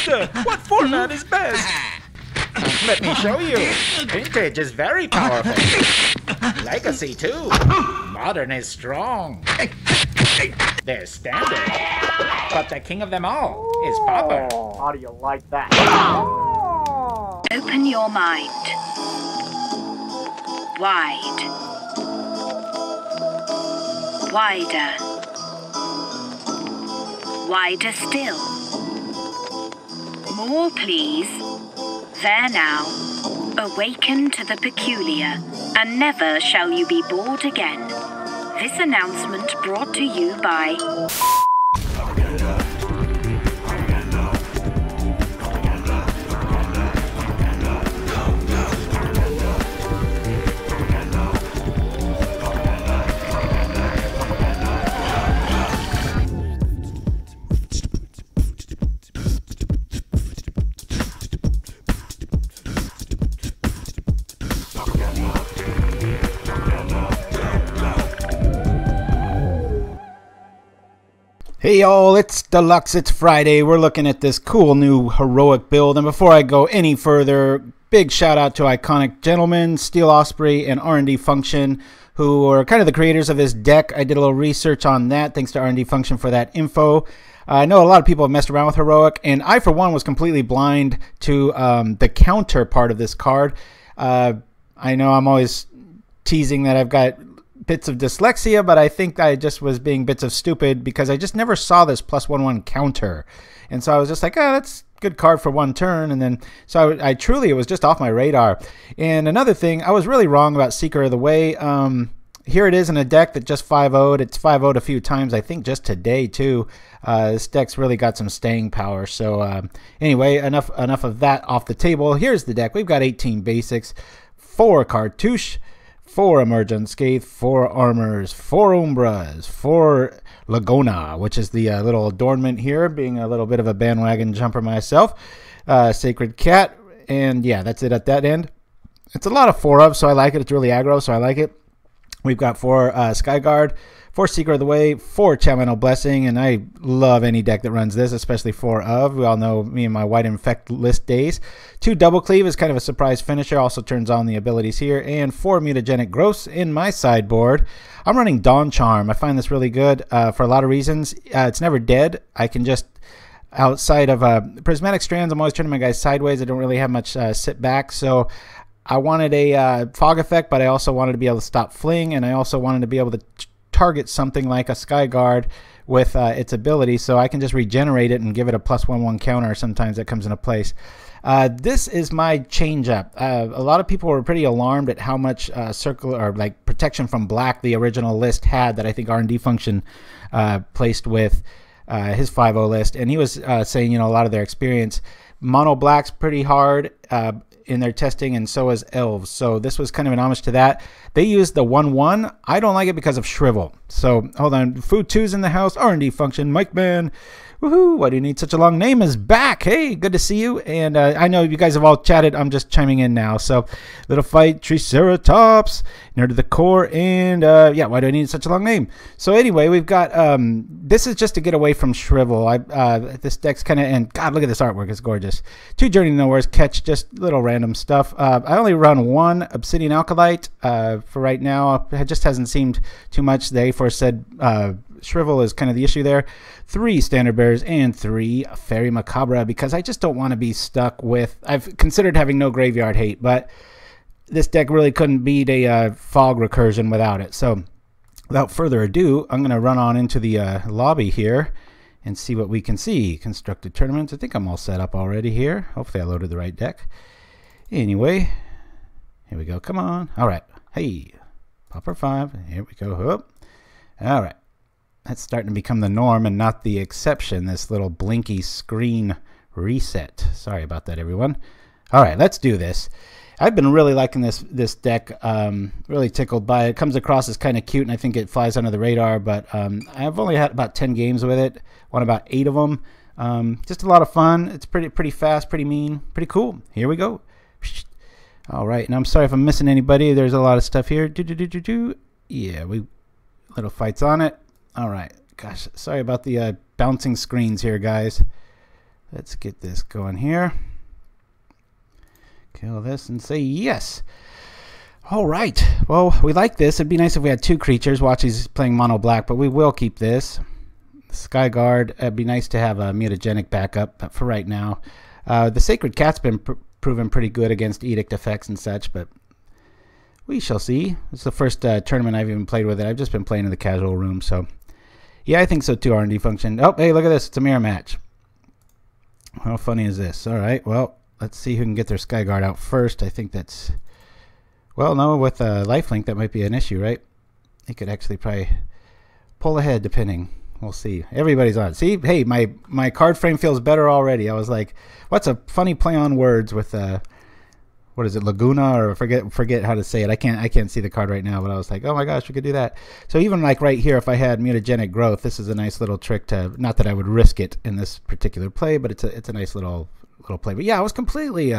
Master, what format is best? Let me show you. Vintage is very powerful. Legacy too. Modern is strong. There's standard. But the king of them all is Pauper. How do you like that? Open your mind. Wide. Wider. Wider still. More, please. There now. Awaken to the peculiar, and never shall you be bored again. This announcement brought to you by... Hey y'all, it's Deluxe, it's Friday. We're looking at this cool new heroic build, and before I go any further, big shout out to Iconic Gentlemen, Steel Osprey, and R&D Function, who are kind of the creators of this deck. I did a little research on that, thanks to R&D Function for that info. I know a lot of people have messed around with heroic, and I for one was completely blind to the counter part of this card. I know I'm always teasing that I've got bits of dyslexia, but I think I just was being bits of stupid because I just never saw this +1/1 counter. And so I was just like, oh, that's a good card for one turn. And then, so I truly, it was just off my radar. And another thing, I was really wrong about Seeker of the Way. Here it is in a deck that just 5-0'd. It's 5-0'd a few times, I think just today too. This deck's really got some staying power. So anyway, enough of that off the table. Here's the deck. We've got 18 basics, 4 Cartouche, 4 Emerge Unscathed, 4 Armors, 4 Umbras, 4 Lagonna, which is the little adornment here, being a little bit of a bandwagon jumper myself. Sacred Cat, and yeah, that's it at that end. It's a lot of 4 of, so I like it. It's really aggro, so I like it. We've got 4 Skyguard, 4 Seeker of the Way, 4 Cho-Manno Blessing, and I love any deck that runs this, especially 4 of. We all know me and my White Infect list days. 2 Double Cleave is kind of a surprise finisher, also turns on the abilities here, and 4 Mutagenic Growths in my sideboard. I'm running Dawn Charm. I find this really good for a lot of reasons. It's never dead. I can just, outside of Prismatic Strands, I'm always turning my guys sideways. I don't really have much sit back, so I wanted a fog effect, but I also wanted to be able to stop fling, and I also wanted to be able to target something like a Skyguard with its ability, so I can just regenerate it and give it a +1/1 counter. Sometimes that comes into place. This is my change up. A lot of people were pretty alarmed at how much circle or like protection from black the original list had, that I think R&D Function placed with his 5-0 list, and he was saying, you know, a lot of their experience. Mono black's pretty hard in their testing, and so is elves. So this was kind of an homage to that. They used the 1/1. I don't like it because of Shrivel. So hold on, Food 2's in the house. R&D Function, Mike Man. Woohoo! Why do you need such a long name? Is back. Hey, good to see you. And I know you guys have all chatted. I'm just chiming in now. So, Little Fight, Triceratops, Nerd to the Core, and yeah, why do I need such a long name? So anyway, we've got this is just to get away from Shrivel. This deck's kind of, and God, look at this artwork. It's gorgeous. 2 Journey to Nowhere's, catch just little random stuff. I only run 1 Obsidian Acolyte for right now. It just hasn't seemed too much. They said Shrivel is kind of the issue there. 3 Standard Bearers and 3 Faerie Macabre, because I just don't want to be stuck with, I've considered having no graveyard hate, but this deck really couldn't beat a fog recursion without it. So without further ado, I'm going to run on into the lobby here and see what we can see. Constructed tournaments. I think I'm all set up already here. Hopefully I loaded the right deck. Anyway, here we go. Come on. All right. Hey, Pauper 5. Here we go. Whoop. All right. That's starting to become the norm and not the exception, this little blinky screen reset. Sorry about that, everyone. All right, let's do this. I've been really liking this deck, really tickled by it. It comes across as kind of cute, and I think it flies under the radar, but I've only had about 10 games with it, won about 8 of them. Just a lot of fun. It's pretty fast, pretty mean, pretty cool. Here we go. All right, and I'm sorry if I'm missing anybody. There's a lot of stuff here. Yeah, little fights on it. All right, gosh, sorry about the bouncing screens here, guys. Let's get this going here. Kill this and say yes. All right. Well, we like this. It'd be nice if we had 2 creatures. Watch, he's playing mono black, but we will keep this. Skyguard. It'd be nice to have a mutagenic backup, but for right now. The Sacred Cat's been proven pretty good against edict effects and such, but we shall see. It's the first tournament I've even played with it. I've just been playing in the casual room, so yeah, I think so too. R&D function. Oh, hey, look at this. It's a mirror match. How funny is this? All right, well, let's see who can get their Skyguard out first. I think that's... Well, no, with lifelink, that might be an issue, right? He could actually probably pull ahead, depending. We'll see. Everybody's on. See, hey, my card frame feels better already. I was like, what's a funny play on words with what is it, Laguna, or forget how to say it. I can't see the card right now, but I was like, oh my gosh, we could do that. So even like right here, if I had Mutagenic Growth, this is a nice little trick to, not that I would risk it in this particular play, but it's a nice little play. But yeah, I was completely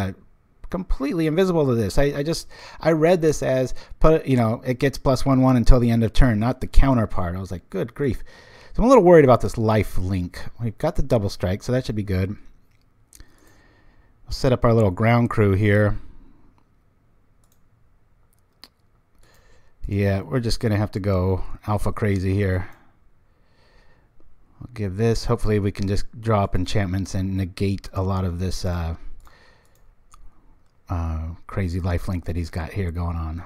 invisible to this. I read this as it gets +1/1 until the end of turn, not the counter part. I was like, good grief. So I'm a little worried about this life link. We've got the double strike, so that should be good. We'll set up our little ground crew here. Yeah, we're just going to have to go alpha crazy here. I'll give this. Hopefully we can just draw up enchantments and negate a lot of this crazy lifelink that he's got here going on.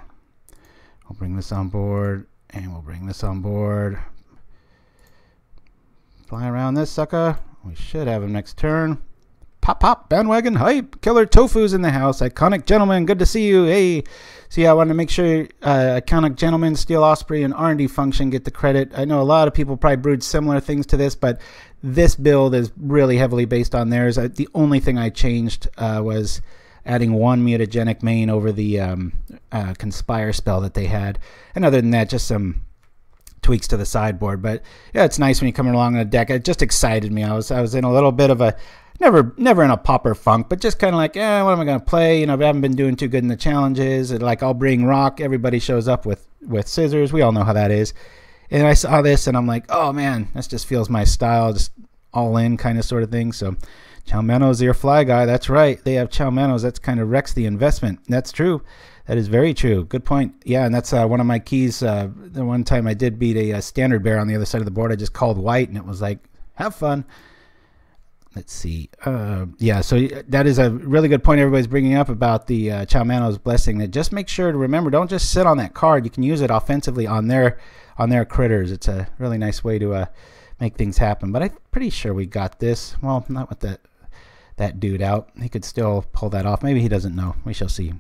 We'll bring this on board, and we'll bring this on board. Fly around this sucker. We should have him next turn. Pop, pop, bandwagon, hype. Killer Tofu's in the house. Iconic Gentleman, good to see you. Hey. So yeah, I wanted to make sure Iconic Gentleman, Steel Osprey, and R&D function get the credit. I know a lot of people probably brewed similar things to this, but this build is really heavily based on theirs. The only thing I changed was adding 1 mutagenic main over the Conspire spell that they had. And other than that, just some tweaks to the sideboard. But yeah, it's nice when you come along in a deck. It just excited me. I was in a little bit of a never in a pauper funk, but just kind of like, what am I going to play? I haven't been doing too good in the challenges. And like, I'll bring rock. Everybody shows up with scissors. We all know how that is. And I saw this and I'm like, oh man, this just feels my style, just all in kind of sort of thing. So Cho-Manno's your fly guy. That's right. They have Cho-Manno's. That's kind of wrecks the investment. That's true. That is very true. Good point. Yeah, and that's one of my keys. The one time I did beat a standard bear on the other side of the board, I just called white and it was like, have fun. Let's see. Yeah, so that is a really good point everybody's bringing up about the Cho-Manno's blessing. That just make sure to remember, don't just sit on that card. You can use it offensively on their critters. It's a really nice way to make things happen. But I'm pretty sure we got this. Well, not with that dude out. He could still pull that off. Maybe he doesn't know. We shall see.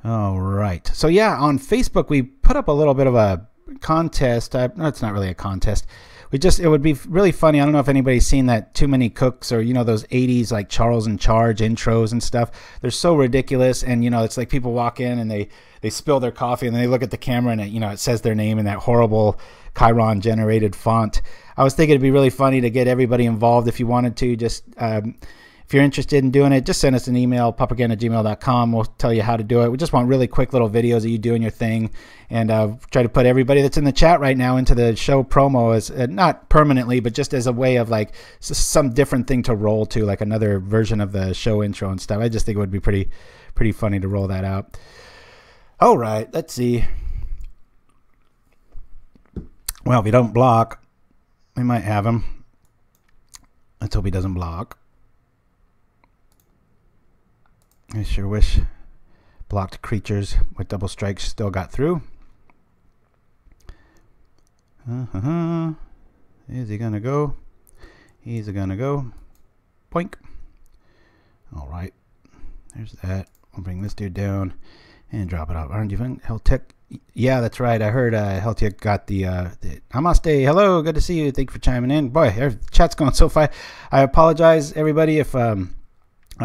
All right. So yeah, on Facebook we put up a little bit of a contest. No, it's not really a contest. It would be really funny. I don't know if anybody's seen that Too Many Cooks or, those 80s like Charles in Charge intros and stuff. They're so ridiculous. And, it's like people walk in and they spill their coffee and then they look at the camera and it says their name in that horrible Chiron generated font. I was thinking it'd be really funny to get everybody involved if you wanted to. Just if you're interested in doing it, just send us an email, pauperganda@gmail.com. We'll tell you how to do it. We just want really quick little videos of you doing your thing, and try to put everybody that's in the chat right now into the show promo as not permanently, but just as a way of like some different thing to roll to, like another version of the show intro and stuff. I just think it would be pretty funny to roll that out. All right, let's see. Well, if he don't block, we might have him. Let's hope he doesn't block. I sure wish blocked creatures with double strikes still got through. Is he gonna go? He's gonna go. Poink. All right. There's that. We'll bring this dude down and drop it off. Aren't you fun? Helltech. Yeah, that's right. I heard Helltech got the Namaste. Hello, good to see you. Thank you for chiming in. Boy, the chat's going so fast. I apologize, everybody, if I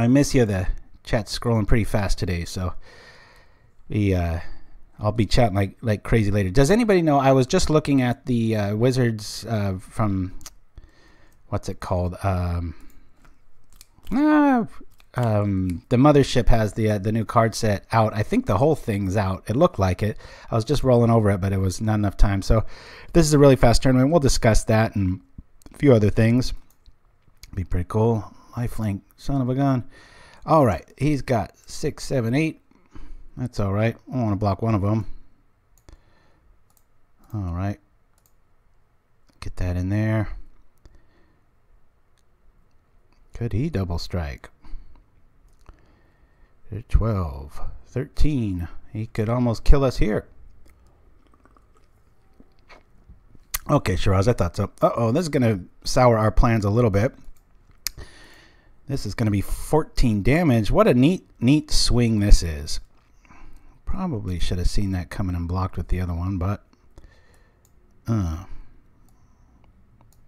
miss you. The chat's scrolling pretty fast today, so I'll be chatting like crazy later. Does anybody know? I was just looking at the Wizards from what's it called? The Mothership has the new card set out. I think the whole thing's out. It looked like it. I was just rolling over it, but it was not enough time. So this is a really fast tournament. We'll discuss that and a few other things. Be pretty cool. Lifelink, son of a gun. All right, he's got 6, 7, 8. That's all right. I want to block one of them. All right. Get that in there. Could he double strike? 12, 13. He could almost kill us here. Okay, Shiraz, I thought so. Uh-oh, this is going to sour our plans a little bit. This is going to be 14 damage. What a neat swing this is. Probably should have seen that coming and blocked with the other one, but... man,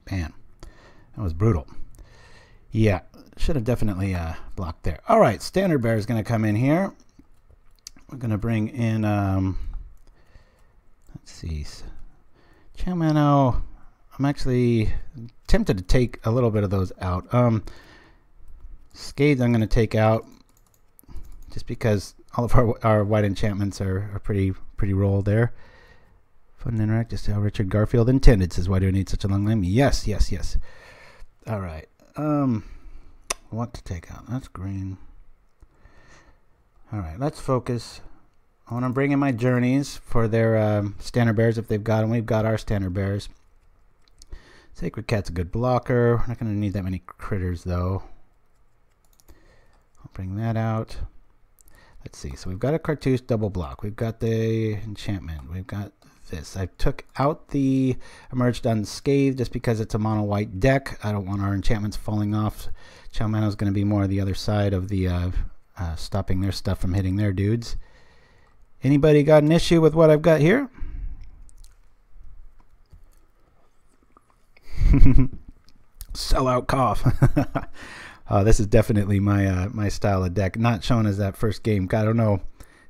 that was brutal. Yeah, should have definitely blocked there. All right, Standard Bear is going to come in here. We're going to bring in... let's see... Cho-Manno, I'm actually tempted to take a little bit of those out. Scathed I'm going to take out just because all of our white enchantments are pretty rolled there. Fun and interact, just how Richard Garfield intended, says, why do I need such a long name? Yes, yes, yes. All right. What to take out? That's green. All right, let's focus. I want to bring in my journeys for their standard bears if they've got them. We've got our standard bears. Sacred Cat's a good blocker. We're not going to need that many critters though. I'll bring that out. Let's see. So we've got a Cartouche double block. We've got the enchantment. We've got this. I took out the Emerge Unscathed just because it's a mono white deck. I don't want our enchantments falling off. Cho-Manno is going to be more the other side of the stopping their stuff from hitting their dudes. Anybody got an issue with what I've got here? Sellout cough. This is definitely my style of deck. Not shown as that first game. I don't know.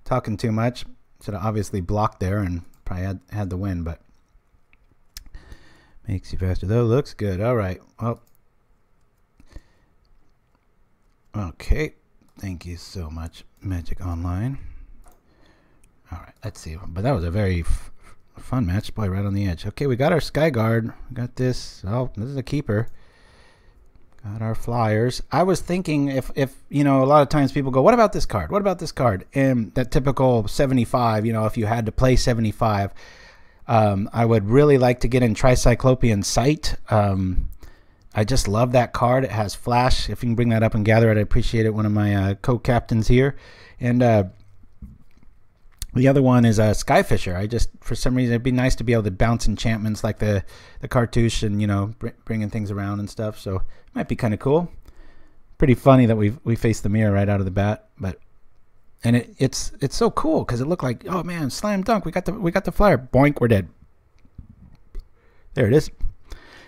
Talking too much. Should have obviously blocked there and probably had the win, but makes you faster though. Looks good. All right. Well. Okay. Thank you so much, Magic Online. All right, let's see. But that was a very fun match. Boy, right on the edge. Okay, we got our Skyguard. We got this. Oh, this is a keeper. Got our flyers. I was thinking if you know, a lot of times people go, what about this card? What about this card? And that typical 75, you know, if you had to play 75, I would really like to get in Tricyclopean Sight. I just love that card. It has flash. If you can bring that up and gather it, I appreciate it. One of my co-captains here. And the other one is Skyfisher. I just, for some reason, it'd be nice to be able to bounce enchantments like the Cartouche and, you know, bringing things around and stuff. So it might be kind of cool. Pretty funny that we faced the mirror right out of the bat, but and it's so cool because it looked like, oh man, slam dunk. We got the flyer. Boink, we're dead. There it is.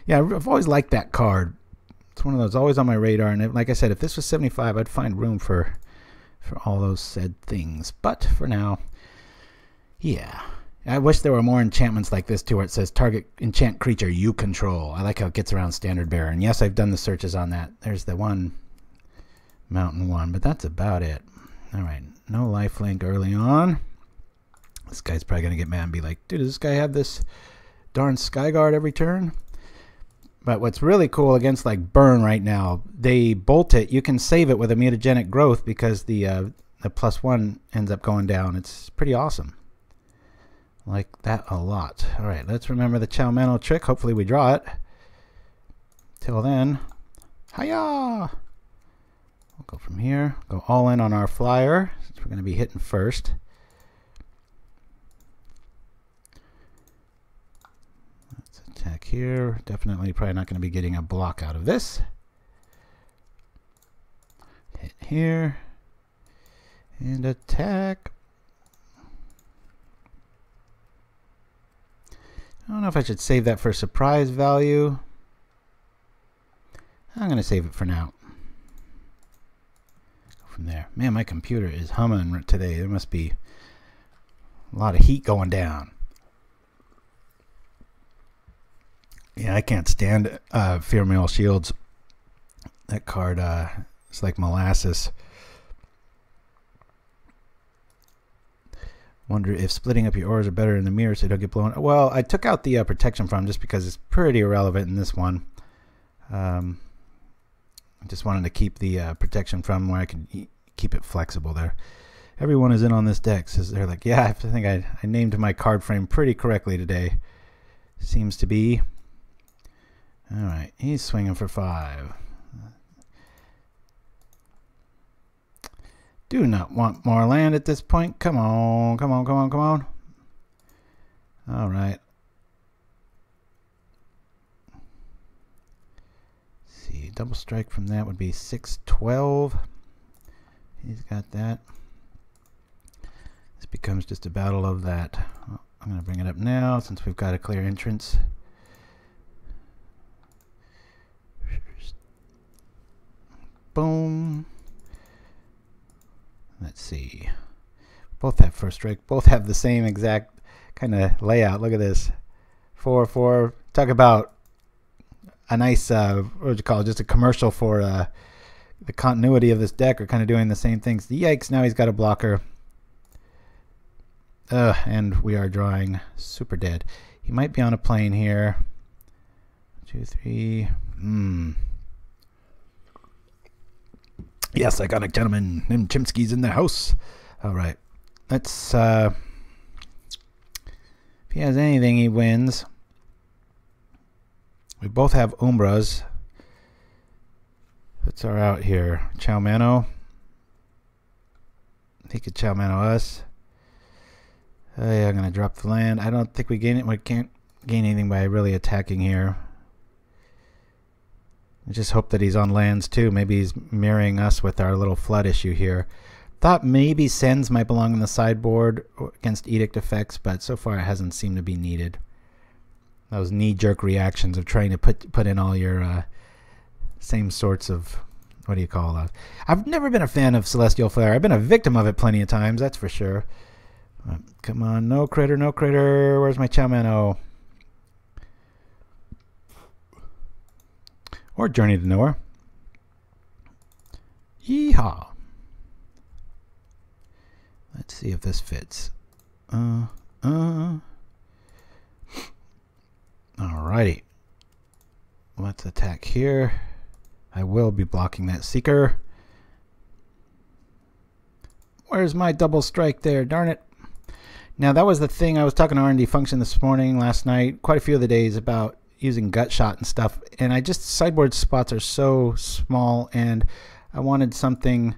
Yeah, I've always liked that card. It's one of those always on my radar. And like I said, if this was 75, I'd find room for all those said things. But for now. Yeah, I wish there were more enchantments like this too, where it says target enchant creature you control. I like how it gets around Standard Bearer. And yes, I've done the searches on that. There's the one mountain one, but that's about it. All right, no lifelink early on. This guy's probably going to get mad and be like, dude, does this guy have this darn Skyguard every turn? But what's really cool against like Burn right now, they bolt it. You can save it with a Mutagenic Growth because the +1 ends up going down. It's pretty awesome. Like that a lot. All right, let's remember the Cho-Manno trick. Hopefully we draw it. Till then, hiya! We'll go from here. Go all in on our flyer, since we're going to be hitting first. Let's attack here. Definitely probably not going to be getting a block out of this. Hit here. And attack. I don't know if I should save that for surprise value. I'm going to save it for now. Go from there. Man, my computer is humming today. There must be a lot of heat going down. Yeah, I can't stand Faerie Macabre Shields. That card, it's like molasses. Wonder if splitting up your auras are better in the mirror so you don't get blown. Well, I took out the protection from just because it's pretty irrelevant in this one. I just wanted to keep the protection from where I could keep it flexible there. Everyone is in on this deck, says they're like, yeah, I think I named my card frame pretty correctly today. Seems to be. All right, he's swinging for 5. Do not want more land at this point. Come on, come on, come on, come on. All right. Let's see, double strike from that would be 6-12. He's got that. This becomes just a battle of that. Oh, I'm going to bring it up now since we've got a clear entrance. Boom. Let's see. Both have first strike. Both have the same exact kind of layout. Look at this. 4-4. Talk about a nice, what would you call it? Just a commercial for the continuity of this deck. Are kind of doing the same things. Yikes, now he's got a blocker. And we are drawing super dead. He might be on a plane here. 2, 3. Yes, iconic gentleman. Them Chimsky's in the house. All right. Let's, if he has anything, he wins. We both have Umbras. What's our out here? Cho-Manno. He could Cho-Manno us. Oh, yeah, I'm going to drop the land. I don't think we gain it. We can't gain anything by really attacking here. I just hope that he's on lands too. Maybe he's mirroring us with our little flood issue here. Thought maybe Sens might belong in the sideboard against edict effects, but so far it hasn't seemed to be needed. Those knee-jerk reactions of trying to put in all your same sorts of, what do you call that? I've never been a fan of Celestial Flare. I've been a victim of it plenty of times, that's for sure. Come on, no critter, no critter. Where's my Cho-Manno? Or Journey to Nowhere. Yeehaw. Let's see if this fits. Alrighty. Let's attack here. I will be blocking that Seeker. Where's my double strike there? Darn it. Now that was the thing I was talking to R&D Function this morning, last night, quite a few of the days about using gut shot and stuff, and I just, sideboard spots are so small, and I wanted something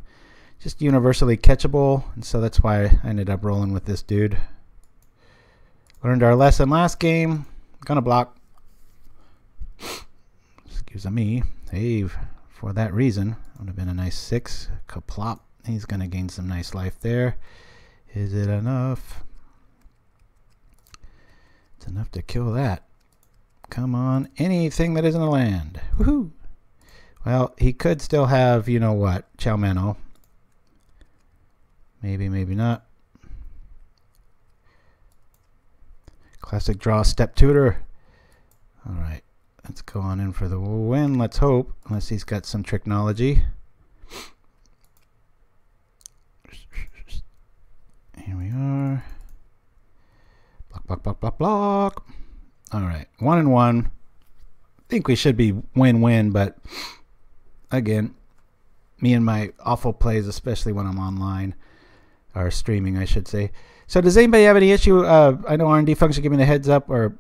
just universally catchable, and so that's why I ended up rolling with this dude. Learned our lesson last game. Gonna block. Excuse me. Hey, for that reason, would have been a nice 6. Kaplop. He's gonna gain some nice life there. Is it enough? It's enough to kill that. Come on, anything that isn't a land. Woohoo! Well, he could still have, you know what, Cho-Manno. Maybe, maybe not. Classic draw, step tutor. All right, let's go on in for the win. Let's hope, unless he's got some tricknology. Here we are. Block, block, block, block, block. All right, 1-1. I think we should be win-win, but again, me and my awful plays, especially when I'm online, or streaming, I should say. So does anybody have any issue? I know R&D Function giving me a heads up or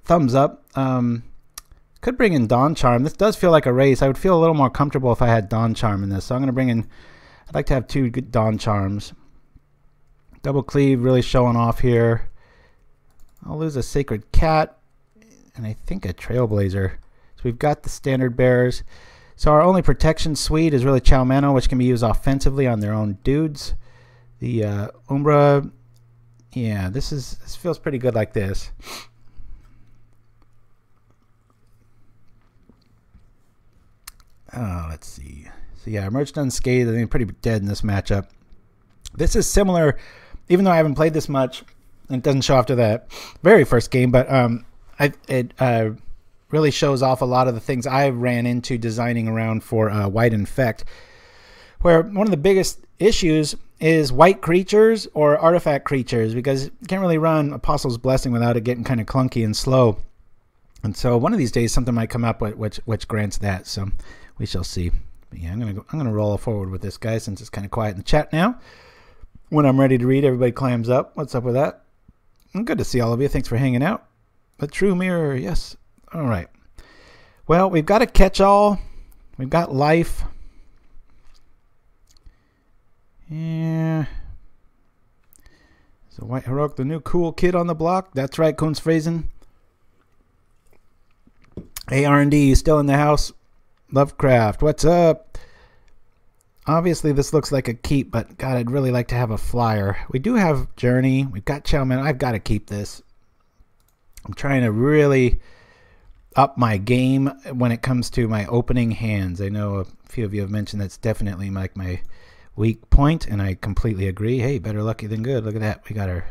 thumbs up. Could bring in Dawn Charm. This does feel like a race. I would feel a little more comfortable if I had Dawn Charm in this. So I'm going to bring in, I'd like to have 2 good Dawn Charms. Double Cleave really showing off here. I'll lose a Sacred Cat and I think a Trailblazer. So we've got the standard bearers. So our only protection suite is really Cho-Manno, which can be used offensively on their own dudes. The Umbra, yeah, this feels pretty good like this. Let's see. So yeah, Emerge Unscathed, I think pretty dead in this matchup. This is similar, even though I haven't played this much, and it doesn't show off to that very first game, but it really shows off a lot of the things I ran into designing around for White Infect, where one of the biggest issues is white creatures or artifact creatures, because you can't really run Apostle's Blessing without it getting kind of clunky and slow. And so one of these days something might come up which grants that, so we shall see. But yeah, I'm gonna roll forward with this guy since it's kind of quiet in the chat now. When I'm ready to read, everybody clams up. What's up with that? Good to see all of you. Thanks for hanging out. A true mirror, yes. All right. Well, we've got a catch-all. We've got life. Yeah. So White Heroic, the new cool kid on the block. That's right, Kunstfriesen. Hey, R&D, still in the house. Lovecraft, what's up? Obviously, this looks like a keep, but God, I'd really like to have a flyer. We do have Journey. We've got Cho-Manno. I've got to keep this. I'm trying to really up my game when it comes to my opening hands. I know a few of you have mentioned that's definitely like my weak point, and I completely agree. Hey, better lucky than good. Look at that. We got our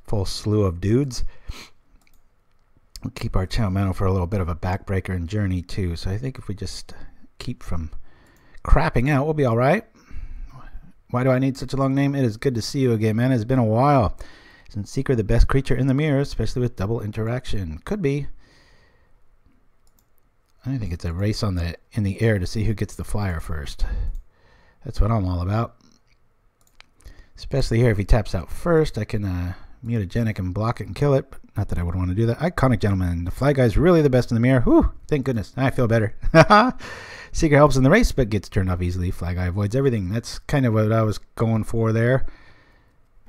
full slew of dudes. We'll keep our Cho-Manno for a little bit of a backbreaker and Journey too. So I think if we just keep from crapping out, we'll be all right. Why do I need such a long name? It is good to see you again, man. It's been a while. Isn't Seeker the best creature in the mirror, especially with double interaction? Could be. I think it's a race in the air to see who gets the flyer first. That's what I'm all about. Especially here, if he taps out first, I can mutagenic and block it and kill it. But not that I would want to do that. Iconic Gentleman. The Fly Guy's really the best in the mirror. Whew, thank goodness. I feel better. Seeker helps in the race, but gets turned off easily. Fly Guy avoids everything. That's kind of what I was going for there.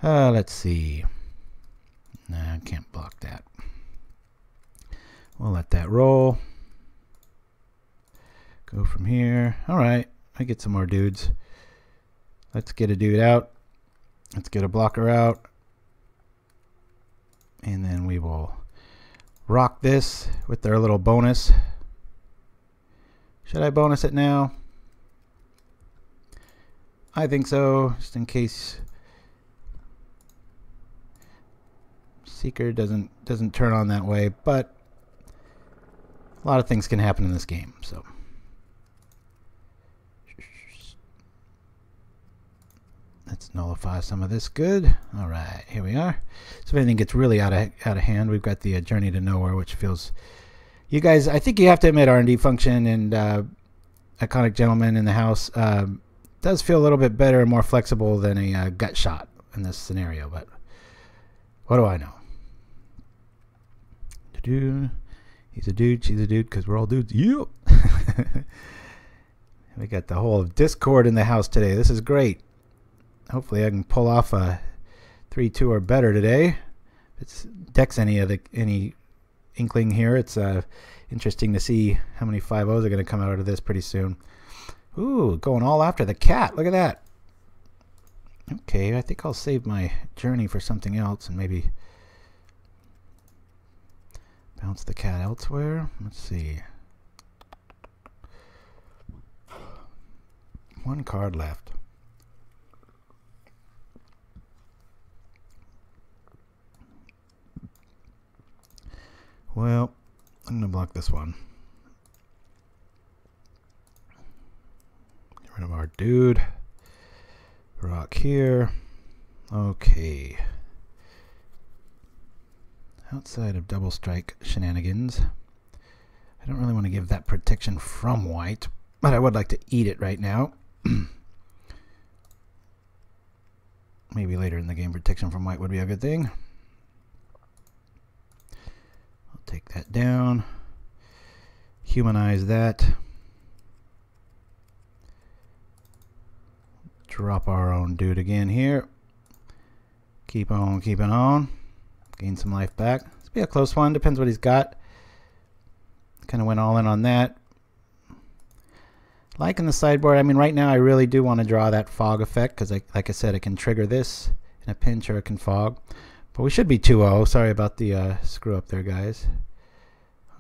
Let's see. Nah, I can't block that. We'll let that roll. Go from here. All right. I get some more dudes. Let's get a dude out. Let's get a blocker out. And then we will rock this with their little bonus. Should I bonus it now? I think so, just in case Seeker doesn't turn on that way, but a lot of things can happen in this game, so. Let's nullify some of this. Good. All right, here we are. So if anything gets really out of hand, we've got the Journey to Nowhere, which feels. You guys, I think you have to admit, R&D Function and Iconic Gentleman in the house does feel a little bit better and more flexible than a gut shot in this scenario. But what do I know? He's a dude. She's a dude. Because we're all dudes. You. We got the whole Discord in the house today. This is great. Hopefully I can pull off a 3-2 or better today. If it's decks any inkling here, it's interesting to see how many 5-0s are going to come out of this pretty soon. Ooh, going all after the cat. Look at that. Okay, I think I'll save my Journey for something else and maybe bounce the cat elsewhere. Let's see. One card left. Well, I'm going to block this one. Get rid of our dude. Rock here. Okay. Outside of double strike shenanigans, I don't really want to give that protection from white, but I would like to eat it right now. Maybe later in the game protection from white would be a good thing. Take that down, humanize that, drop our own dude again here, keep on keeping on, gain some life back. This will be a close one, depends what he's got. Kind of went all in on that. Liking the sideboard, I mean right now I really do want to draw that fog effect because like I said, I can trigger this in a pinch or I can fog. But we should be 2-0. Sorry about the screw up there, guys.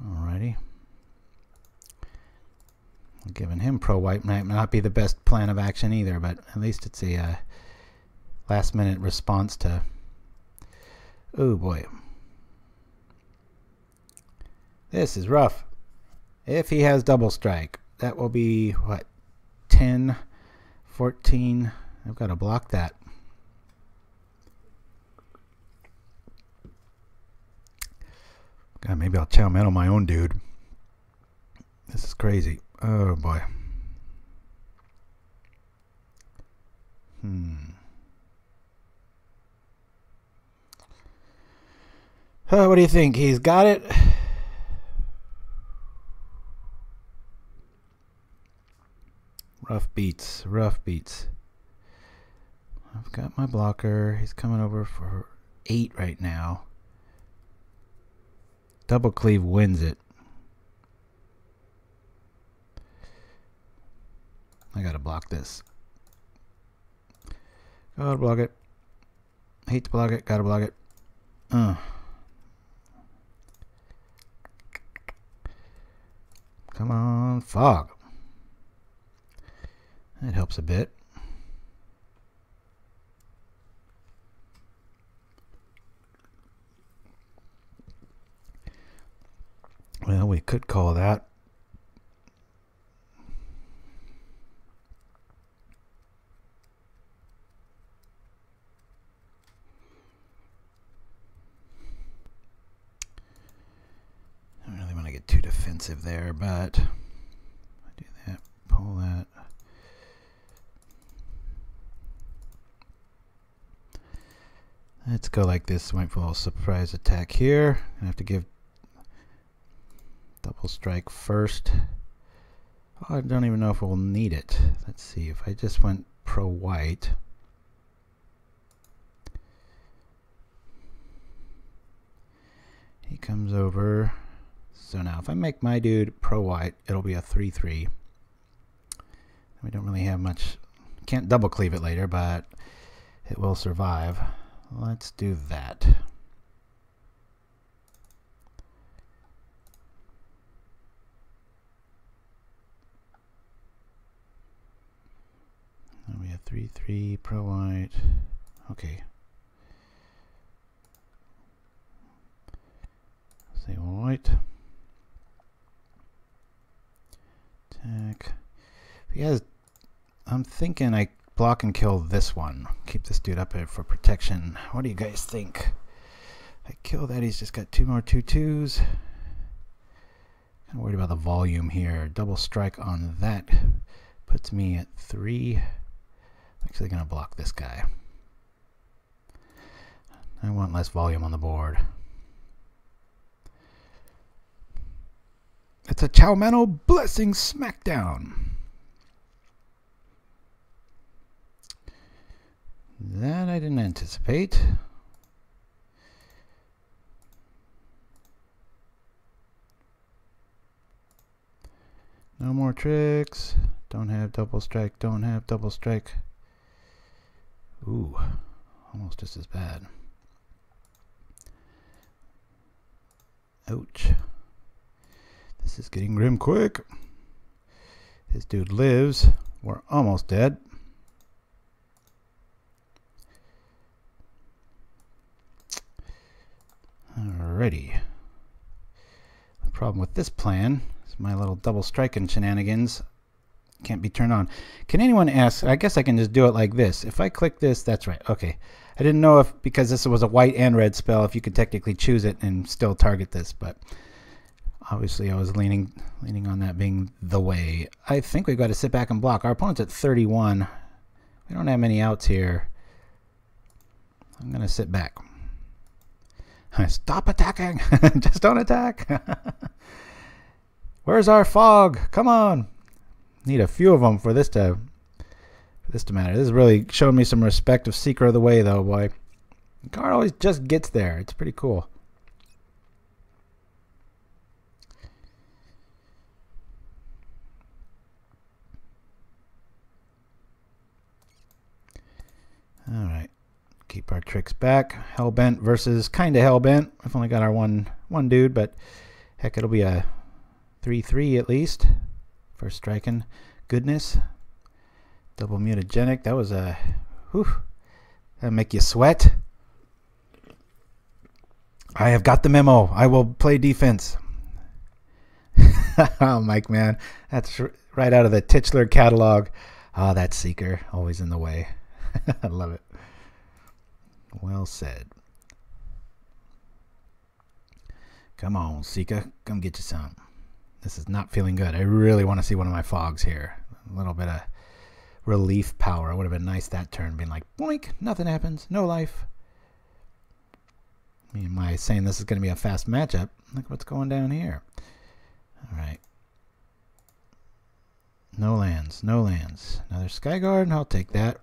Alrighty. Giving him pro white might not be the best plan of action either, but at least it's a last minute response to. Oh boy. This is rough. If he has double strike, that will be what? 10, 14. I've got to block that. God, maybe I'll Cho-Manno my own dude. This is crazy. Oh boy. What do you think? He's got it? Rough beats, rough beats. I've got my blocker. He's coming over for 8 right now. Double Cleave wins it. I gotta block this. Gotta block it. Hate to block it. Gotta block it. Come on, fog. That helps a bit. Well, we could call that. I don't really want to get too defensive there, but I do that, pull that. Let's go like this. Wait for a little surprise attack here. I have to give double strike first. Oh, I don't even know if we'll need it. Let's see. If I just went pro white. He comes over. So now if I make my dude pro white, it'll be a 3/3. We don't really have much. Can't double cleave it later, but it will survive. Let's do that. Then we have 3/3 pro white. Okay. Say white. Attack. He has. I'm thinking I block and kill this one. Keep this dude up here for protection. What do you guys think? I kill that. He's just got 2 more 2/2s. I'm worried about the volume here. Double strike on that puts me at 3. I'm actually going to block this guy. I want less volume on the board. It's a Cho-Manno Blessing Smackdown. That I didn't anticipate. No more tricks. Don't have double strike. Don't have double strike. Ooh, almost just as bad. Ouch. This is getting grim quick. This dude lives. We're almost dead. Alrighty. The problem with this plan is my little double striking shenanigans can't be turned on. Can anyone ask? I guess I can just do it like this. If I click this, that's right. Okay. I didn't know if, because this was a white and red spell, if you could technically choose it and still target this, but obviously I was leaning on that being the way. I think we've got to sit back and block. Our opponent's at 31. We don't have many outs here. I'm going to sit back. Stop attacking! Just don't attack! Where's our fog? Come on! Need a few of them for this to matter. This is really showing me some respect of Seeker of the Way, though, boy. The card always just gets there. It's pretty cool. Alright. Keep our tricks back. Hellbent versus kinda Hellbent. We've only got our one dude, but heck, it'll be a 3/3 at least for striking goodness. Double Mutagenic. That was a whew, that'll make you sweat. I have got the memo. I will play defense. Oh, Mike, man. That's right out of the Titchler catalog. Ah, that Seeker. Always in the way. I love it. Well said. Come on, Seeker. Come get you some. This is not feeling good. I really want to see one of my fogs here. A little bit of relief power. It would have been nice that turn, being like, boink, nothing happens, no life. I mean, am I saying this is going to be a fast matchup? Look what's going down here. All right. No lands, no lands. Another Skyguard, I'll take that.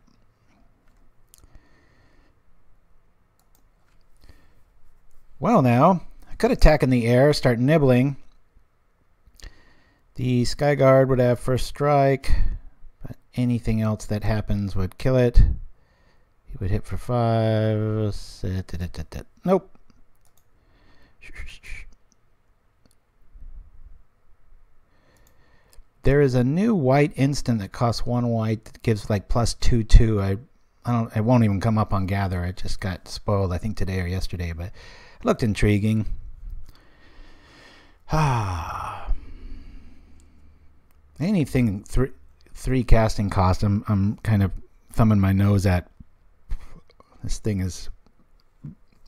Well, now, I could attack in the air, start nibbling. The Skyguard would have first strike, but anything else that happens would kill it. He would hit for 5. Nope. There is a new white instant that costs 1 white that gives like +2/2. It won't even come up on Gather. It just got spoiled, I think today or yesterday, but it looked intriguing. Anything 3 casting cost, I'm kind of thumbing my nose at. This thing is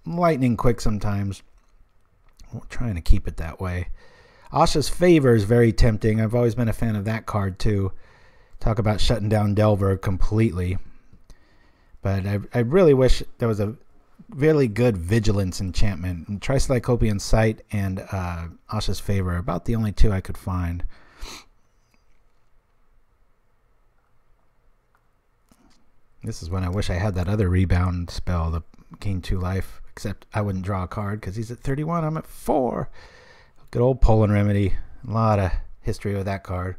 lightning quick sometimes. I'm trying to keep it that way. Asha's Favor is very tempting. I've always been a fan of that card too. Talk about shutting down Delver completely. But I really wish there was a really good Vigilance enchantment. And Tricyclopean Sight and Asha's Favor are about the only 2 I could find. This is when I wish I had that other rebound spell, the gain 2 life. Except I wouldn't draw a card because he's at 31. I'm at 4. Good old Poland Remedy. A lot of history with that card.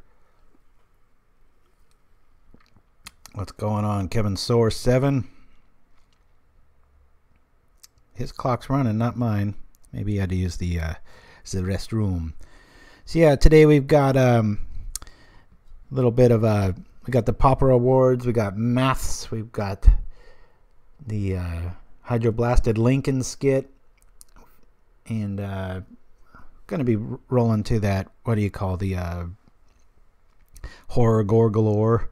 What's going on? Kevin Soar 7. His clock's running, not mine. Maybe he had to use the restroom. So yeah, today we've got a little bit of we got the Pauper Awards, we got Maths, we've got the Hydroblasted Lincoln skit, and going to be rolling to that, what do you call the horror gore galore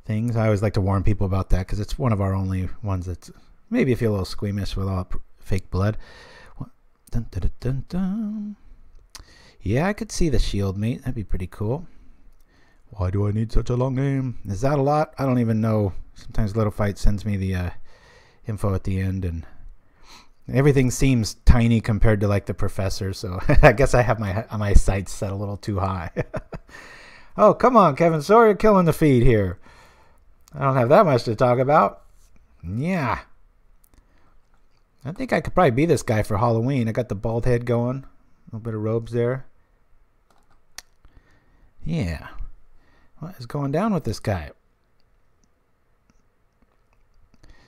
things. I always like to warn people about that because it's one of our only ones that's maybe if you're a little squeamish with all fake blood. Dun, dun, dun, dun, dun. Yeah, I could see the Shield Mate. That'd be pretty cool. Why do I need such a long name? Is that a lot? I don't even know. Sometimes Little Fight sends me the info at the end, and everything seems tiny compared to like the Professor, so I guess I have my sights set a little too high. Oh, come on, Kevin. Sorry, you're killing the feed here. I don't have that much to talk about. Yeah. I think I could probably be this guy for Halloween. I got the bald head going. A little bit of robes there. Yeah. What is going down with this guy?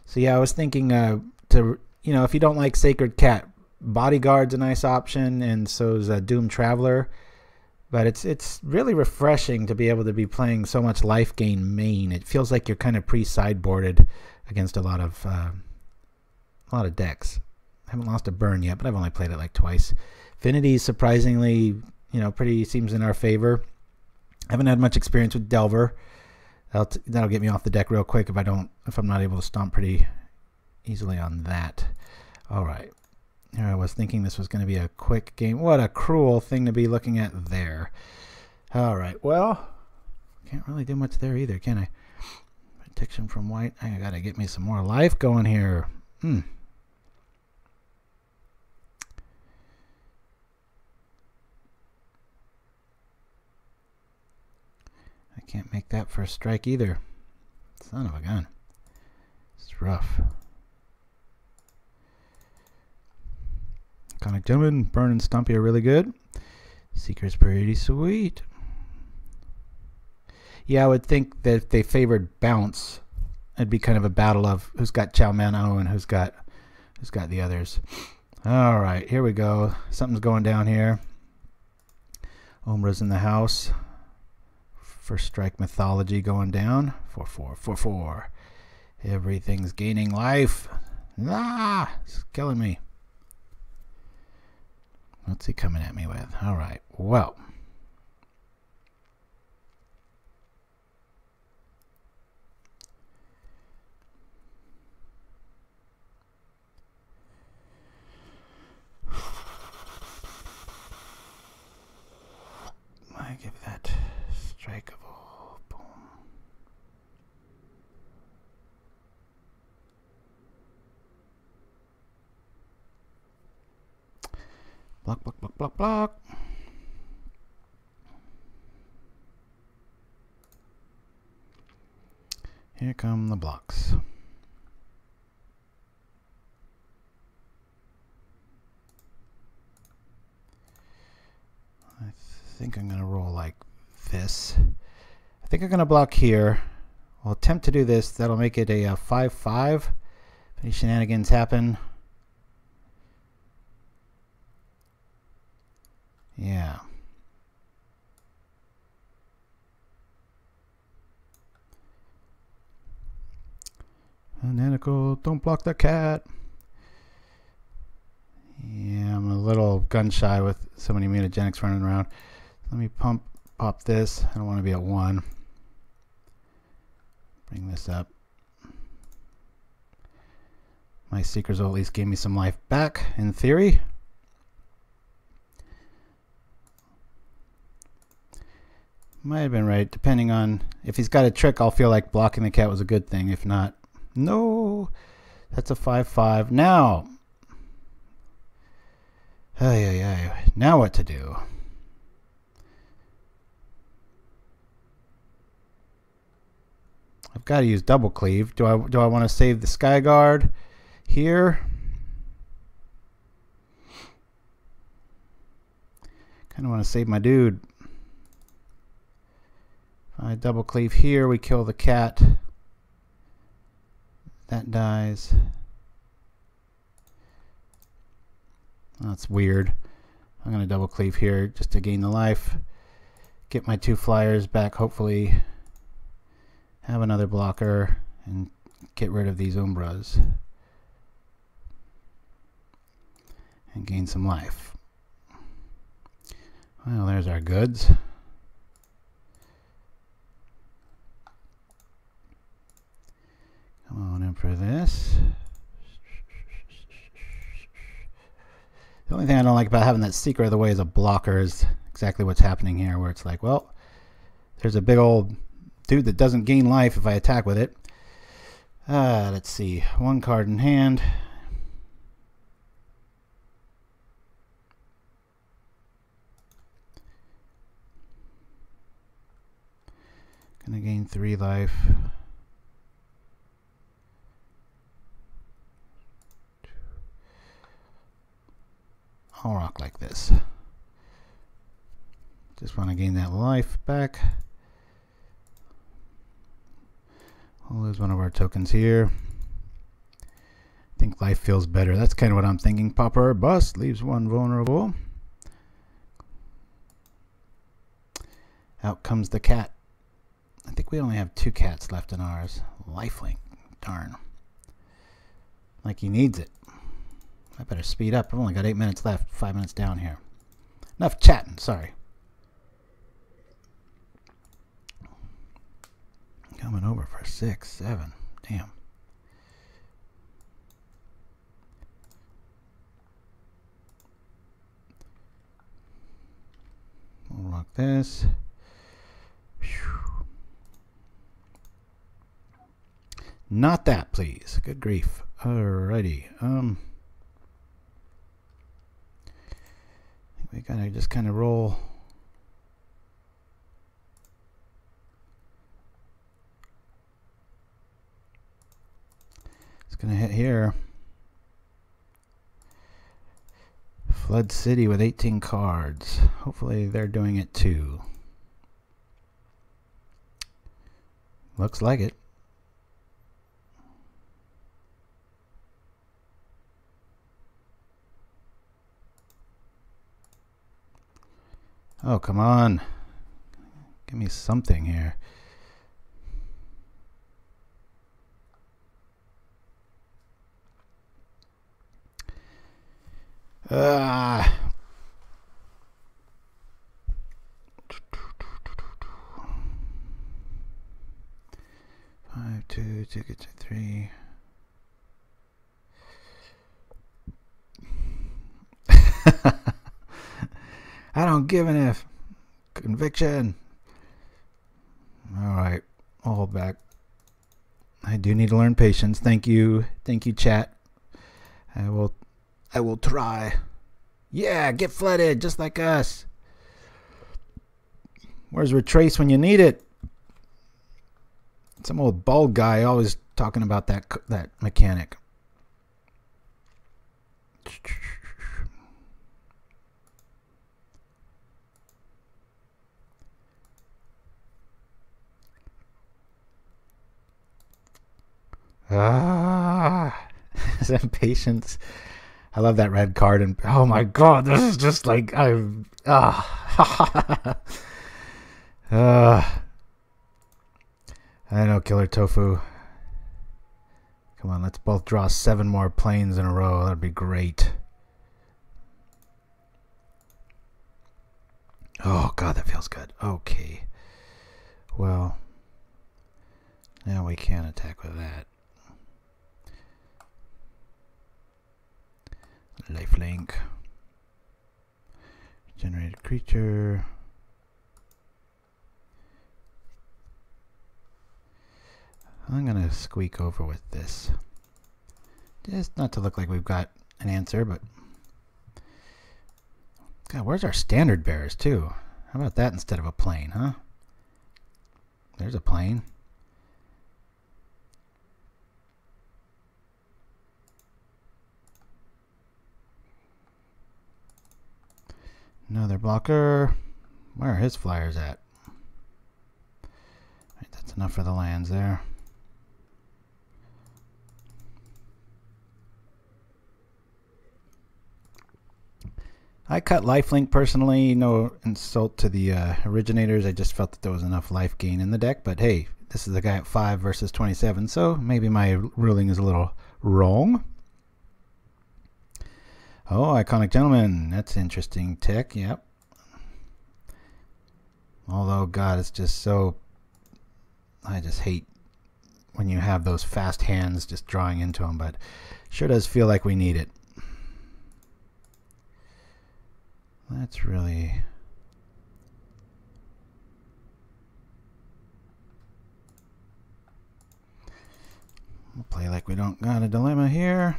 So yeah, I was thinking if you don't like Sacred Cat, Bodyguard's a nice option, and so is Doom Traveler. But it's really refreshing to be able to be playing so much life gain main. It feels like you're kind of pre-sideboarded against a lot of decks. I haven't lost a burn yet, but I've only played it like twice. Affinity is surprisingly, pretty seems in our favor. I haven't had much experience with Delver. That'll get me off the deck real quick if I'm not able to stomp pretty easily on that. All right. Here I was thinking this was going to be a quick game. What a cruel thing to be looking at there. All right. Well, can't really do much there either, can I? Protection from white. I got to get me some more life going here. I can't make that first strike either. Son of a gun. It's rough. Iconic Gentleman, Burn and Stumpy are really good. Seeker's pretty sweet. Yeah, I would think that if they favored Bounce, it'd be kind of a battle of who's got Cho-Manno and who's got the others. All right, here we go. Something's going down here. Umbra's in the house. First strike mythology going down. 4/4, 4/4. Everything's gaining life. Ah, it's killing me. What's he coming at me with? All right. Well. I give that strike of boom. Block, block, block, block, block. Here come the blocks. I think I'm going to roll like this. I think I'm going to block here. I'll attempt to do this. That'll make it a 5-5. If any shenanigans happen. Yeah. Nanical, don't block the cat. Yeah, I'm a little gun shy with so many mutagenics running around. Let me pop this. I don't want to be at 1. Bring this up. My Seekers will at least give me some life back, in theory. Might have been right, depending on if he's got a trick. I'll feel like blocking the cat was a good thing. If not, no. That's a 5-5. Now, now what to do? I've got to use Double Cleave. Do I want to save the Skyguard here? Kind of want to save my dude. If I Double Cleave here, we kill the cat. That dies. That's weird. I'm going to Double Cleave here just to gain the life. Get my 2 flyers back, hopefully. Have another blocker and get rid of these Umbras. And gain some life. Well, there's our goods. Come on in for this. The only thing I don't like about having that Seeker of the Way as a blocker is exactly what's happening here, where it's like, well, there's a big old dude that doesn't gain life if I attack with it. Let's see. 1 card in hand. Gonna gain 3 life. I'll rock like this. Just want to gain that life back. I'll lose one of our tokens here. I think life feels better. That's kind of what I'm thinking. Pauper bust leaves 1 vulnerable. Out comes the cat. I think we only have 2 cats left in ours. Lifelink. Darn. Like he needs it. I better speed up. I've only got 8 minutes left. 5 minutes down here. Enough chatting. Sorry. Coming over for 6, 7. Damn. We'll rock this. Whew. Not that, please. Good grief. Alrighty. We gotta just kind of roll. It's gonna hit here. Flood City with 18 cards. Hopefully they're doing it too. Looks like it. Oh, come on. Give me something here. Ah. 5, 2, 2, 3. I don't give an F. Conviction. Alright. I'll hold back. I do need to learn patience. Thank you. Thank you, chat. I will try. Yeah, get flooded just like us. Where's Retrace when you need it? Some old bald guy always talking about that mechanic. Is impatience. I love that red card, and oh my god, this is just like I know, Killer Tofu. Come on, let's both draw 7 more planes in a row. That'd be great. Oh god, that feels good. Okay. Well, now we can attack with that. Lifelink. Generated creature. I'm going to squeak over with this. Just not to look like we've got an answer, but... God, where's our standard bearers, too? How about that instead of a plane, huh? There's a plane. Another blocker. Where are his flyers at? Right, that's enough for the lands there. I cut lifelink personally, no insult to the originators. I just felt that there was enough life gain in the deck. But hey, this is the guy at 5 versus 27, so maybe my ruling is a little wrong. Oh, Iconic Gentleman. That's interesting tech, yep. Although, God, it's just so... I just hate when you have those fast hands just drawing into them, but sure does feel like we need it. That's really... We'll play like we don't got a dilemma here.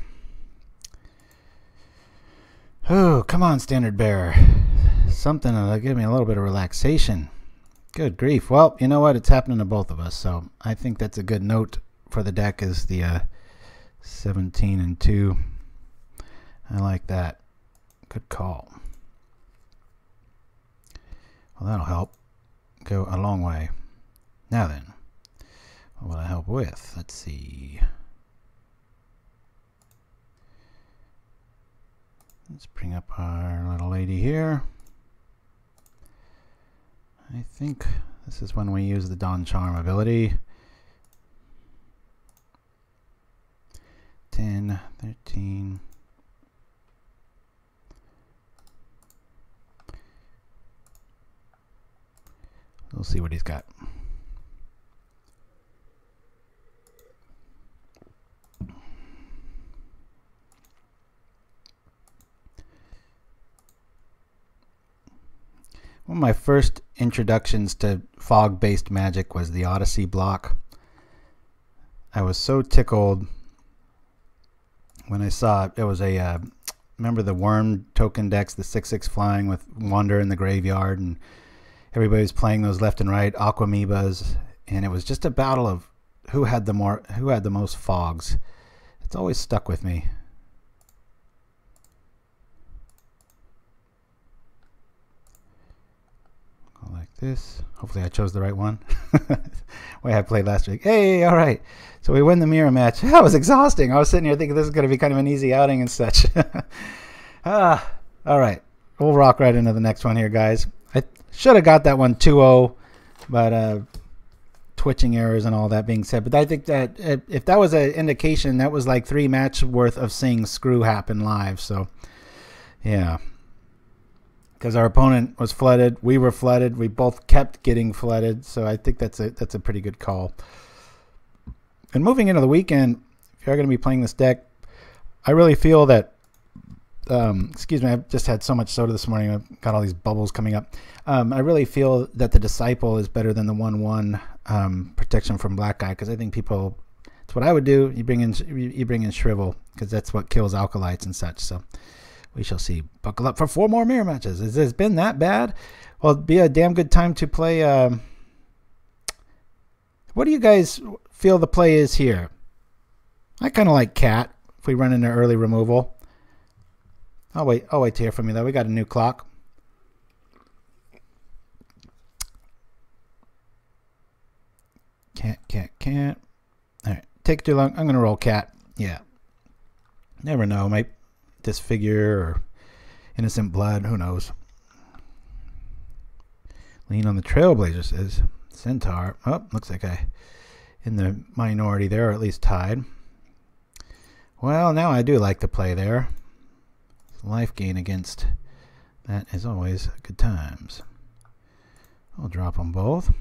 Oh, come on, Standard Bearer. Something that'll give me a little bit of relaxation. Good grief. Well, you know what? It's happening to both of us, so I think that's a good note for the deck is the 17 and 2. I like that. Good call. Well, that'll help go a long way. Now then, what will I help with? Let's see. Let's bring up our little lady here. I think this is when we use the Dawn Charm ability. 10, 13. We'll see what he's got. One of my first introductions to fog-based magic was the Odyssey block. I was so tickled when I saw it. It was a, remember the worm token decks, the 6/6 flying with Wander in the graveyard, and everybody was playing those left and right, Aquamoebas, and it was just a battle of who had the most fogs. It's always stuck with me. Go like this. Hopefully I chose the right one. Way I played last week. Hey, all right. So we win the mirror match. That was exhausting. I was sitting here thinking this is going to be kind of an easy outing and such. All right. We'll rock right into the next one here, guys. I should have got that one 2-0, but twitching errors and all that being said. But I think that if that was an indication, that was like 3 match worth of seeing screw happen live. So, yeah. Because our opponent was flooded, we were flooded, we both kept getting flooded. So I think that's a pretty good call. And moving into the weekend, if you're going to be playing this deck, I really feel that... excuse me, I've just had so much soda this morning. I've got all these bubbles coming up. I really feel that the Disciple is better than the 1/1 protection from Black Guy, because I think people, it's what I would do. You bring in Shrivel, because that's what kills Acolytes and such. So We shall see. Buckle up for 4 more mirror matches. Has this been that bad? Well, it'd be a damn good time to play. What do you guys feel the play is here? I kind of like Cat if we run into early removal. I'll wait to hear from you though. We got a new clock. Can't. All right, take too long. I'm gonna roll Cat. Yeah. Never know. Might disfigure or innocent blood. Who knows? Lean on the Trailblazer, says Centaur. Oh, looks like I in the minority there, or at least tied. Well, now I do like the play there. Life gain against that is always good times. I'll drop them both.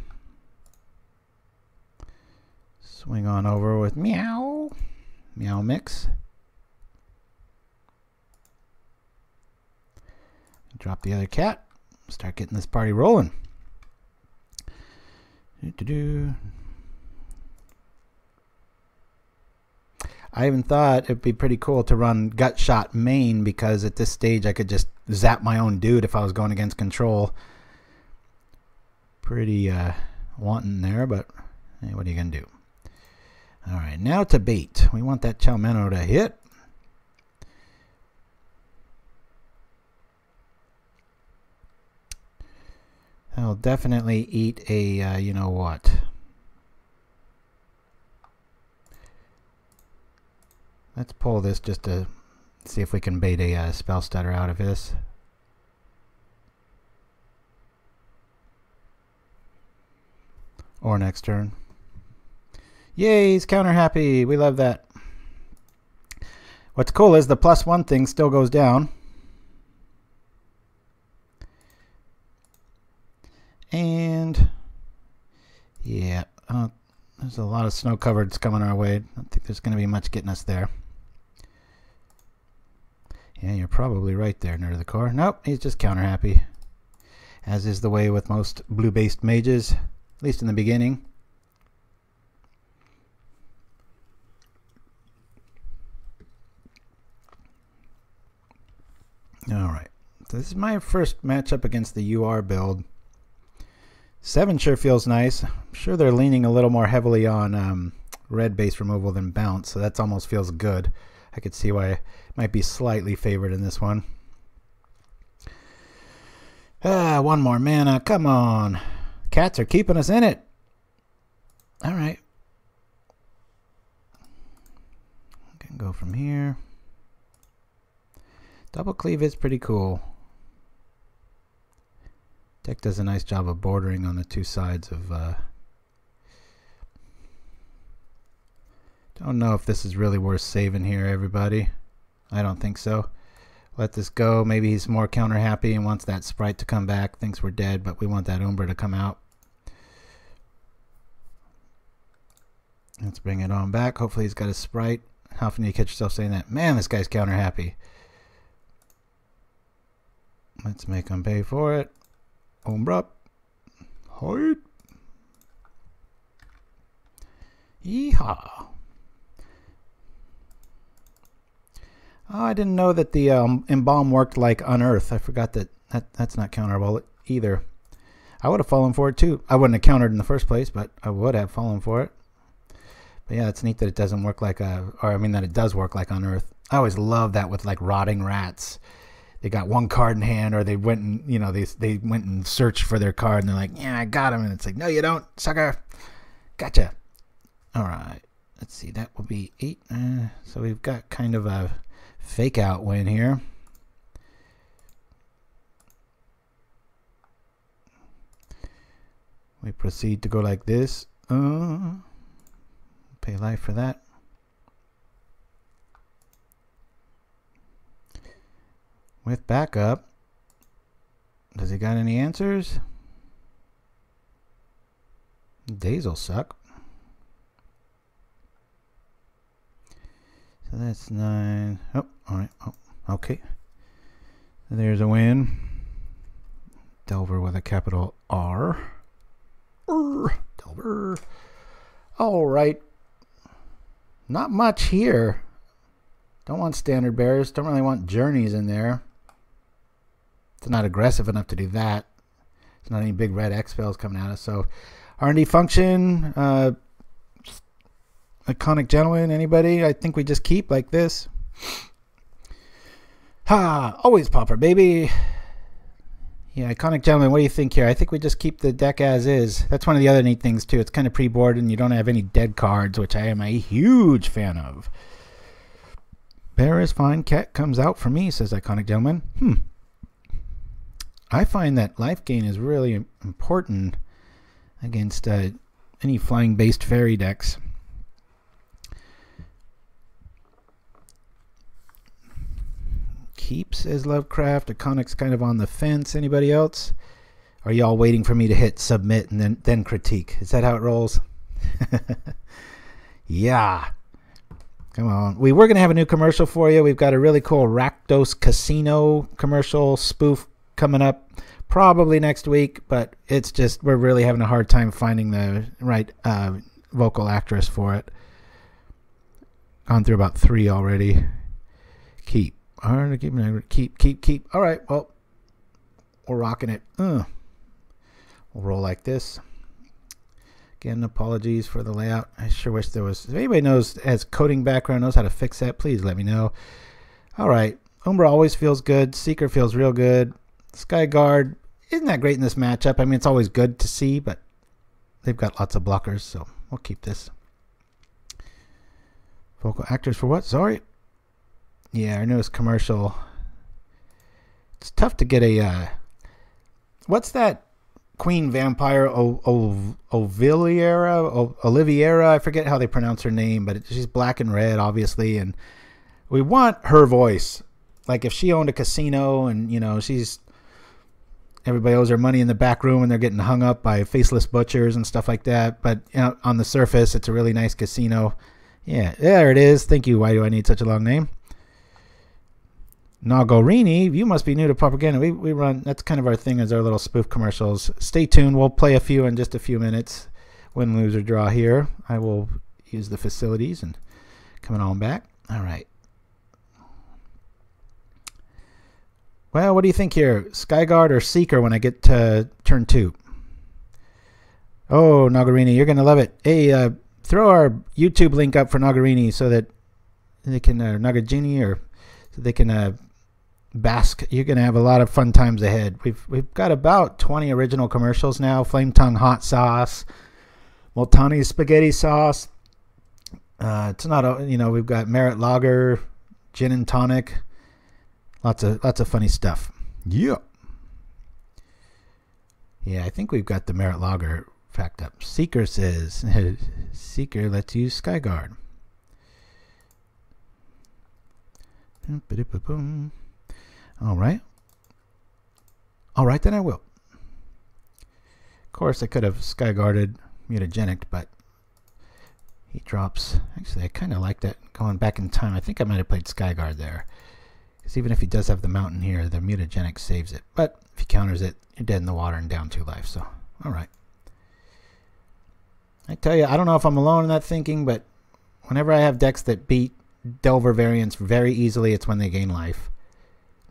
Swing on over with Meow. Meow Mix. Drop the other cat. Start getting this party rolling. I even thought it'd be pretty cool to run Gut Shot main, because at this stage I could just zap my own dude if I was going against control. Pretty wanton there, but hey, what are you going to do? Alright, now to bait. We want that Cho-Manno to hit. I'll definitely eat a, you know what. Let's pull this just to see if we can bait a spell stutter out of this. Or next turn. Yay, he's counter happy. We love that. What's cool is the +1 thing still goes down. And yeah, there's a lot of snow covereds coming our way. I don't think there's going to be much getting us there. Yeah, you're probably right there, Nerd of the Core. Nope, he's just counter happy. As is the way with most blue-based mages, at least in the beginning. Alright, so this is my first matchup against the UR build. 7 sure feels nice. I'm sure they're leaning a little more heavily on red base removal than bounce, so that almost feels good. I could see why it might be slightly favored in this one. One more mana. Come on. Cats are keeping us in it. Alright. Can go from here. Double Cleave is pretty cool. Deck does a nice job of bordering on the two sides of... Don't know if this is really worth saving here, everybody. I don't think so. Let this go. Maybe he's more counter happy and wants that sprite to come back. Thinks we're dead, but we want that Umbra to come out. Let's bring it on back. Hopefully he's got a sprite. How often do you catch yourself saying that? Man, this guy's counter happy. Let's make him pay for it. Umbra. Hide. Yeehaw. Oh, I didn't know that the Embalm worked like Unearth. I forgot that's not counterable either. I would have fallen for it too. I wouldn't have countered in the first place, but I would have fallen for it. But yeah, it's neat that it doesn't work like that it does work like Unearth. I always love that with like Rotting Rats. They got one card in hand, or they went and, you know, they went and searched for their card, and they're like, yeah, I got him. And it's like, no, you don't, sucker. Gotcha. All right. Let's see. That will be 8. So we've got kind of a fake out win here. We proceed to go like this. Pay life for that. With backup. Does he got any answers? Days will suck. So that's 9. Oh, alright. Oh, okay. There's a win. Delver with a capital R. Delver. Alright. Not much here. Don't want standard bearers. Don't really want journeys in there. It's not aggressive enough to do that. There's not any big red X spells coming at us. So R&D function, iconic gentleman, anybody? I think we just keep like this. Ha! Always Pauper, baby. Yeah, iconic gentleman. What do you think here? I think we just keep the deck as is. That's one of the other neat things too. It's kind of pre-board and you don't have any dead cards, which I am a huge fan of. Bear is fine. Cat comes out for me, says iconic gentleman. I find that life gain is really important against any flying-based fairy decks. Keep, says Lovecraft. Iconic's kind of on the fence. Anybody else? Are y'all waiting for me to hit submit and then critique? Is that how it rolls? Yeah. Come on. We were going to have a new commercial for you. We've got a really cool Rakdos Casino commercial spoof coming up probably next week, but it's just we're really having a hard time finding the right vocal actress for it. Gone through about 3 already. Keep. All right, keep. All right, well, we're rocking it. We'll roll like this. Again, apologies for the layout. I sure wish there was. If anybody knows, has coding background, knows how to fix that, please let me know. All right, Umbra always feels good. Seeker feels real good. Skyguard isn't that great in this matchup. I mean, it's always good to see, but they've got lots of blockers, so we'll keep this. Vocal actors for what? Sorry. Yeah, our newest commercial. It's tough to get a... what's that Queen Vampire? Oliviera? I forget how they pronounce her name, but she's black and red, obviously, and we want her voice. Like if she owned a casino and, you know, everybody owes her money in the back room and they're getting hung up by faceless butchers and stuff like that. But you know, on the surface, it's a really nice casino. Yeah, there it is. Thank you. Why do I need such a long name? Nagorini, you must be new to Pauperganda. We run, that's kind of our thing, as our little spoof commercials. Stay tuned. We'll play a few in just a few minutes. Win, lose, or draw here. I will use the facilities and coming on back. All right. Well, what do you think here? Skyguard or Seeker when I get to turn 2? Oh, Nagarini, you're going to love it. Hey, throw our YouTube link up for Nagarini so that they can, Nagagini, or so they can bask. You're going to have a lot of fun times ahead. We've got about 20 original commercials now. Flame Tongue Hot Sauce, Multani Spaghetti Sauce. It's not, you know, we've got Merit Lager, Gin and Tonic. Lots of funny stuff. Yeah. Yeah, I think we've got the Merit Lager fact up. Seeker says, Seeker, let's use Skyguard. All right. All right, then I will. Of course, I could have Skyguarded Mutagenic, but he drops. Actually, I kind of like that going back in time. I think I might have played Skyguard there. Because even if he does have the mountain here, the Mutagenic saves it. But if he counters it, you're dead in the water and down 2 life. So, all right. I tell you, I don't know if I'm alone in that thinking, but whenever I have decks that beat Delver variants very easily, it's when they gain life.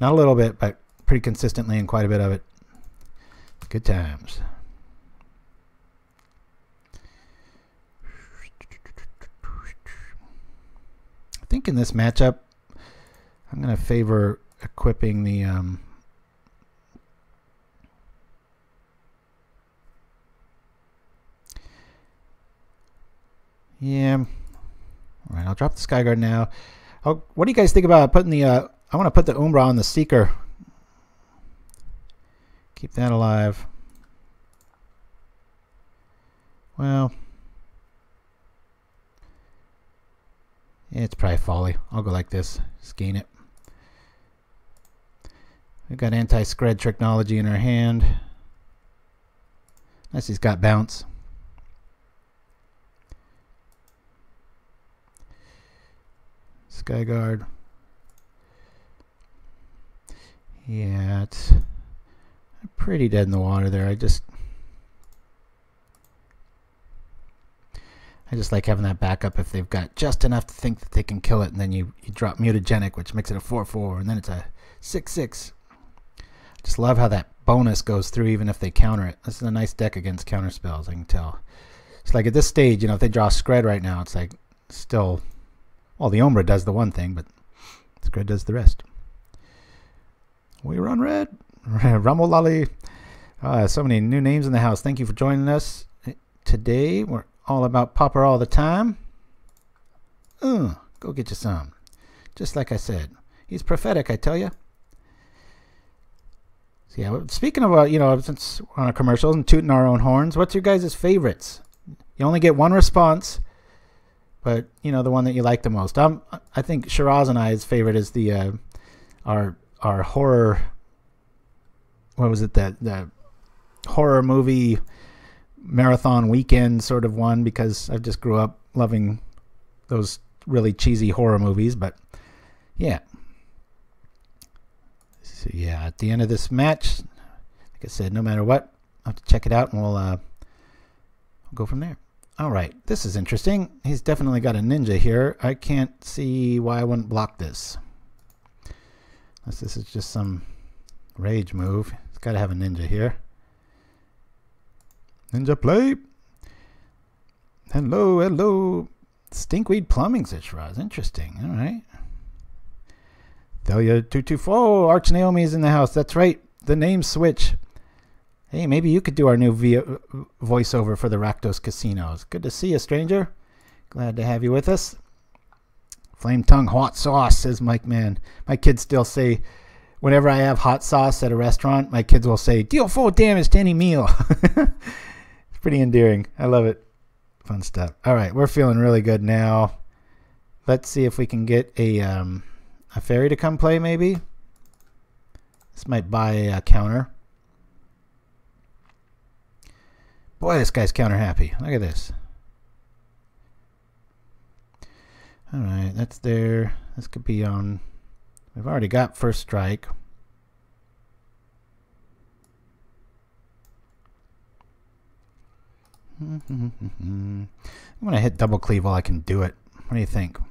Not a little bit, but pretty consistently and quite a bit of it. Good times. I think in this matchup, I'm going to favor equipping the yeah. All right, I'll drop the Skyguard now. What do you guys think about putting the I want to put the Umbra on the Seeker. Keep that alive. Well, yeah, it's probably folly. I'll go like this. Just gain it. We've got anti-scred technology in our hand. Unless he's got bounce. Skyguard. Yeah, it's pretty dead in the water there. I just like having that backup if they've got just enough to think that they can kill it, and then you drop Mutagenic, which makes it a 4/4, and then it's a 6/6. Just love how that bonus goes through even if they counter it. This is a nice deck against counter spells, I can tell. It's like at this stage, you know, if they draw Scred right now, it's like still, well, the Umbra does the one thing, but Scred does the rest. We run red. Rumble Lolly. So many new names in the house. Thank you for joining us today. We're all about Pauper all the time. Go get you some. Just like I said. He's prophetic, I tell you. So yeah, speaking of, you know, since we're on a commercials and tooting our own horns, what's your guys' favorites? You only get one response, but, you know, the one that you like the most. I think Shiraz and I's favorite is the, our horror, what was it, the horror movie marathon weekend sort of one, because I just grew up loving those really cheesy horror movies. But yeah, so yeah, at the end of this match, like I said, no matter what, I'll have to check it out, and we'll go from there. All right, this is interesting. He's definitely got a ninja here. I can't see why I wouldn't block this, unless this is just some rage move. It's got to have a ninja here. Ninja play. Hello, hello. Stinkweed Plumbing, says Shiraz. Interesting. All right. Thalia 224. Arch Naomi is in the house. That's right. The name switch. Hey, maybe you could do our new voiceover for the Rakdos Casinos. Good to see you, stranger. Glad to have you with us. Flame Tongue Hot Sauce, says Mike Man. My kids still say, whenever I have hot sauce at a restaurant, my kids will say, deal 4 damage to any meal. It's pretty endearing. I love it. Fun stuff. All right, we're feeling really good now. Let's see if we can get a fairy to come play, maybe. This might buy a counter. Boy, this guy's counter happy. Look at this. All right, that's there. This could be on. We've already got first strike. I'm going to hit double cleave while I can do it. What do you think? What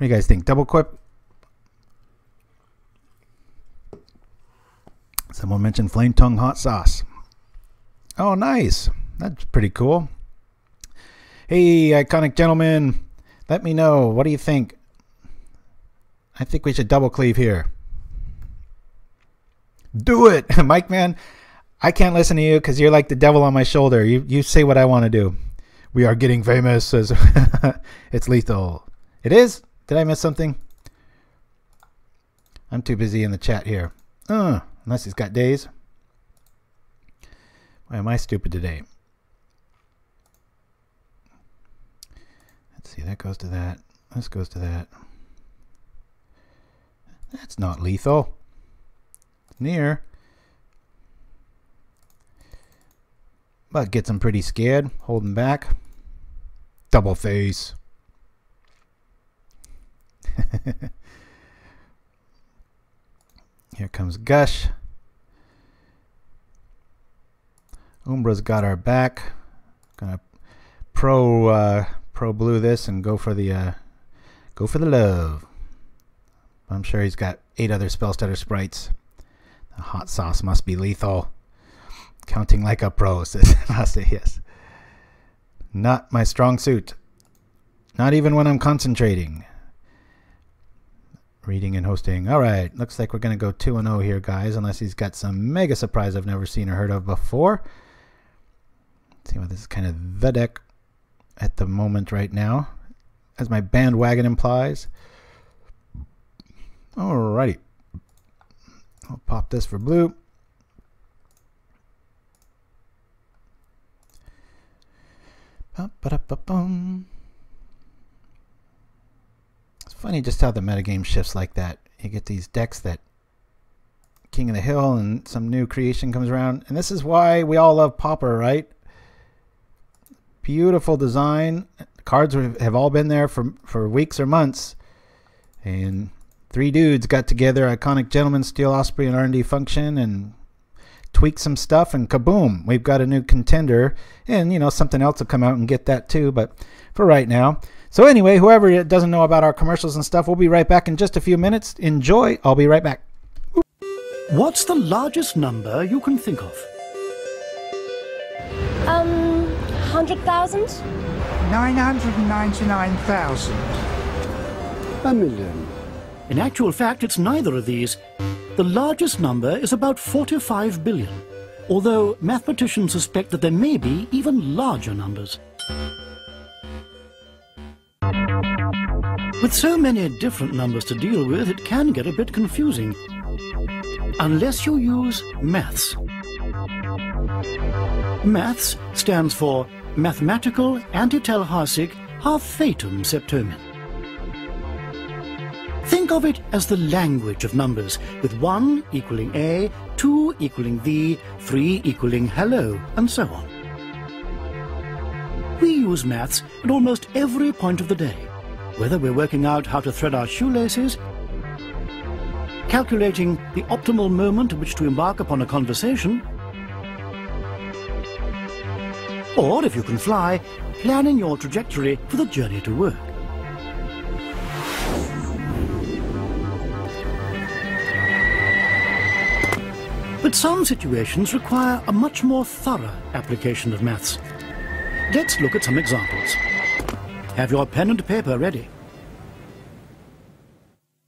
do you guys think? Double quip? Someone mentioned Flame Tongue Hot Sauce. Oh, nice. That's pretty cool. Hey, Iconic Gentleman, let me know. What do you think? I think we should double cleave here. Do it, Mike Man. I can't listen to you because you're like the devil on my shoulder. You say what I want to do. We are getting famous. Says it's lethal. It is? Did I miss something? I'm too busy in the chat here. Unless he's got days. Why am I stupid today? Let's see. That goes to that. This goes to that. That's not lethal. It's near. But gets him pretty scared. Holding back. Double face. Here comes Gush. Umbra's got our back. Gonna pro blue this and go for the love. I'm sure he's got 8 other spell stutter sprites. The hot sauce must be lethal. Counting like a pro, says Master. Yes. Not my strong suit. Not even when I'm concentrating. Reading and hosting. All right. Looks like we're going to go 2-0 here, guys, unless he's got some mega surprise I've never seen or heard of before. Let's see what this is kind of the deck at the moment right now, as my bandwagon implies. All righty. I'll pop this for blue. Ba-ba-da-ba-bum. It's funny just how the metagame shifts like that. You get these decks that King of the Hill and some new creation comes around. And this is why we all love Pauper, right? Beautiful design. Cards have all been there for weeks or months. And 3 dudes got together, Iconic Gentleman, Steel Osprey, and R&D Function, and tweak some stuff, and kaboom, we've got a new contender. And, you know, something else will come out and get that too, but for right now. So anyway, whoever doesn't know about our commercials and stuff, we'll be right back in just a few minutes. Enjoy. I'll be right back. What's the largest number you can think of? 100,000? 999,000. A million. In actual fact, it's neither of these. The largest number is about 45 billion, although mathematicians suspect that there may be even larger numbers. With so many different numbers to deal with, it can get a bit confusing. Unless you use maths. Maths stands for Mathematical Antitelharsic Harphatum Septomen. Think of it as the language of numbers, with 1 equaling A, 2 equaling V, 3 equaling hello, and so on. We use maths at almost every point of the day, whether we're working out how to thread our shoelaces, calculating the optimal moment at which to embark upon a conversation, or, if you can fly, planning your trajectory for the journey to work. But some situations require a much more thorough application of maths. Let's look at some examples. Have your pen and paper ready.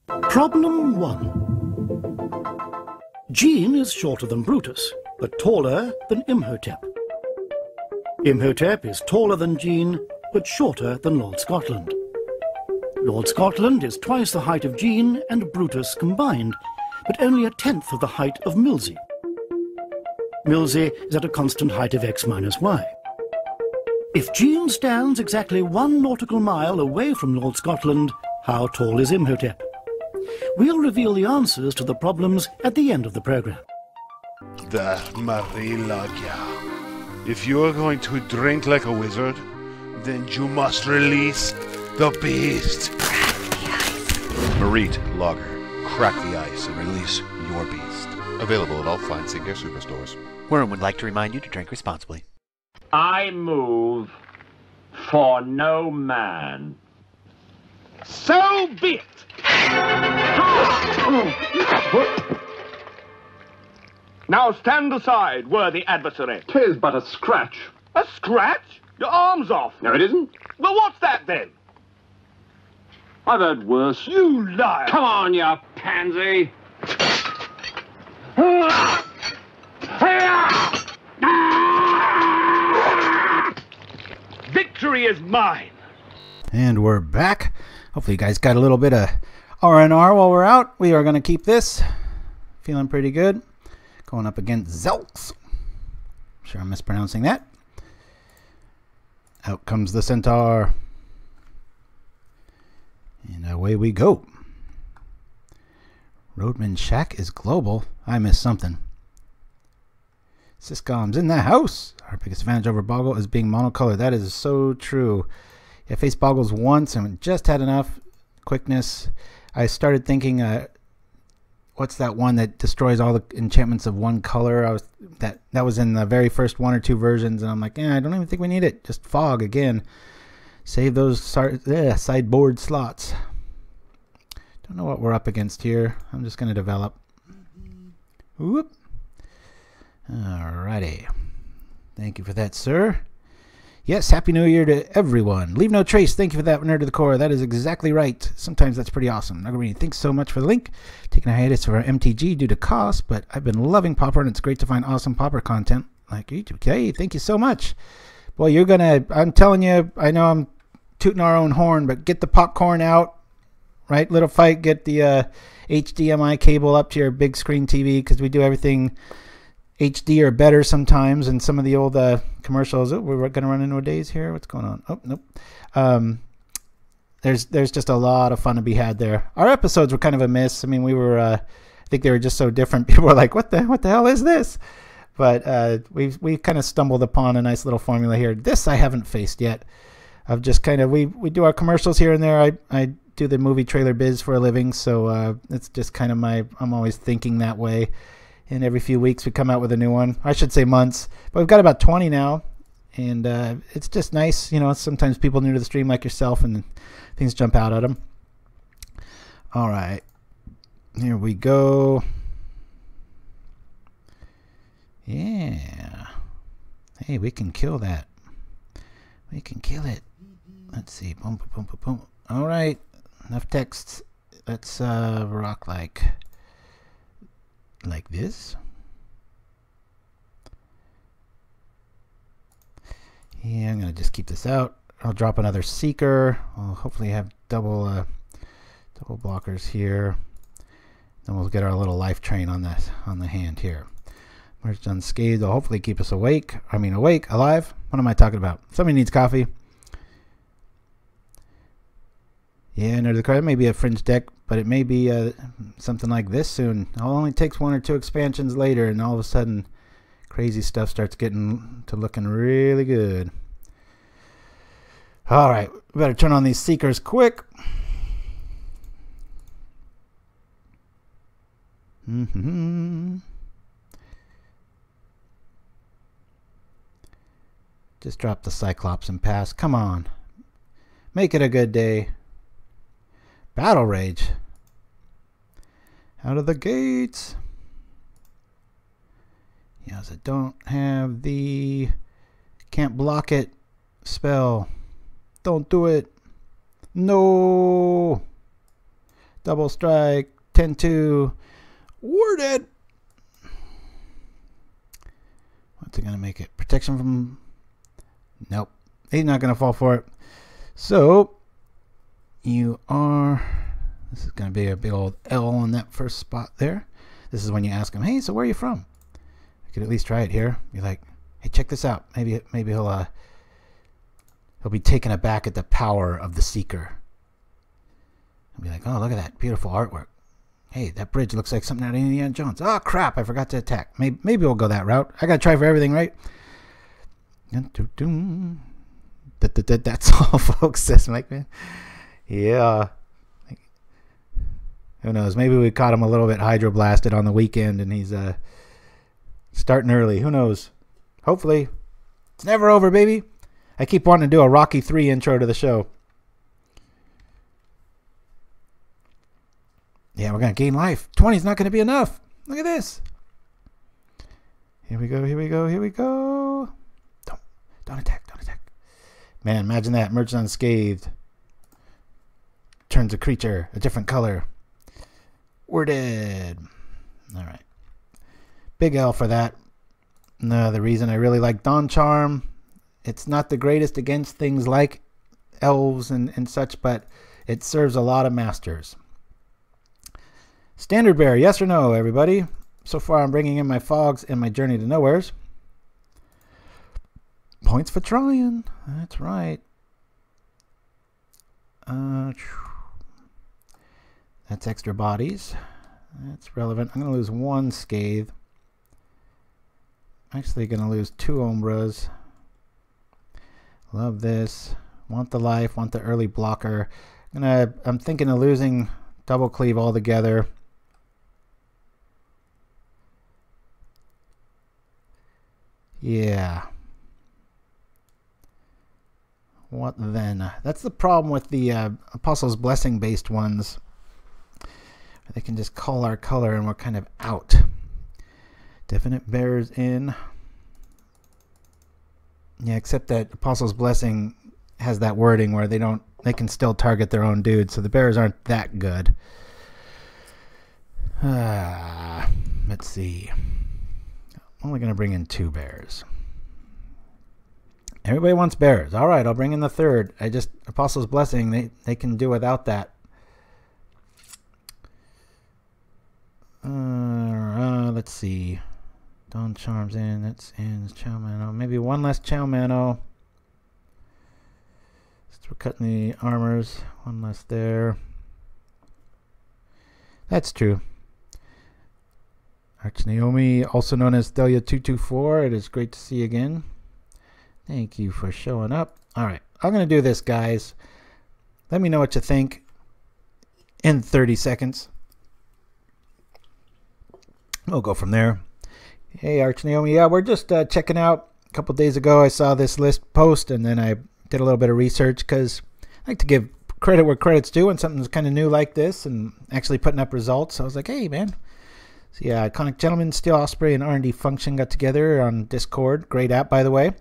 Problem 1. Jean is shorter than Brutus, but taller than Imhotep. Imhotep is taller than Jean, but shorter than Lord Scotland. Lord Scotland is twice the height of Jean and Brutus combined, but only a tenth of the height of Milsey. Milsey is at a constant height of x minus y. If Jean stands exactly 1 nautical mile away from Lord Scotland, how tall is Imhotep? We'll reveal the answers to the problems at the end of the program. The Marilagia. If you are going to drink like a wizard, then you must release the beast. Marit Lager. Crack the ice and release your beast. Available at all fine skincare superstores. Worm would like to remind you to drink responsibly. I move for no man. So be it! Now stand aside, worthy adversary. 'Tis but a scratch. A scratch? Your arm's off. No, it isn't. Well, what's that then? I've heard worse. You liar! Come on, you pansy! Victory is mine! And we're back. Hopefully you guys got a little bit of R&R while we're out. We are going to keep this. Feeling pretty good. Going up against Zelks. Sure I'm mispronouncing that. Out comes the Centaur. And away we go. Roadman Shack is global. I missed something. Syscom's in the house. Our biggest advantage over Boggle is being monocolor. That is so true. I faced Boggles once and just had enough quickness. I started thinking, what's that one that destroys all the enchantments of one color? That was in the very first 1 or 2 versions, and I'm like, I don't even think we need it. Just fog again. Save those sideboard slots. Don't know what we're up against here. I'm just going to develop. Whoop. Alrighty. Thank you for that, sir. Yes, Happy New Year to everyone. Leave no trace. Thank you for that, Nerd to the Core. That is exactly right. Sometimes that's pretty awesome. Nagarini, thanks so much for the link. Taking a hiatus for our MTG due to cost, but I've been loving Pauper, and it's great to find awesome Pauper content like YouTube. Okay, thank you so much. Boy, you're going to, I'm telling you, I know I'm tooting our own horn, but get the popcorn out, right? Little fight, get the HDMI cable up to your big screen TV, because we do everything HD or better sometimes, and some of the old commercials. Oh, we're going to run into a daze here. What's going on? Oh, nope. There's just a lot of fun to be had there. Our episodes were kind of a miss. I mean, we were, I think they were just so different. People were like, what the hell is this? But we've kind of stumbled upon a nice little formula here. This I haven't faced yet. I've just kind of, we do our commercials here and there. I do the movie trailer biz for a living, so it's just kind of I'm always thinking that way. And every few weeks we come out with a new one. I should say months. But we've got about 20 now. And it's just nice. You know, sometimes people new to the stream like yourself and things jump out at them. All right. Here we go. Yeah. Hey, we can kill that. We can kill it. Let's see. Boom, boom, boom, boom, boom. All right. Enough text. Let's rock like this. Yeah, I'm gonna just keep this out. I'll drop another seeker. I'll hopefully have double blockers here. Then we'll get our little life train on the hand here. Emerge Unscathed will hopefully keep us awake. I mean awake, alive. What am I talking about? Somebody needs coffee. Yeah, under the card, it may be a fringe deck, but it may be something like this soon. It only takes 1 or 2 expansions later, and all of a sudden, crazy stuff starts getting to looking really good. All right, we better turn on these seekers quick. Just drop the Cyclops and pass. Come on. Make it a good day. Battle Rage. Out of the gates. Yes, I don't have the can't block it spell. Don't do it. No. Double strike. 10-2. Worded. What's it going to make it? Protection from... Nope. He's not going to fall for it. So... You are, this is going to be a big old L on that first spot there. This is when you ask him, hey, so where are you from? I could at least try it here. Be like, hey, check this out. Maybe he'll be taken aback at the power of the Seeker. He'll be like, oh, look at that beautiful artwork. Hey, that bridge looks like something out of Indiana Jones. Oh, crap, I forgot to attack. Maybe we'll go that route. I got to try for everything, right? That's all, folks, says Mike, man. Yeah. Who knows? Maybe we caught him a little bit hydroblasted on the weekend and he's starting early. Who knows? Hopefully. It's never over, baby. I keep wanting to do a Rocky 3 intro to the show. Yeah, we're going to gain life. 20 is not going to be enough. Look at this. Here we go, here we go, here we go. Don't attack, don't attack. Man, imagine that. Emerge Unscathed. Turns a creature a different color. We're dead. All right. Big L for that. No, the reason I really like Dawn Charm, it's not the greatest against things like elves and such, but it serves a lot of masters. Standard Bearer, yes or no, everybody? So far, I'm bringing in my fogs and my Journey to Nowheres. Points for trying. That's right. That's extra bodies. That's relevant. I'm going to lose 1 Scathe. Actually going to lose 2 Umbras. Love this. Want the life. Want the early blocker. I'm thinking of losing Double Cleave altogether. Yeah. What then? That's the problem with the Apostle's Blessing based ones. They can just call our color and we're kind of out. Definite Bearers in. Yeah, except that Apostle's Blessing has that wording where they can still target their own dude, so the Bearers aren't that good. Let's see. I'm only going to bring in 2 bears. Everybody wants bears. All right, I'll bring in the 3rd. Apostle's Blessing, they can do without that. Let's see. Dawn Charm's in. That's in. Cho-Manno. Maybe 1 less Cho-Manno. We're cutting the armors. 1 less there. That's true. Arch Naomi, also known as Thelia224. It is great to see you again. Thank you for showing up. All right, I'm going to do this, guys. Let me know what you think in 30 seconds. we'll go from there. Hey, Arch Naomi. Yeah, we're just checking out. A couple days ago, I saw this list post, and then I did a little bit of research because I like to give credit where credit's due when something's kind of new like this and actually putting up results. So I was like, hey, man. So yeah, Iconic Gentleman, Steel Osprey, and R&D Function got together on Discord. Great app, by the way.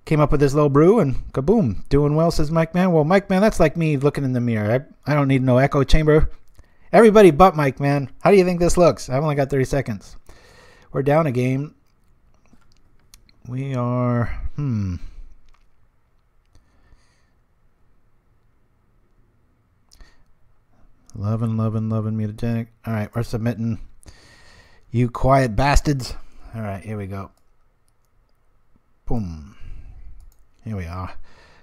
Came up with this little brew, and kaboom. Doing well, says Mike Man. Well, Mike Man, that's like me looking in the mirror. I don't need no echo chamber. Everybody but Mike Man. How do you think this looks? I've only got 30 seconds. We're down a game. We are... 11, mutagenic. All right, we're submitting. You quiet bastards. All right, here we go. Boom. Here we are.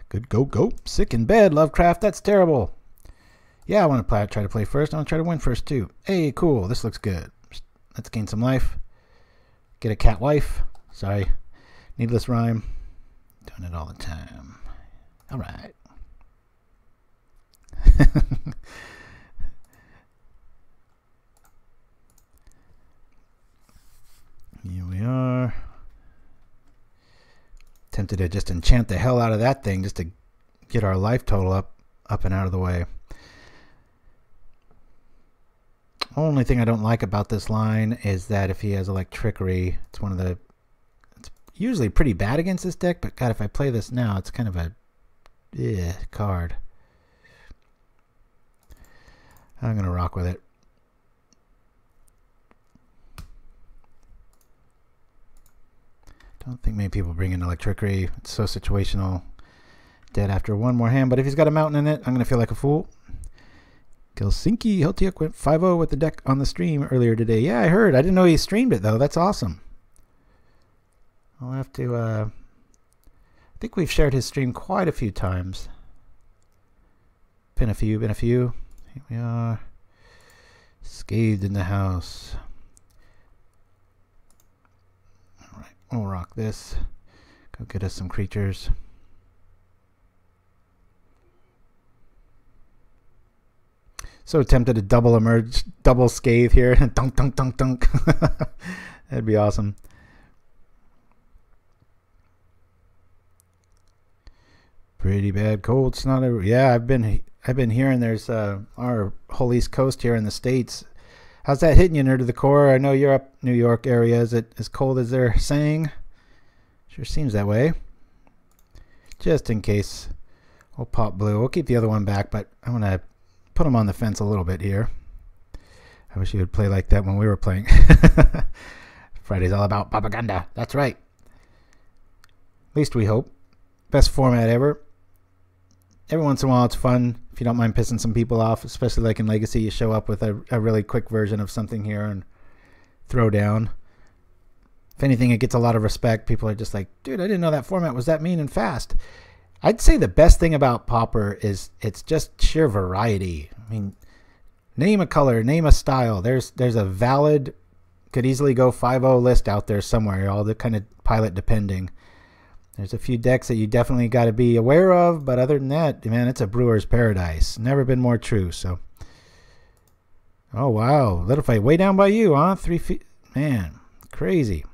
Good, go. Sick in bed, Lovecraft. That's terrible. Yeah, I want to try to play first. I want to try to win first, too. Hey, cool. This looks good. Let's gain some life. Get a cat wife. Sorry. Needless rhyme. Doing it all the time. All right. Here we are. Tempted to just enchant the hell out of that thing just to get our life total up and out of the way. Only thing I don't like about this line is that if he has Electrickery, it's usually pretty bad against this deck, but God, if I play this now, it's kind of a card. I'm going to rock with it. Don't think many people bring in Electrickery. It's so situational. Dead after one more hand, but if he's got a mountain in it, I'm going to feel like a fool. Helsinki Heltiuk went 5-0 with the deck on the stream earlier today. Yeah, I heard. I didn't know he streamed it, though. That's awesome. I'll have to... I think we've shared his stream quite a few times. Been a few. Here we are. Scathed in the house. All right, we'll rock this. Go get us some creatures. So tempted to double emerge, double scathe here. Dunk, dunk, dunk, dunk. That'd be awesome. Pretty bad cold snot. Yeah, I've been hearing there's our whole East Coast here in the States. How's that hitting you near to the core? I know you're up New York area. Is it as cold as they're saying? Sure seems that way. Just in case. We'll pop blue. We'll keep the other one back, but I'm gonna put him on the fence a little bit here. I wish he would play like that when we were playing. Friday's all about Pauperganda. That's right. At least we hope. Best format ever. Every once in a while it's fun. If you don't mind pissing some people off, especially like in Legacy, you show up with a really quick version of something here and throw down. If anything, it gets a lot of respect. People are just like, dude, I didn't know that format was that mean and fast. I'd say the best thing about Pauper is it's just sheer variety. I mean, name a color, name a style. There's a valid, could easily go 5-0 list out there somewhere, all the kind of pilot depending. There's a few decks that you definitely got to be aware of, but other than that, man, it's a brewer's paradise. Never been more true, so. Oh, wow. Little fight way down by you, huh? 3 feet. Man, crazy.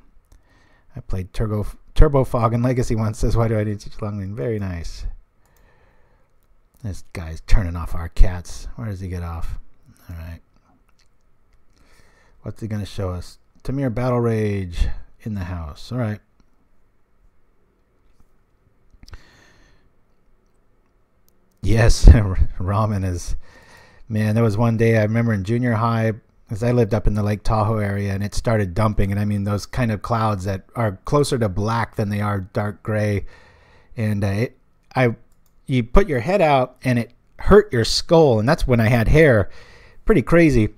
I played Turbo Fog in Legacy once. Says, why do I need such long lane? Very nice. This guy's turning off our cats. Where does he get off? All right. What's he going to show us? Tamir Battle Rage in the house. All right. Yes, ramen is... Man, there was one day I remember in junior high, because I lived up in the Lake Tahoe area, and it started dumping. And I mean, those kind of clouds that are closer to black than they are dark gray. And you put your head out, and it hurt your skull. And that's when I had hair. Pretty crazy.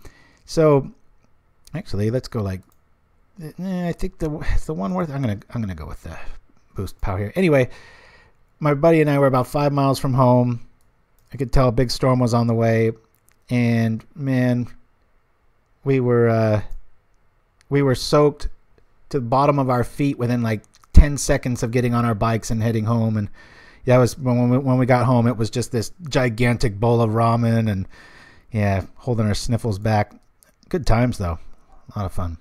So, actually, let's go like... I think it's the one worth... I'm gonna go with the boost power here. Anyway, my buddy and I were about 5 miles from home. I could tell a big storm was on the way. And, man... We were soaked to the bottom of our feet within like 10 seconds of getting on our bikes and heading home. And yeah, it was when we got home, it was just this gigantic bowl of ramen and yeah, holding our sniffles back. Good times though. A lot of fun.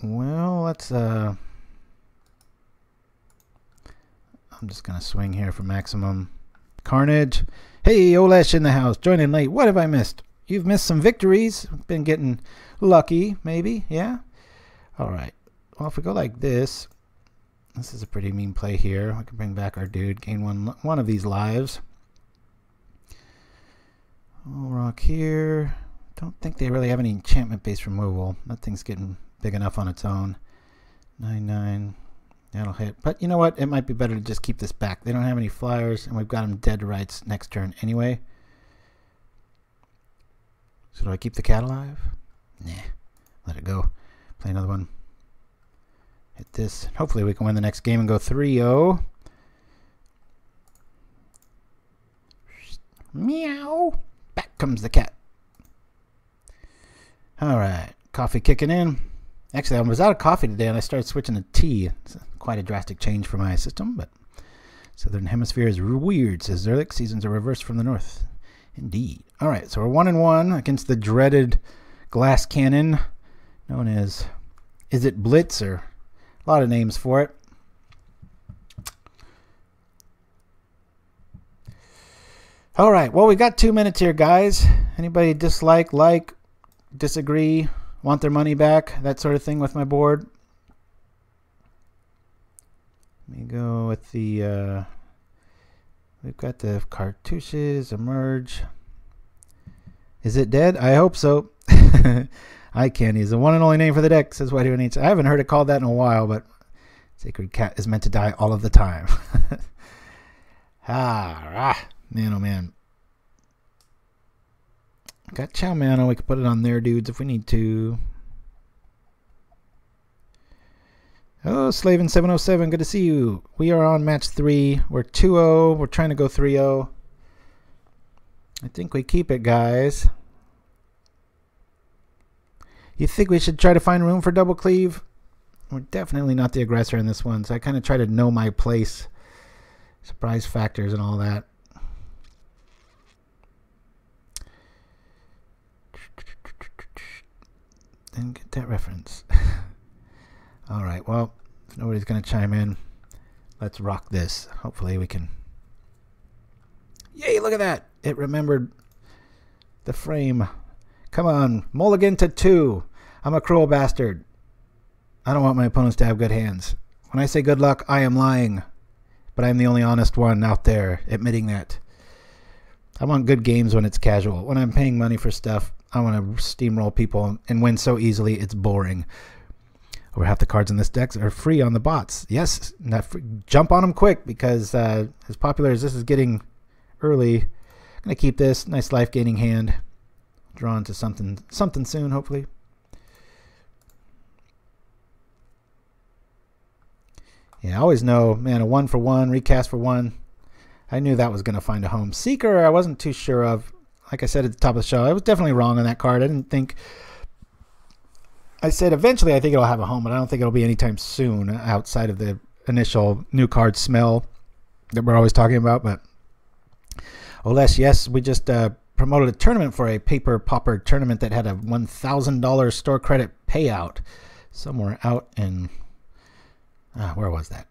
Well, let's I'm just gonna swing here for maximum carnage. Hey, Olesh in the house, join in late. What have I missed? You've missed some victories. Been getting lucky, maybe. Yeah. All right. Well, if we go like this, this is a pretty mean play here. We can bring back our dude, gain one of these lives. All rock here. Don't think they really have any enchantment-based removal. That thing's getting big enough on its own. 9/9. That'll hit. But you know what? It might be better to just keep this back. They don't have any flyers, and we've got them dead to rights next turn anyway. So do I keep the cat alive? Nah. Let it go. Play another one. Hit this. Hopefully we can win the next game and go 3-0. Meow. Back comes the cat. Alright. Coffee kicking in. Actually, I was out of coffee today and I started switching to tea. It's quite a drastic change for my system, but Southern Hemisphere is weird, says Zerlik. Seasons are reversed from the north. Indeed. Alright, so we're 1-1 against the dreaded glass cannon known as, is it Blitz, or a lot of names for it. Alright, well, we got 2 minutes here, guys. Anybody dislike, like, disagree, want their money back, that sort of thing with my board? Let me go with the, we've got the cartouches, Emerge. Is it dead? I hope so. Eye Candy is the one and only name for the deck, says Why Do I Need? I haven't heard it called that in a while, but Sacred Cat is meant to die all of the time. Man, oh man. Got Cho-Manno. We can put it on there, dudes, if we need to. Oh, Slavin 707, good to see you. We are on match 3. We're 2-0. We're trying to go 3-0. I think we keep it, guys. You think we should try to find room for Double Cleave? We're definitely not the aggressor in this one, so I kind of try to know my place. Surprise factors and all that. Didn't get that reference. Alright, well, if nobody's going to chime in, let's rock this. Hopefully we can... Yay, look at that! It remembered the frame. Come on, mulligan to 2. I'm a cruel bastard. I don't want my opponents to have good hands. When I say good luck, I am lying. But I'm the only honest one out there admitting that. I want good games when it's casual. When I'm paying money for stuff, I want to steamroll people and win so easily it's boring. Over half the cards in this deck are free on the bots. Yes, jump on them quick, because as popular as this is getting early, I'm going to keep this. Nice life-gaining hand. Draw into something soon, hopefully. Yeah, I always know, man, a 1-for-1, recast for 1. I knew that was going to find a home. Seeker, I wasn't too sure of. Like I said at the top of the show, I was definitely wrong on that card. I didn't think... I said eventually I think it'll have a home, but I don't think it'll be anytime soon outside of the initial new card smell that we're always talking about. But Olesh, yes, we just promoted a tournament for a paper pauper tournament that had a $1,000 store credit payout somewhere out in... where was that?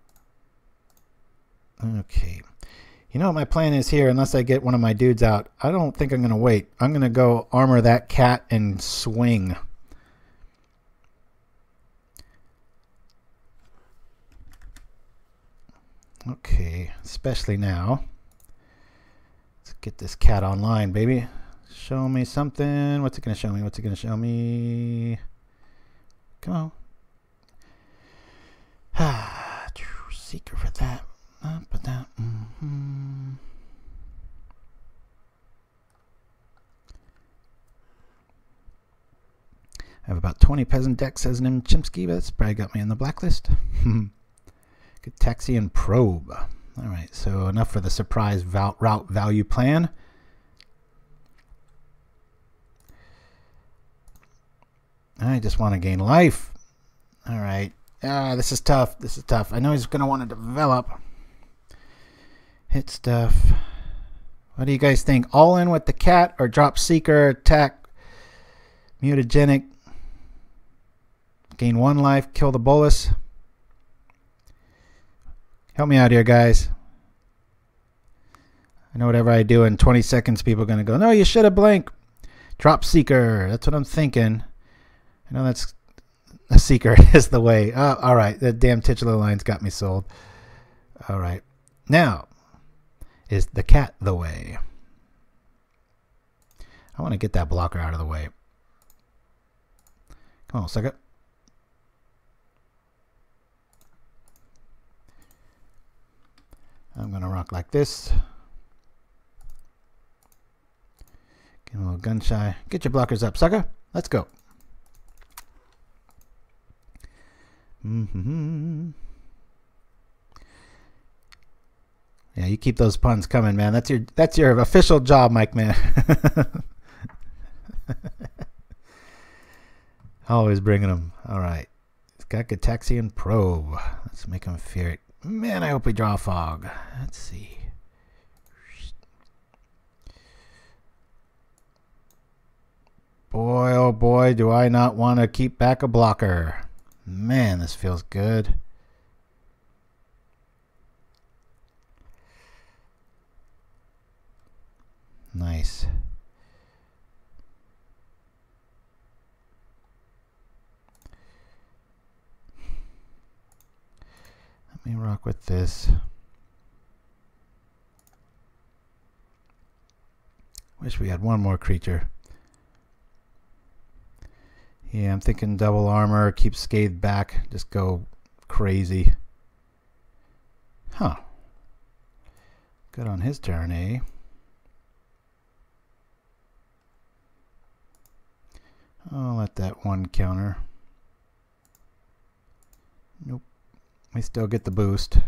Okay. You know what my plan is here, unless I get one of my dudes out. I don't think I'm going to wait. I'm going to go armor that cat and swing. Okay, especially now. Let's get this cat online, baby. Show me something. What's it going to show me? What's it going to show me? Come on. Seeker for that. But that. I have about 20 peasant decks, says Nim Chimsky, but that's probably got me in the blacklist. Good Taxian Probe. Alright, so enough for the surprise route value plan. I just want to gain life. Alright. This is tough. This is tough. I know he's going to want to develop. Hit stuff. What do you guys think? All in with the cat or drop Seeker, attack, Mutagenic? Gain 1 life, kill the bolus. Help me out here, guys. I know whatever I do in 20 seconds, people are going to go, no, you should have blinked. Drop Seeker. That's what I'm thinking. I know that's a Seeker is the way. Oh, all right. The damn titular lines got me sold. All right. Now, is the cat the way? I want to get that blocker out of the way. Come on, sucker. I'm going to rock like this. Get a little gun shy. Get your blockers up, sucker. Let's go. Yeah, you keep those puns coming, man. That's your official job, Mike, man. Always bringing them. All right. It's got Gataxian Probe. Let's make him fear it. Man, I hope we draw a fog. Let's see. Boy, oh boy, do I not want to keep back a blocker. Man, this feels good. Nice. Let me rock with this. Wish we had one more creature. Yeah, I'm thinking double armor, keep Scathed back, just go crazy. Huh. Good on his turn, eh? I'll let that one counter. Nope. We still get the boost.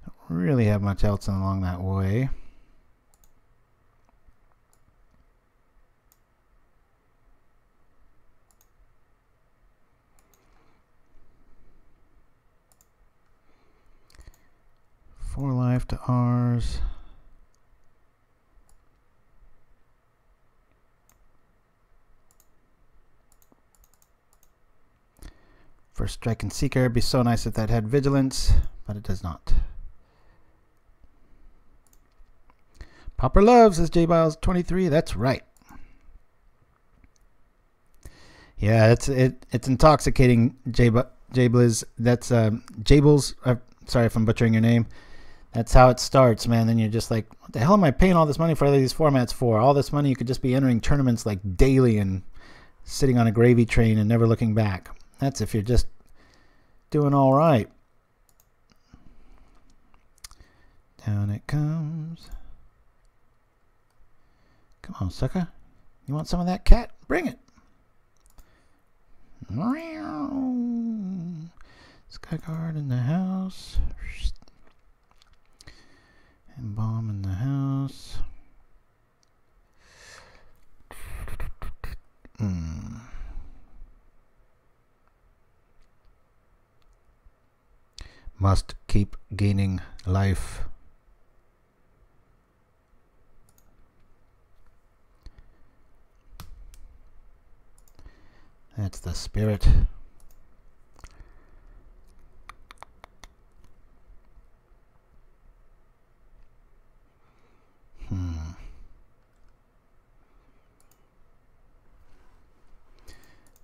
Don't really have much else along that way. Four life to ours. First strike and Seeker. It'd be so nice if that had Vigilance, but it does not. Pauper loves, says J-Biles23. That's right. Yeah, it's intoxicating, J-Blizz. That's Jables. Sorry if I'm butchering your name. That's how it starts, man. Then you're just like, what the hell am I paying all this money for these formats for? All this money, you could just be entering tournaments like daily and sitting on a gravy train and never looking back. That's if you're just doing all right. Down it comes. Come on, sucker. You want some of that, cat? Bring it. Skyguard in the house. And bomb in the house. Must keep gaining life. That's the spirit. All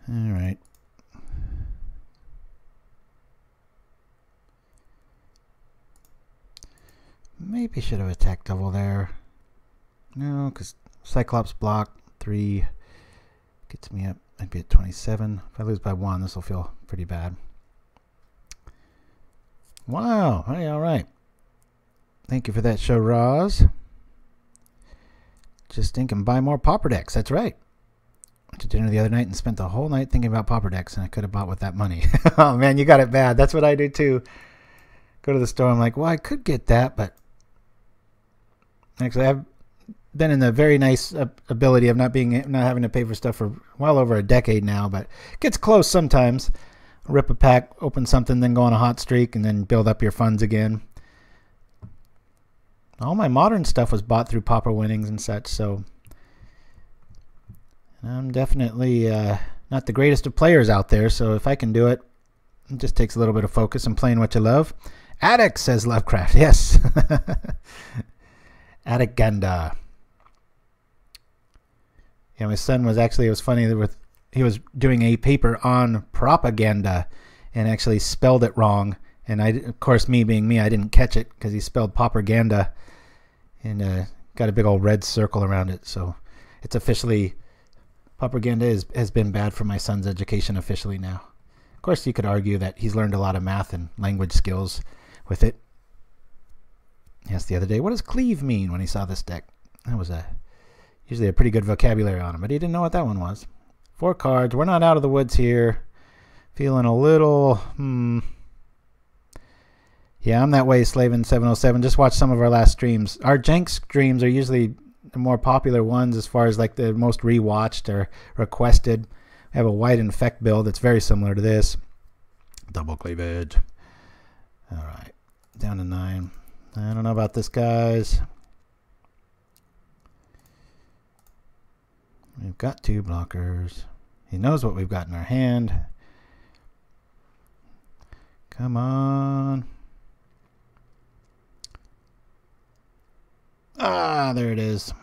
right. Maybe should have attacked double there. No, because Cyclops block 3 gets me up. I'd be at 27. If I lose by 1, this will feel pretty bad. Wow. Hey, all right. Thank you for that show, Roz. Just think and buy more Pauper decks. That's right. Went to dinner the other night and spent the whole night thinking about Pauper decks, and I could have bought with that money. Oh, man, you got it bad. That's what I do, too. Go to the store. I'm like, well, I could get that, but actually, I've been in the very nice ability of not having to pay for stuff for well over a decade now, but it gets close sometimes. Rip a pack, open something, then go on a hot streak, and then build up your funds again. All my modern stuff was bought through Pauper winnings and such, so I'm definitely not the greatest of players out there, so if I can do it, it just takes a little bit of focus and playing what you love. Attic, says Lovecraft. Yes. Pauperganda. Yeah, my son was actually, it was funny, he was doing a paper on propaganda and actually spelled it wrong. And I, of course, me being me, I didn't catch it because he spelled Pauperganda and got a big old red circle around it. So it's officially, Pauperganda has been bad for my son's education officially now. Of course, you could argue that he's learned a lot of math and language skills with it. He asked the other day, what does cleave mean when he saw this deck? That was usually a pretty good vocabulary on him, but he didn't know what that one was. 4 cards. We're not out of the woods here. Feeling a little, Yeah, I'm that way, Slavin707. Just watch some of our last streams. Our jank streams are usually the more popular ones as far as like the most rewatched or requested. I have a white infect build that's very similar to this. Double cleavage. All right, down to 9. I don't know about this, guys. We've got 2 blockers. He knows what we've got in our hand. Come on. Ah, there it is.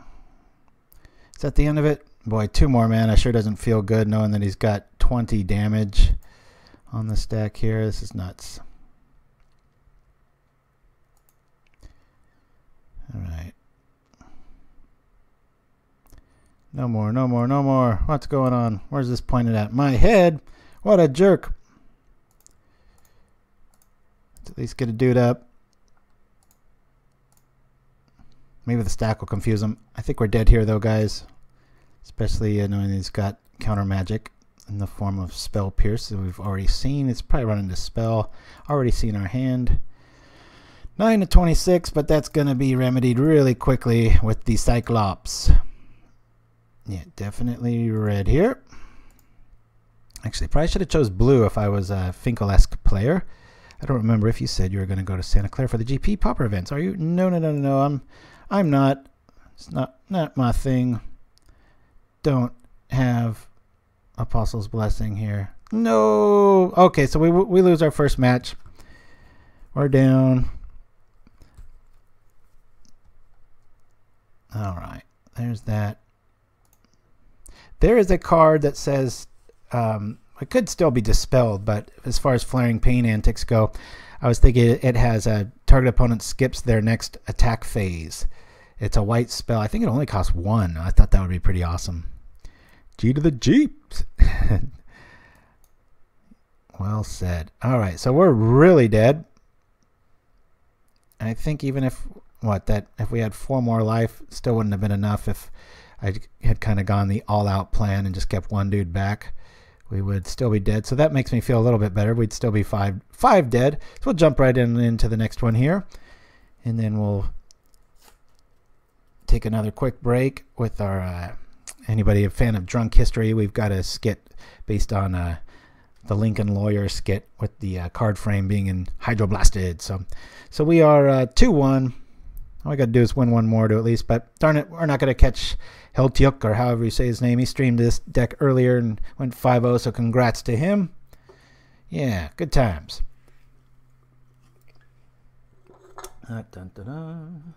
Is that the end of it? Boy, 2 more mana sure doesn't feel good knowing that he's got 20 damage on the stack here. This is nuts. All right. No more, no more, no more. What's going on? Where's this pointed at? My head? What a jerk. Let's at least get a dude up. Maybe the stack will confuse him. I think we're dead here though, guys. Especially knowing he's got counter magic in the form of Spell Pierce that we've already seen. It's probably running to spell. Already seen our hand. 9 to 26, but that's going to be remedied really quickly with the Cyclops. Yeah, definitely red here. Actually, probably should have chose blue if I was a Finkel-esque player. I don't remember if you said you were going to go to Santa Clara for the GP Pauper events. Are you? No, no, no, no, no. I'm not. It's not my thing. Don't have Apostle's Blessing here. No. Okay, so we lose our first match. We're down. All right. There's that. There is a card that says it could still be dispelled, but as far as Flaring Pain antics go, I was thinking it has a target opponent skips their next attack phase. It's a white spell. I think it only costs 1. I thought that would be pretty awesome. G to the Jeeps. Well said. All right, so we're really dead. I think even if if we had 4 more life, still wouldn't have been enough. If I had kind of gone the all-out plan and just kept 1 dude back, we would still be dead. So that makes me feel a little bit better. We'd still be 5 dead. So we'll jump right into the next one here, and then we'll take another quick break with our anybody a fan of Drunk History. We've got a skit based on the Lincoln Lawyer skit with the card frame being in Hydroblasted. So we are 2-1. All I got to do is win 1 more to at least, but darn it, we're not going to catch Heltiuk, or however you say his name. He streamed this deck earlier and went 5-0, so congrats to him. Yeah, good times. Dun, dun, dun.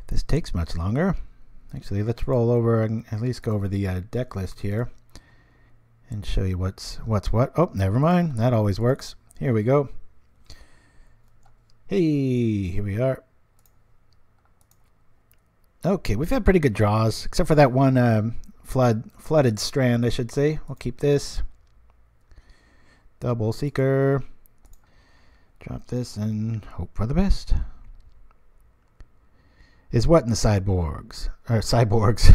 This takes much longer. Actually, let's roll over and at least go over the deck list here and show you what's what. Oh, never mind. That always works. Here we go. Hey, here we are. Okay, we've had pretty good draws, except for that one flooded strand, I should say. We'll keep this. Double Seeker. Drop this and hope for the best. Is what in the sideboards? Or cyborgs.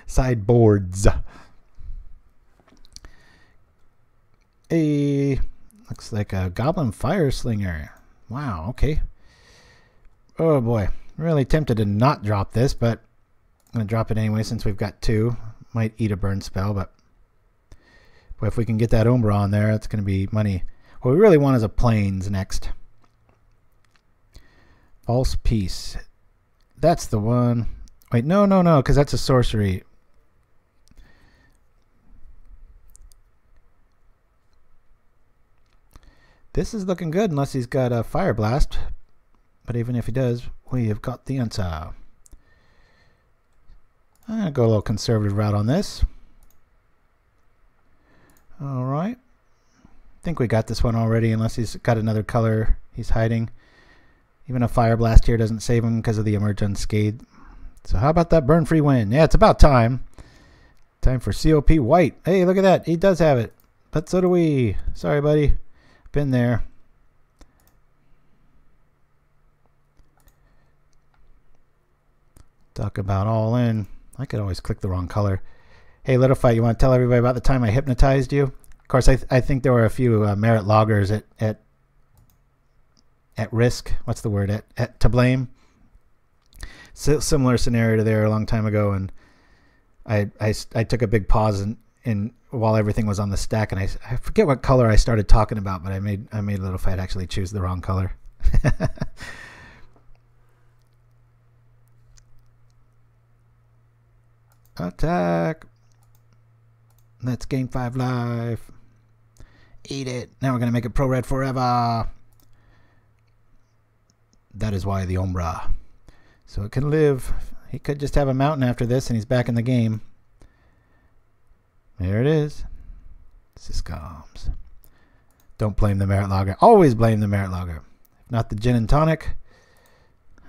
Sideboards. Hey, looks like a Goblin Fire Slinger. Wow, okay. Oh boy, really tempted to not drop this, but I'm going to drop it anyway since we've got 2. Might eat a burn spell, but boy, if we can get that Umbra on there, that's going to be money. What we really want is a Plains next. False Peace. That's the one. Wait, no, because that's a sorcery. This is looking good unless he's got a Fire Blast. But even if he does, we have got the answer. I'm going to go a little conservative route on this. Alright. I think we got this one already unless he's got another color he's hiding. Even a Fire Blast here doesn't save him because of the Emerge Unscathed. So how about that burn free win? Yeah, it's about time. Time for COP White. Hey, look at that. He does have it. But so do we. Sorry, buddy. Been there. Talk about all in. I could always click the wrong color. Hey, Little Fight, you want to tell everybody about the time I hypnotized you? Of course, I think there were a few merit loggers at risk. What's the word? To blame. Similar scenario to there a long time ago, and I took a big pause in while everything was on the stack, and I forget what color I started talking about, but I made Little Fight actually choose the wrong color. Attack. Let's gain 5 life. Eat it. Now we're going to make it pro red forever. That is why the Umbra. So it can live. He could just have a mountain after this and he's back in the game. There it is. Syscoms. Don't blame the merit logger. Always blame the merit logger. If not the gin and tonic.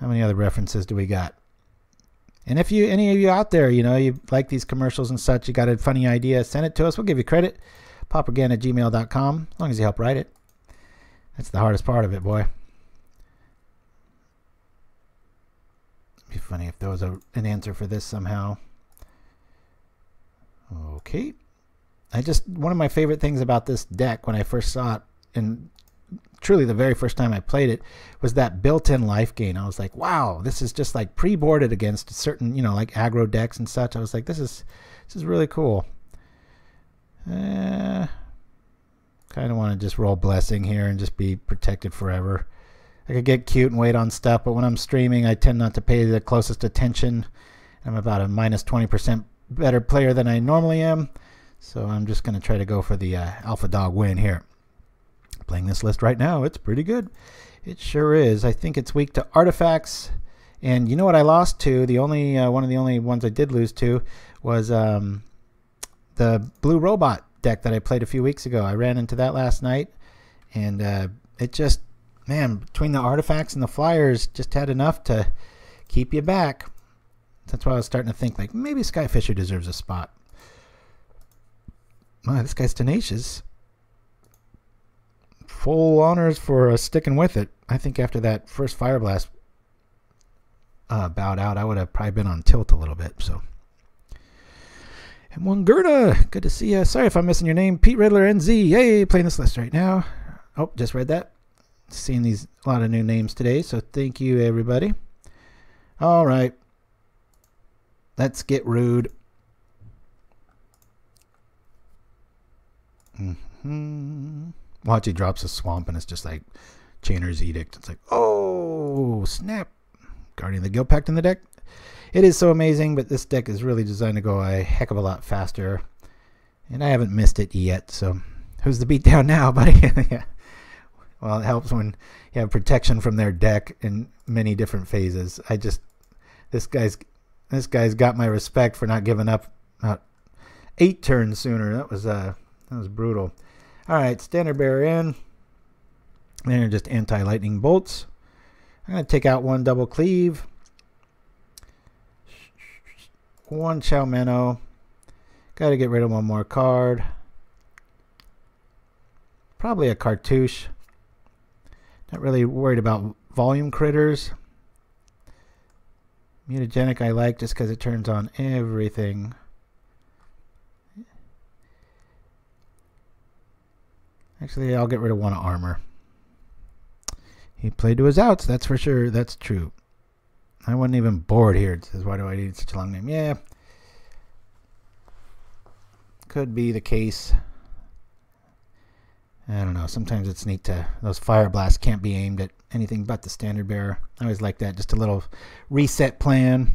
How many other references do we got? And if any of you out there, you like these commercials and such, you got a funny idea, send it to us. We'll give you credit. Pauperganda@gmail.com, as long as you help write it. That's the hardest part of it, boy. It'd be funny if there was an answer for this somehow. Okay. One of my favorite things about this deck when I first saw it, and truly the very first time I played it, was that built-in life gain. I was like, wow, this is just like pre-boarded against certain, like aggro decks and such. I was like, this is really cool. Kind of want to just roll Blessing here and just be protected forever. I could get cute and wait on stuff, but when I'm streaming, I tend not to pay the closest attention. I'm about a minus 20% better player than I normally am, so I'm just going to try to go for the alpha dog win here. Playing this list right now, it's pretty good. It sure is. I think it's weak to artifacts, and you know what I lost to? The only one of the only ones I did lose to was the blue robot deck that I played a few weeks ago. I ran into that last night, and it just, man, between the artifacts and the flyers, just had enough to keep you back. That's why I was starting to think, like, maybe Skyfisher deserves a spot. Wow, this guy's tenacious. Full honors for sticking with it. I think after that first Fire Blast bowed out, I would have probably been on tilt a little bit. So, and Wangurda, good to see you. Sorry if I'm missing your name. Pete Riddler NZ. Yay, playing this list right now. Oh, just read that. Seeing a lot of new names today, so thank you everybody. All right, let's get rude. Watch, he drops a swamp and it's just like Chainer's Edict. It's like, oh snap. Guardian of the Guild Pact in the deck. It is so amazing, but this deck is really designed to go a heck of a lot faster, and I haven't missed it yet. So who's the beatdown now, buddy? Yeah. Well, it helps when you have protection from their deck in many different phases. This guy's got my respect for not giving up 8 turns sooner. That was brutal. All right, standard bearer in. And just anti-lightning bolts. I'm going to take out 1 double cleave. 1 Cho-Manno. Got to get rid of 1 more card. Probably a cartouche. Not really worried about volume critters. Mutagenic I like just because it turns on everything. Actually, I'll get rid of 1 armor. He played to his outs, that's for sure. That's true. I wasn't even bored here. It says, why do I need such a long name? Yeah. Could be the case. I don't know. Sometimes it's neat to... Those fire blasts can't be aimed at anything but the standard bearer. I always like that. Just a little reset plan.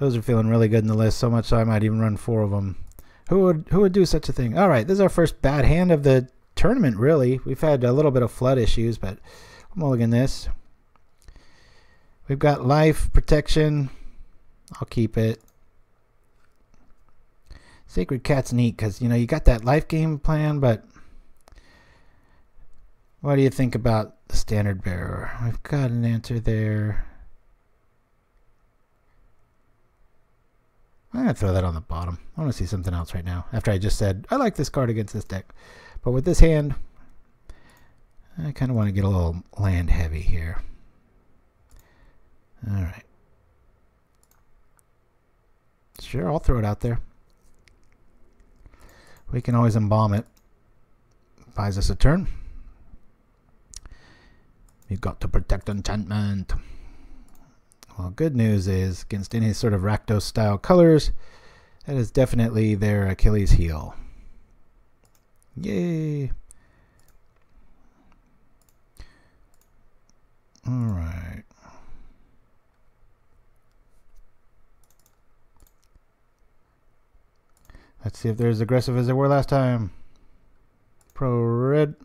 Those are feeling really good in the list, so much so I might even run 4 of them. Who would do such a thing? All right, this is our first bad hand of the tournament, really. We've had a little bit of flood issues, but I'm mulligan this. We've got life, protection. I'll keep it. Sacred Cat's neat because, you know, you got that life game plan, but what do you think about the Standard Bearer? We've got an answer there. I'm going to throw that on the bottom. I want to see something else right now after I just said, I like this card against this deck. But with this hand, I kind of want to get a little land heavy here. All right. Sure, I'll throw it out there. We can always embalm it. Buys us a turn. You've got to protect enchantment. Well, good news is, against any sort of Rakdos style colors, that is definitely their Achilles heel. Yay! Alright. Let's see if they're as aggressive as they were last time. Pro red.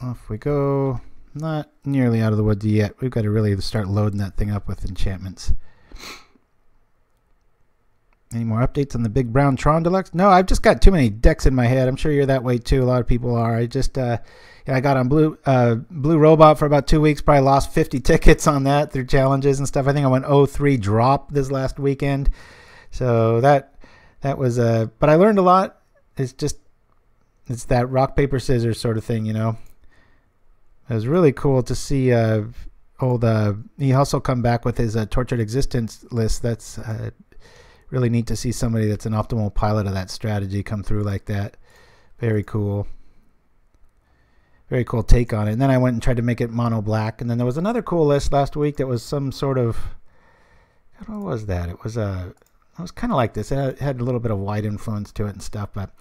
Off we go. Not nearly out of the woods yet. We've got to really start loading that thing up with enchantments. Any more updates on the Big Brown Tron Deluxe? No, I've just got too many decks in my head. I'm sure you're that way too. A lot of people are. I just I got on Blue Robot for about 2 weeks. Probably lost 50 tickets on that through challenges and stuff. I think I went 0-3 drop this last weekend. So that was but I learned a lot. It's that rock paper scissors sort of thing, you know. It was really cool to see he also come back with his Tortured Existence list. That's really neat to see somebody that's an optimal pilot of that strategy come through like that. Very cool. Very cool take on it. And then I went and tried to make it mono black. And then there was another cool list last week that was some sort of, what was that? It was kind of like this. It had a little bit of white influence to it and stuff. But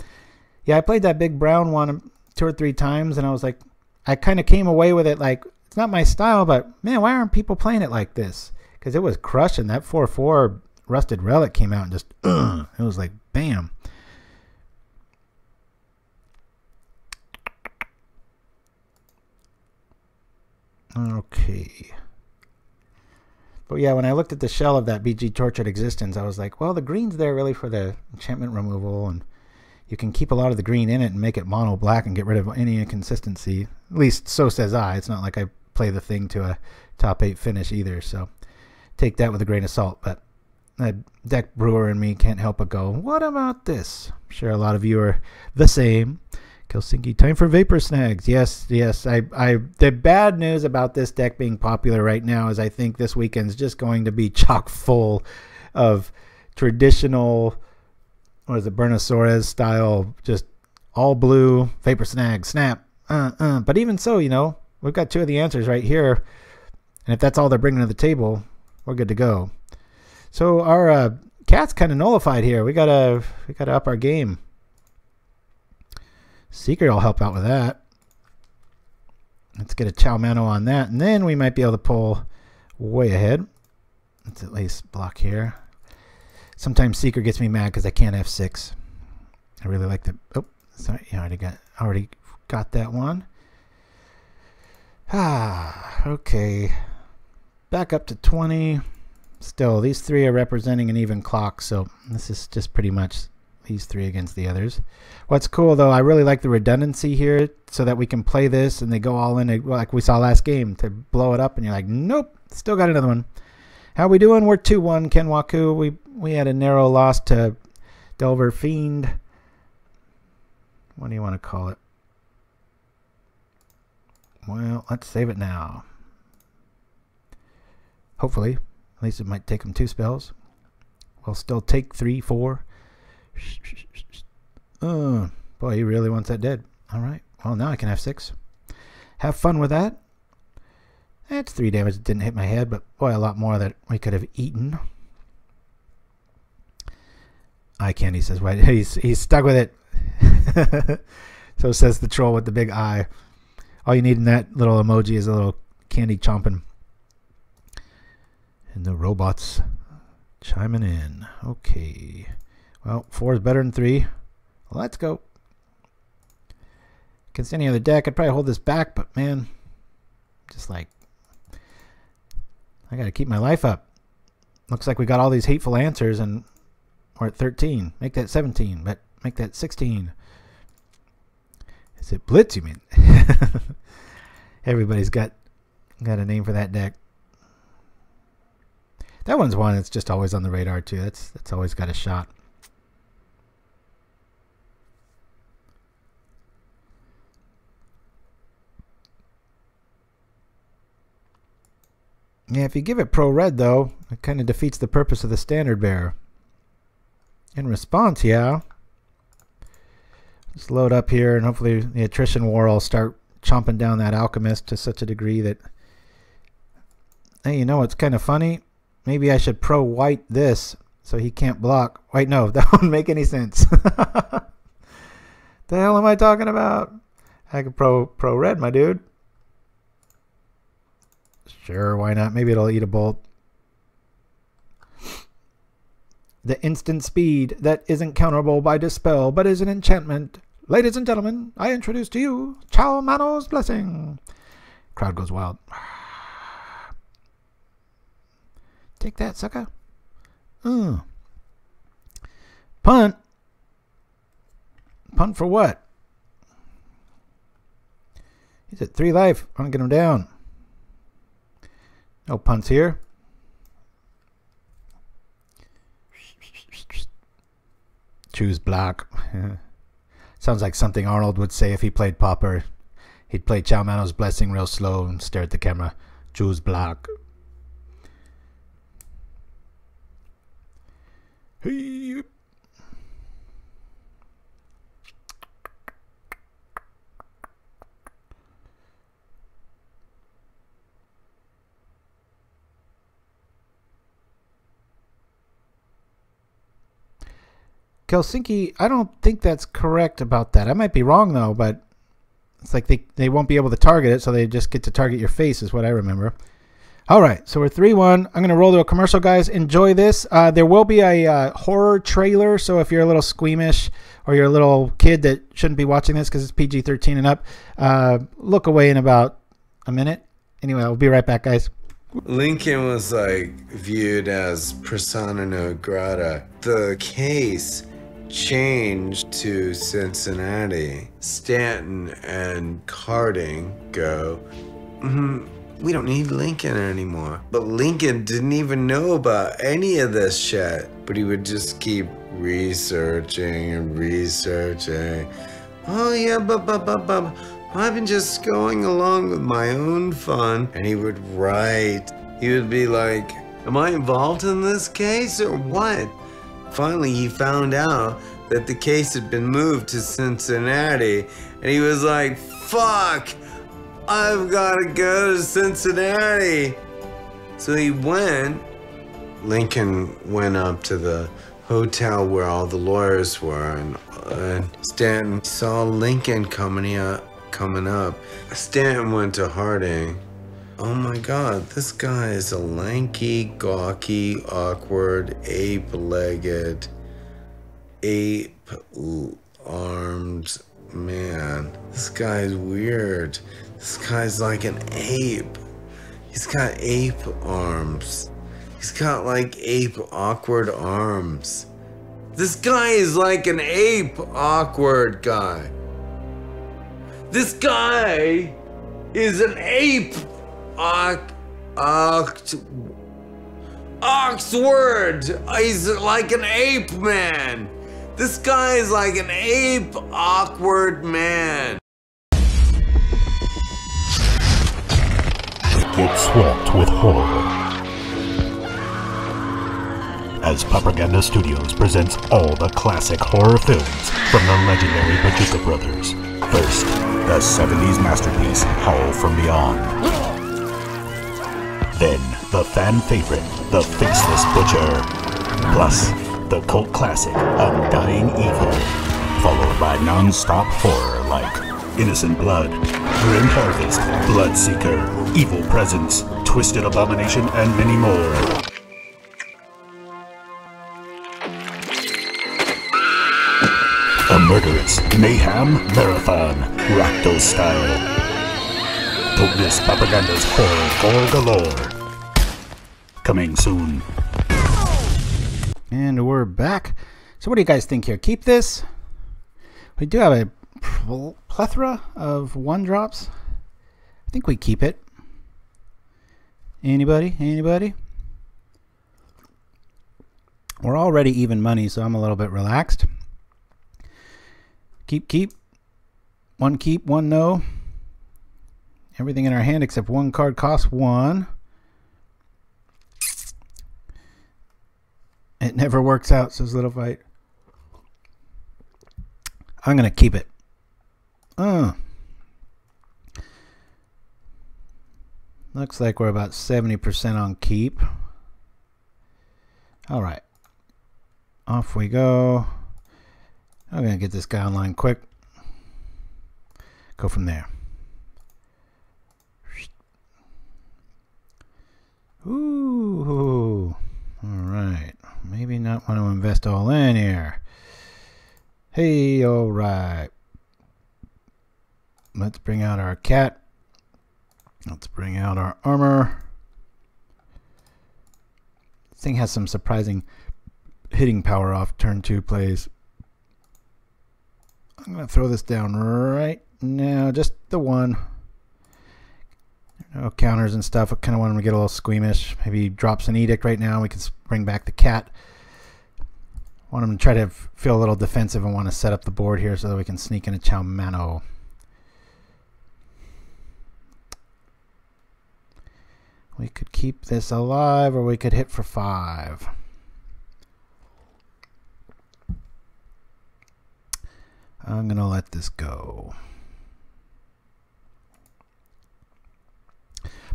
yeah, I played that Big Brown one 2 or 3 times, and I was like, I kind of came away with it like, it's not my style, but man, why aren't people playing it like this? Because it was crushing. That 4/4 Rusted Relic came out and just, it was like, bam. Okay. But yeah, when I looked at the shell of that BG Tortured Existence, I was like, well, the green's there really for the enchantment removal, and you can keep a lot of the green in it and make it mono black and get rid of any inconsistency. At least so says I. It's not like I play the thing to a top 8 finish either, so take that with a grain of salt. But that deck brewer in me can't help but go, what about this? I'm sure a lot of you are the same. Helsinki, time for Vapor Snags. Yes. The bad news about this deck being popular right now is I think this weekend's just going to be chock full of traditional, what is it, Bernosaurus style, just all blue, Vapor Snag, snap. But even so, you know, we've got 2 of the answers right here. And if that's all they're bringing to the table, we're good to go. So our cat's kind of nullified here. We gotta up our game. Secret will help out with that. Let's get a Cho-Manno on that, and then we might be able to pull way ahead. Let's at least block here. Sometimes Seeker gets me mad because I can't F6. I really like the... Oh, sorry, you already got that one. Okay. Back up to 20. Still, these 3 are representing an even clock, so this is just pretty much these 3 against the others. What's cool, though, I really like the redundancy here so that we can play this and they go all in, like we saw last game, to blow it up, and you're like, nope, still got another one. How we doing? We're 2-1, Kenwaku. We had a narrow loss to Delver Fiend. What do you want to call it? Well, let's save it now. Hopefully. At least it might take him 2 spells. We'll still take 3, 4. Boy, he really wants that dead. All right. Well, now I can have 6. Have fun with that. That's 3 damage. It didn't hit my head, but boy, a lot more that we could have eaten. Eye candy, says White. He's stuck with it. So says the troll with the big eye. All you need in that little emoji is a little candy chomping. And the robots chiming in. Okay. Well, 4 is better than 3. Let's go. Against any other deck, I'd probably hold this back, but man, just like, I gotta keep my life up. Looks like we got all these hateful answers, and we're at 13. Make that 17, but make that 16. Is it Blitz, you mean? Everybody's got a name for that deck. That one's one that's just always on the radar too. That's always got a shot. Yeah, if you give it pro red though, it kind of defeats the purpose of the standard bearer. In response, yeah. Just load up here, and hopefully the attrition war will start chomping down that alchemist to such a degree that, hey, you know what's kind of funny? Maybe I should pro white this so he can't block. Wait, no, that wouldn't make any sense. The hell am I talking about? I could pro red, my dude. Sure, why not? Maybe it'll eat a bolt. The instant speed that isn't counterable by dispel, but is an enchantment. Ladies and gentlemen, I introduce to you Cho-Manno's Blessing. Crowd goes wild. Take that, sucker. Punt. Punt for what? He's at 3 life. I'm gonna get him down. No punts here. Choose block. Sounds like something Arnold would say if he played Pauper. He'd play Cho-Manno's Blessing real slow and stare at the camera. Choose block. Hey. Helsinki, I don't think that's correct about that. I might be wrong though, but it's like they won't be able to target it, so they just get to target your face is what I remember. All right, so we're 3-1. I'm going to roll to a commercial, guys. Enjoy this. There will be a horror trailer, so if you're a little squeamish or you're a little kid that shouldn't be watching this because it's PG-13 and up, look away in about a minute. Anyway, I'll be right back, guys. Lincoln was like viewed as persona non grata. The case changed to Cincinnati. Stanton and Carding go, we don't need Lincoln anymore. But Lincoln didn't even know about any of this shit. But he would just keep researching and researching. Oh yeah, but I've been just going along with my own fun. And he would write. He would be like, am I involved in this case or what? Finally, he found out that the case had been moved to Cincinnati. And he was like, fuck, I've got to go to Cincinnati. So he went. Lincoln went up to the hotel where all the lawyers were, and Stanton saw Lincoln coming up. Stanton went to Harding. Oh my God, this guy is a lanky, gawky, awkward, ape-legged, ape-armed man. This guy's weird. This guy's like an ape. He's got ape arms. He's got like ape awkward arms. This guy is like an ape awkward guy. This guy is an ape Oxword. He's like an ape man. This guy is like an ape awkward man. Get swamped with horror as Pauperganda Studios presents all the classic horror films from the legendary Pachuca brothers. First, the 70s masterpiece, Howl from Beyond. Then, the fan favorite, The Faceless Butcher. Plus, the cult classic, Undying Evil. Followed by non-stop horror like Innocent Blood, Grim Harvest, Bloodseeker, Evil Presence, Twisted Abomination, and many more. A murderous mayhem marathon, Rakdos style. Don't miss Pauperganda's horror galore. Coming soon. And we're back. So what do you guys think here? Keep this? We do have a plethora of 1-drops. I think we keep it. Anybody? Anybody? We're already even money, so I'm a little bit relaxed. Keep. One keep, one no. Everything in our hand except one card costs 1. It never works out, says Little Fight. I'm going to keep it. Looks like we're about 70% on keep. All right. Off we go. I'm going to get this guy online quick. Go from there. Ooh. All right. Maybe not want to invest all in here. Hey, all right. Let's bring out our cat. Let's bring out our armor. This thing has some surprising hitting power off turn 2 plays. I'm going to throw this down right now. Just the 1. No counters and stuff. I kind of want him to get a little squeamish. Maybe he drops an edict right now. We can bring back the cat. Want him to try to feel a little defensive and want to set up the board here so that we can sneak in a Cho-Manno. We could keep this alive or we could hit for 5. I'm going to let this go.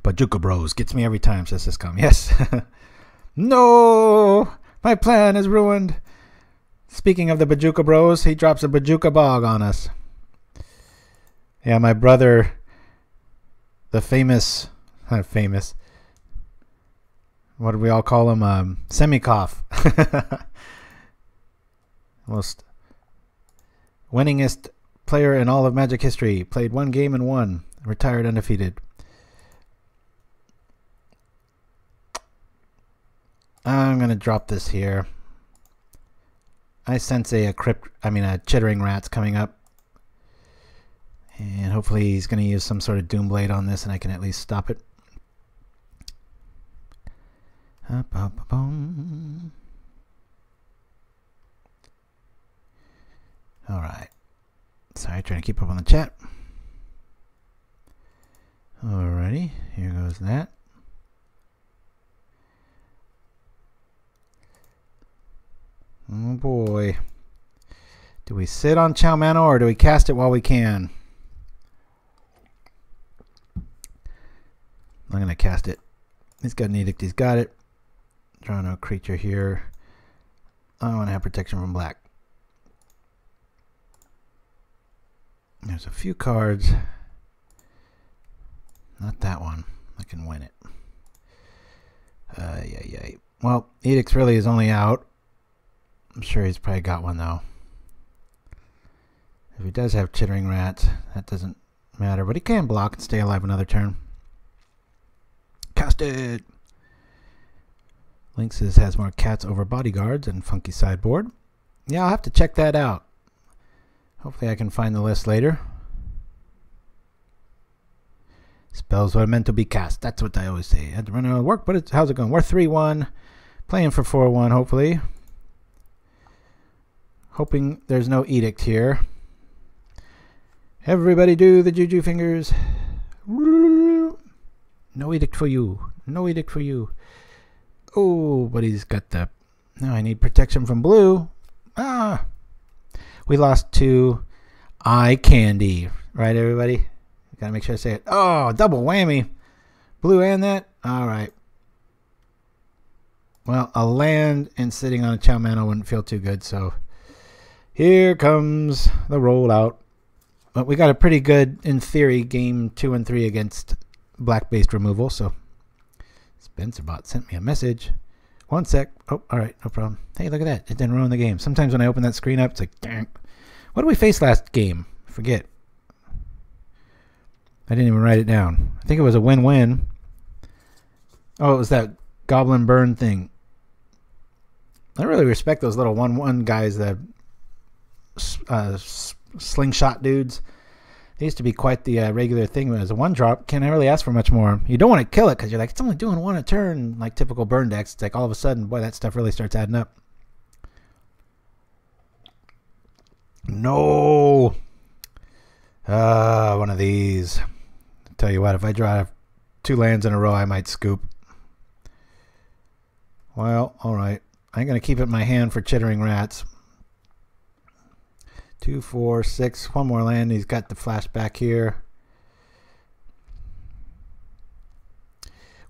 Bajuka Bros gets me every time, says Syscom. Yes. No! My plan is ruined. Speaking of the Bajuka Bros, he drops a Bajuka Bog on us. Yeah, my brother, the famous, not famous, what do we all call him? Semikov. Most winningest player in all of Magic history. Played 1 game and won. Retired undefeated. I'm going to drop this here. I sense a Chittering Rat's coming up. And hopefully he's going to use some sort of Doomblade on this and I can at least stop it. Alright. Sorry, trying to keep up on the chat. Alrighty, here goes that. Oh boy. Do we sit on Cho-Manno or do we cast it while we can? I'm going to cast it. He's got an edict. He's got it. Drawing a creature here. I want to have protection from black. There's a few cards. Not that one. I can win it. Yeah. Well, Edict's really is only out. I'm sure he's probably got one though. If he does have Chittering Rats, that doesn't matter. But he can block and stay alive another turn. Cast it! Lynx has more cats over bodyguards and funky sideboard. Yeah, I'll have to check that out. Hopefully I can find the list later. Spells were meant to be cast. That's what I always say. I had to run out of work, but how's it going? We're 3-1. Playing for 4-1, hopefully. Hoping there's no edict here. Everybody do the juju fingers. No edict for you. No edict for you. Oh, but he's got the... Now I need protection from blue. Ah! We lost to eye candy. Right, everybody? Gotta make sure I say it. Oh, double whammy. Blue and that? Alright. Well, a land and sitting on a Cho-Manno wouldn't feel too good, so... Here comes the rollout. But we got a pretty good, in theory, game 2 and 3 against black-based removal. So SpencerBot sent me a message. One sec. Oh, all right, no problem. Hey, look at that. It didn't ruin the game. Sometimes when I open that screen up, it's like, dang. What did we face last game? Forget. I didn't even write it down. I think it was a win-win. Oh, it was that Goblin Burn thing. I really respect those little 1/1 guys, the slingshot dudes. They used to be quite the regular thing. As a 1-drop, can't really ask for much more. You don't want to kill it because you're like, it's only doing 1 a turn, like typical burn decks. It's like all of a sudden, boy, that stuff really starts adding up. No. One of these. I'll tell you what, if I draw 2 lands in a row, I might scoop. Well, all right. I'm going to keep it in my hand for Chittering Rats. 2, 4, 6. One more land. He's got the flashback here.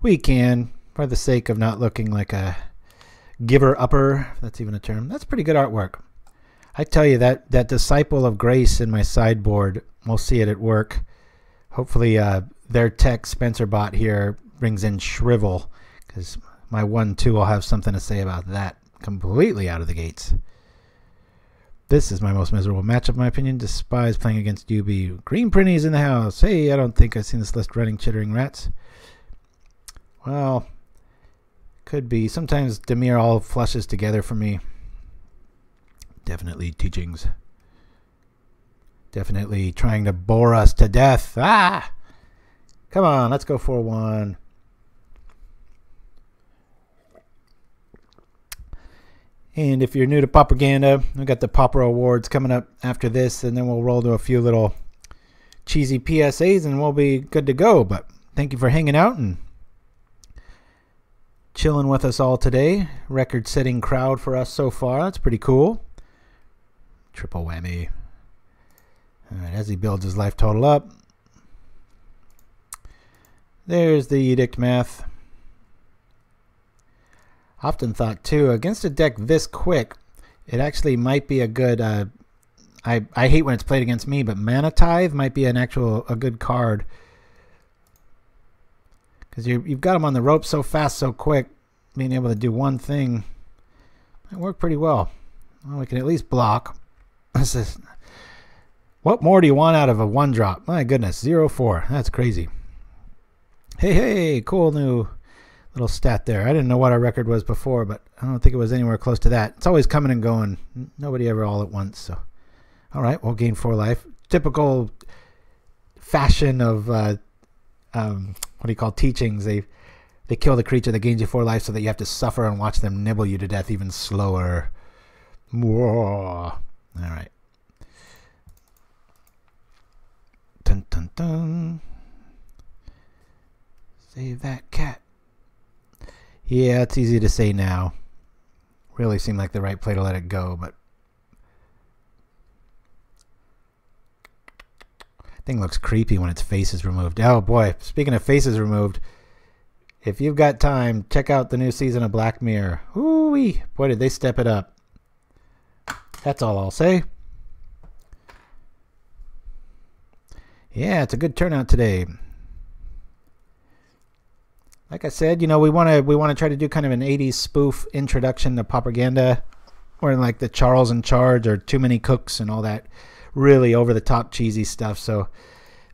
We can, for the sake of not looking like a giver-upper, if that's even a term. That's pretty good artwork. I tell you, that Disciple of Grace in my sideboard, we'll see it at work. Hopefully their tech SpencerBot here brings in Shrivel, because my 1/2 will have something to say about that completely out of the gates. This is my most miserable matchup, in my opinion. Despise playing against UB. Green Printies in the house. Hey, I don't think I've seen this list running Chittering Rats. Well, could be. Sometimes Dimir all flushes together for me. Definitely teachings. Definitely trying to bore us to death. Ah! Come on, let's go 4-1. And if you're new to Pauperganda, we've got the Pauper Awards coming up after this, and then we'll roll to a few little cheesy PSAs, and we'll be good to go. But thank you for hanging out and chilling with us all today. Record-setting crowd for us so far. That's pretty cool. Triple whammy. All right, as he builds his life total up. There's the Edict math. Often thought too, against a deck this quick, it actually might be a good. I hate when it's played against me, but Mana Tithe might be a good card because you've got them on the rope so fast, so quick. Being able to do one thing might work pretty well. Well, we can at least block. This is. What more do you want out of a 1-drop? My goodness, 0-4. That's crazy. Hey, cool new little stat there. I didn't know what our record was before, but I don't think it was anywhere close to that. It's always coming and going. Nobody ever all at once. So, all right, we'll gain 4 life. Typical fashion of what do you call teachings? They kill the creature that gains you 4 life, so that you have to suffer and watch them nibble you to death even slower. Whoa. All right. Dun dun dun. Save that cat. Yeah, it's easy to say now. Really seemed like the right play to let it go, but thing looks creepy when its face is removed. Oh boy, speaking of faces removed, if you've got time, check out the new season of Black Mirror. Ooh-wee. Boy, did they step it up. That's all I'll say. Yeah, it's a good turnout today. Like I said, you know, we want to try to do kind of an 80s spoof introduction to Pauperganda, or like the Charles in Charge or Too Many Cooks and all that really over the top cheesy stuff. So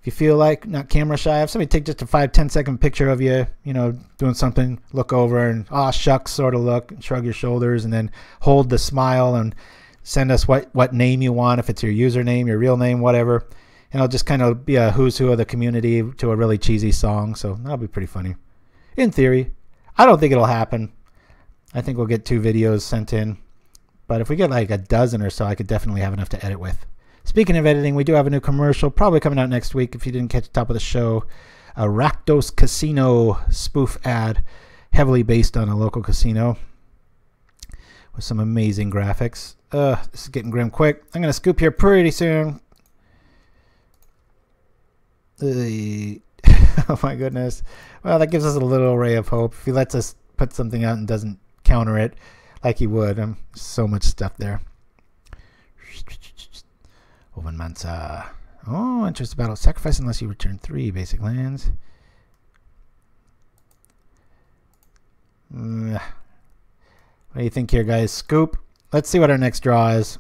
if you feel like not camera shy, have somebody take just a 5-10 second picture of you, you know, doing something, look over and aw shucks sort of look, shrug your shoulders, and then hold the smile and send us what name you want, if it's your username, your real name, whatever. And it'll just kind of be a who's who of the community to a really cheesy song. So that'll be pretty funny. In theory. I don't think it'll happen. I think we'll get 2 videos sent in. But if we get like a dozen or so, I could definitely have enough to edit with. Speaking of editing, we do have a new commercial probably coming out next week. If you didn't catch the top of the show, a Rakdos Casino spoof ad, heavily based on a local casino with some amazing graphics. This is getting grim quick. I'm going to scoop here pretty soon. Oh my goodness. Well, that gives us a little ray of hope. If he lets us put something out and doesn't counter it like he would. So much stuff there. Oven Mansa. Oh, enters the battle. Sacrifice unless you return 3 basic lands. What do you think here, guys? Scoop. Let's see what our next draw is.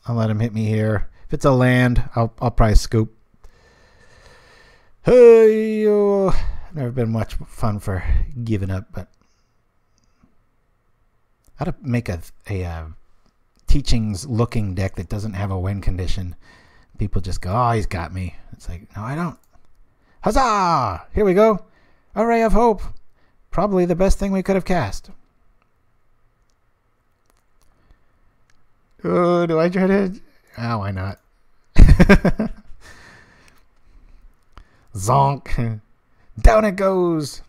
I'll let him hit me here. If it's a land, I'll probably scoop. Hey, never been much fun for giving up, but how to make a teachings looking deck that doesn't have a win condition. People just go, oh, he's got me. It's like, no, I don't. Huzzah! Here we go. A ray of hope. Probably the best thing we could have cast. Oh, do I try to? Oh, why not? Zonk. Down it goes.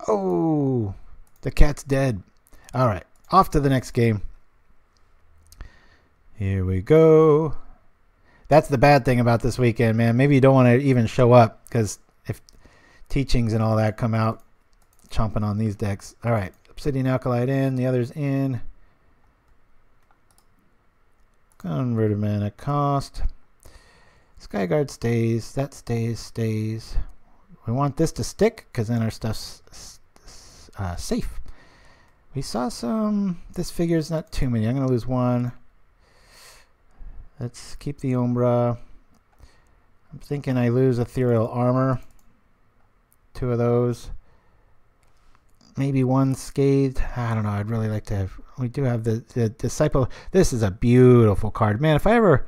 Oh, the cat's dead. All right, off to the next game. Here we go. That's the bad thing about this weekend, man. Maybe you don't want to even show up because if teachings and all that come out, chomping on these decks. All right, Obsidian Acolyte in, the others in. Converted mana cost. Skyguard stays. That stays. We want this to stick because then our stuff's safe. We saw some. This figure's not too many. I'm going to lose 1. Let's keep the Umbra. I'm thinking I lose Ethereal Armor. 2 of those. Maybe 1 Scathed. I don't know. I'd really like to have. We do have the Disciple. This is a beautiful card. Man, if I ever.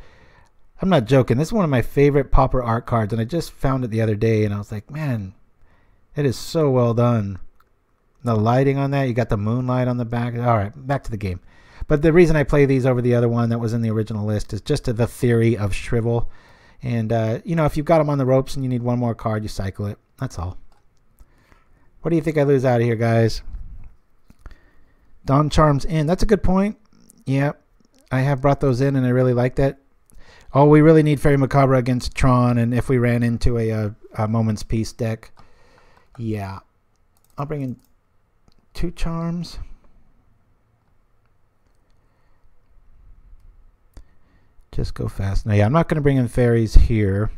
I'm not joking. This is one of my favorite Pauper art cards, and I just found it the other day, and I was like, man, it is so well done. The lighting on that, you got the moonlight on the back. All right, back to the game. But the reason I play these over the other one that was in the original list is just the theory of Shrivel. And, you know, if you've got them on the ropes and you need 1 more card, you cycle it. That's all. What do you think I lose out of here, guys? Dawn Charms in. That's a good point. Yeah, I have brought those in, and I really like that. Oh, we really need Faerie Macabre against Tron, and if we ran into a Moment's Peace deck. Yeah. I'll bring in 2 Charms. Just go fast. Now, yeah, I'm not going to bring in fairies here.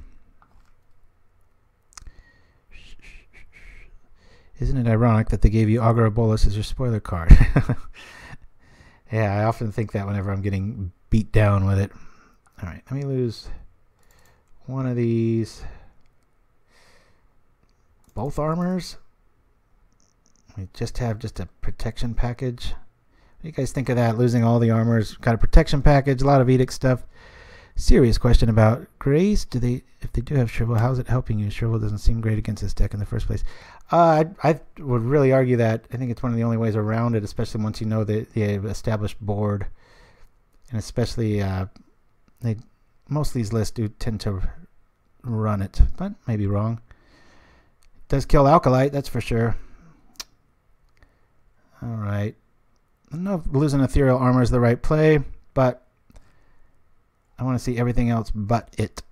Isn't it ironic that they gave you Augur Bolus as your spoiler card? Yeah, I often think that whenever I'm getting beat down with it. All right, let me lose 1 of these. Both armors. We just have a protection package. What do you guys think of that? Losing all the armors. Got a protection package, a lot of edict stuff. Serious question about Grace. If they do have Shrivel, how is it helping you? Shrivel doesn't seem great against this deck in the first place. I would really argue that I think it's one of the only ways around it, especially once you know the established board. And especially most of these lists do tend to run it, but maybe wrong. It does kill Acolyte, that's for sure. All right. I don't know if losing Ethereal Armor is the right play, but I want to see everything else but it.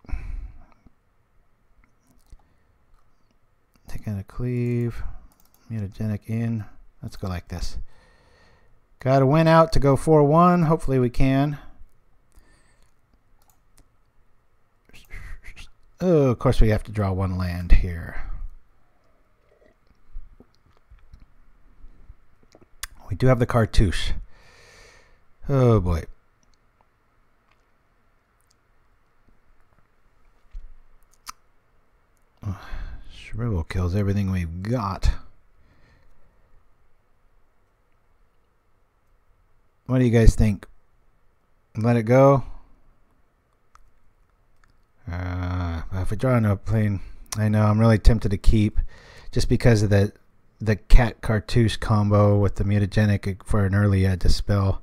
Taking a cleave. Mutagenic in. Let's go like this. Got to win out to go 4-1. Hopefully we can. Oh, of course we have to draw 1 land here. We do have the Cartouche. Oh boy. Shrivel kills everything we've got. What do you guys think? Let it go? If we draw into a plane, I know I'm really tempted to keep just because of the cat cartouche combo with the mutagenic for an early dispel.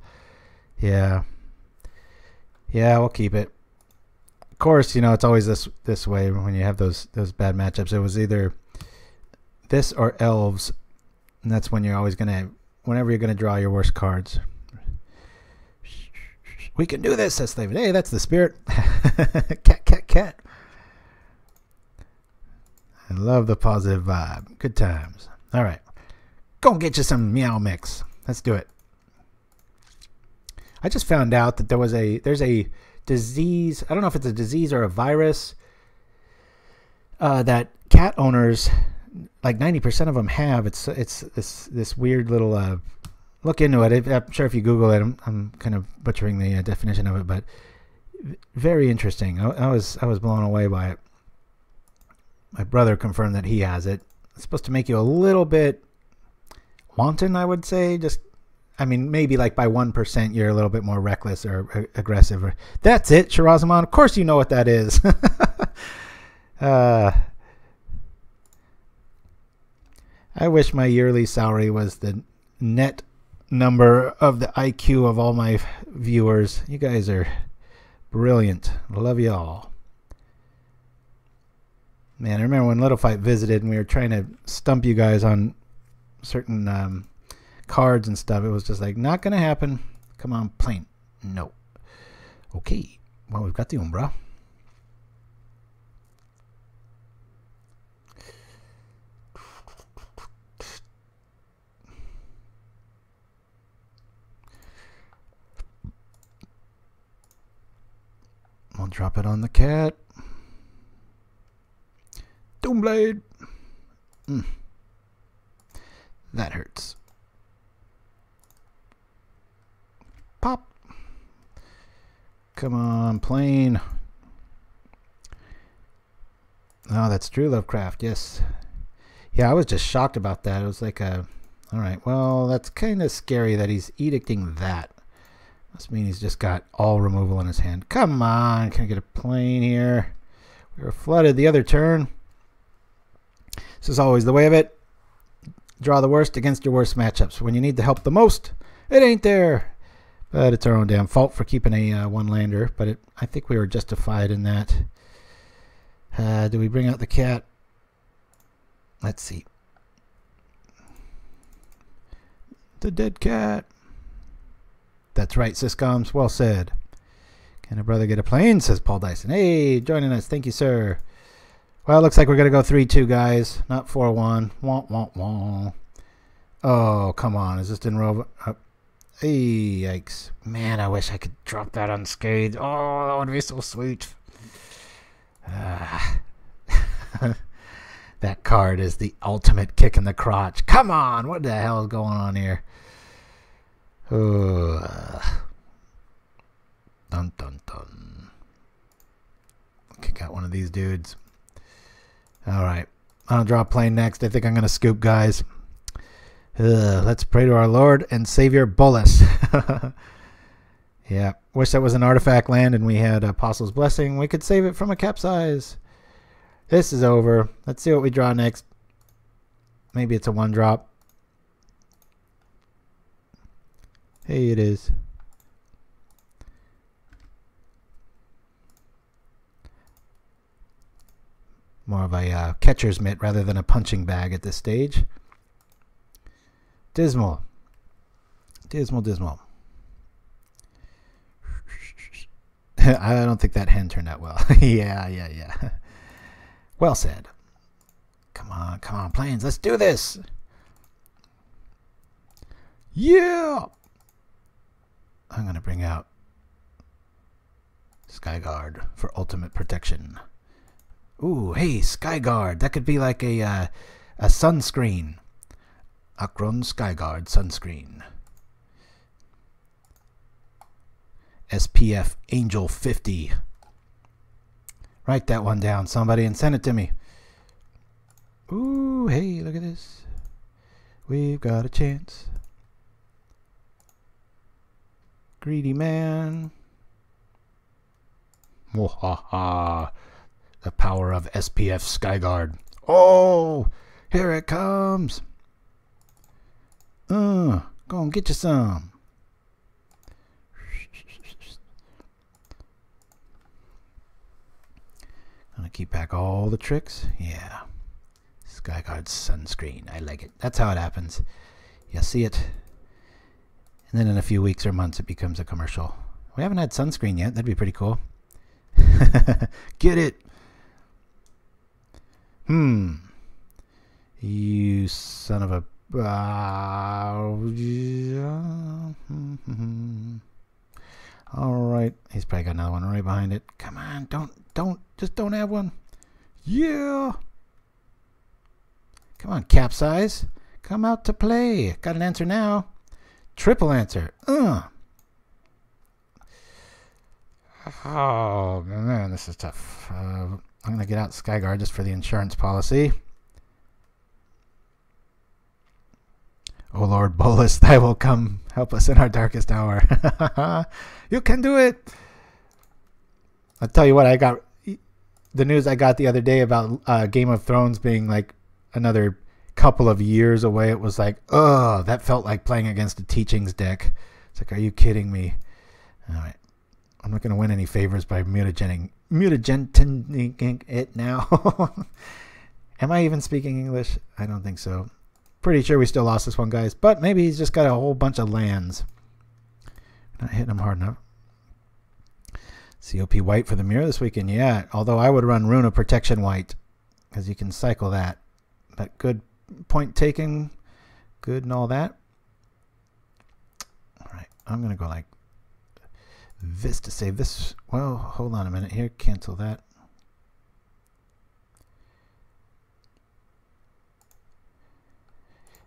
Yeah, we'll keep it. Of course, you know it's always this way when you have those bad matchups. It was either this or elves, and that's when you're always whenever you're gonna draw your worst cards. We can do this, says Slaven. Hey, that's the spirit. Cat. I love the positive vibe. Good times. All right. Go and get you some Meow Mix. Let's do it. I just found out that there's a disease. I don't know if it's a disease or a virus that cat owners, like 90% of them have. It's this weird little. Look into it. I'm sure if you Google it, I'm kind of butchering the definition of it, but very interesting. I was blown away by it. My brother confirmed that he has it. It's supposed to make you a little bit wanton, I would say. Just, I mean, maybe like by 1% you're a little bit more reckless or aggressive. That's it, Shirazamon. Of course you know what that is. I wish my yearly salary was the net number of the IQ of all my viewers. You guys are brilliant. Love you all. Man, I remember when Little Fight visited and we were trying to stump you guys on certain cards and stuff. It was just like, not going to happen. Come on, plane. No. Okay. Well, we've got the Umbra. I'll drop it on the cat. Doomblade. That hurts. Pop. Come on, plane. Oh, that's true, Lovecraft. Yes. Yeah, I was just shocked about that. It was like a... Alright, well, that's kind of scary that he's edicting that. Must mean he's just got all removal in his hand. Come on, can I get a plane here? We were flooded the other turn. This is always the way of it. Draw the worst against your worst matchups. When you need the help the most, it ain't there. But it's our own damn fault for keeping a one-lander. But I think we were justified in that. Do we bring out the cat? Let's see. The dead cat. That's right, Syscoms. Well said. Can a brother get a plane? Says Paul Dyson. Hey, joining us. Thank you, sir. Well, it looks like we're going to go 3-2, guys. Not 4-1. Wah, wah, wah. Oh, come on. Is this in row? Hey, yikes. Man, I wish I could drop that unscathed. Oh, that would be so sweet. That card is the ultimate kick in the crotch. Come on. What the hell is going on here? Dun, dun, dun. Kick out one of these dudes. Alright. I'll draw a plane next. I think I'm going to scoop, guys. Let's pray to our Lord and Savior Bolus. Yeah. Wish that was an artifact land and we had Apostle's Blessing. We could save it from a capsize. This is over. Let's see what we draw next. Maybe it's a 1-drop. Hey, it is. More of a catcher's mitt rather than a punching bag at this stage. Dismal. Dismal, dismal. I don't think that hen turned out well. Yeah. Well said. Come on, planes. Let's do this. Yeah. I'm going to bring out Skyguard for ultimate protection. Ooh, hey, Skyguard. That could be like a sunscreen. Akroan Skyguard sunscreen. SPF Angel 50. Write that one down, somebody, and send it to me. Ooh, hey, look at this. We've got a chance. Greedy man. Mwahaha. The power of SPF Skyguard. Oh, here it comes. Go and get you some. Gonna keep back all the tricks. Yeah. Skyguard sunscreen. I like it. That's how it happens. You see it. And then in a few weeks or months it becomes a commercial. We haven't had sunscreen yet. That'd be pretty cool. Get it. You son of a... Alright. He's probably got another one right behind it. Come on. Just don't have one. Yeah. Come on, Capsize. Come out to play. Got an answer now. Triple answer. Oh, man, this is tough. I'm going to get out Skyguard just for the insurance policy. Oh, Lord Bolus, thy will come help us in our darkest hour. You can do it. I'll tell you what, I got the news I got the other day about Game of Thrones being like another couple of years away. It was like, oh, that felt like playing against a teachings deck. It's like, are you kidding me? All right. I'm not going to win any favors by mutagening it now. Am I even speaking English? I don't think so. Pretty sure we still lost this one, guys. But maybe he's just got a whole bunch of lands. Not hitting him hard enough. COP white for the mirror this weekend. Yeah, although I would run Rune of Protection white, because you can cycle that. But good point taking. Good and all that. All right, I'm going to go like this to save this. Well, hold on a minute here. Cancel that.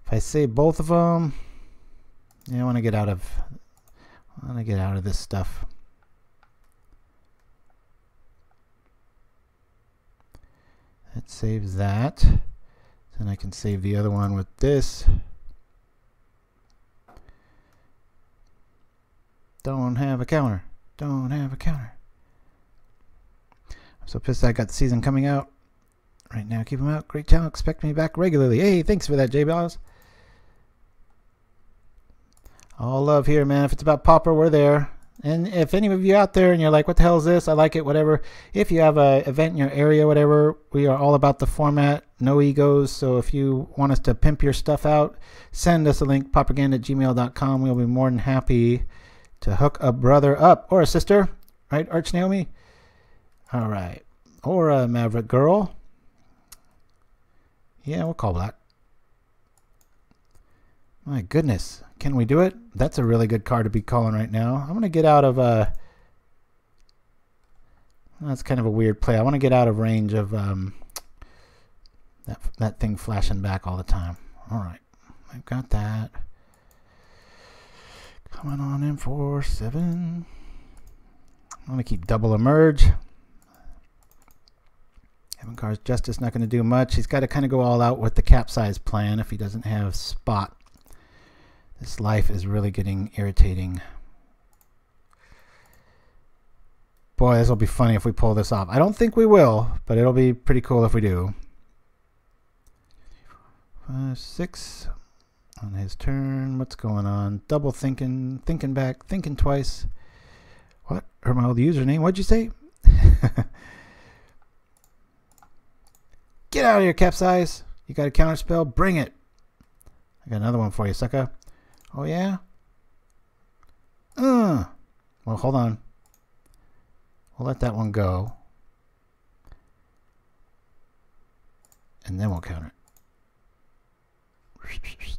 If I save both of them, yeah, I want to get out of this stuff. That saves that. Then I can save the other one with this. Don't have a counter. Don't have a counter. I'm so pissed I got the season coming out. Right now, keep them out. Great channel. Expect me back regularly. Hey, thanks for that, J-Boss. All love here, man. If it's about Pauper, we're there. And if any of you out there and you're like, what the hell is this? I like it, whatever. If you have an event in your area, whatever, we are all about the format. No egos. So if you want us to pimp your stuff out, send us a link, pauperganda@gmail.com. We'll be more than happy to hook a brother up or a sister. Right, Arch Naomi? All right. Or a Maverick Girl. Yeah, we'll call that. My goodness. Can we do it? That's a really good card to be calling right now. I'm going to get out of... that's kind of a weird play. I want to get out of range of that thing flashing back all the time. All right. I've got that. Coming on in for 7. I'm going to keep double Emerge. Heaven Car's Justice not going to do much. He's got to kind of go all out with the Capsize plan if he doesn't have spot. This life is really getting irritating. Boy, this will be funny if we pull this off. I don't think we will, but it'll be pretty cool if we do. 5, 6 on his turn. What's going on? Double thinking, thinking back, thinking twice. What? Or my old username? What'd you say? Get out of here, Capsize. You got a counter spell? Bring it. I got another one for you, sucker. Oh, yeah? Well, hold on. We'll let that one go. And then we'll counter it.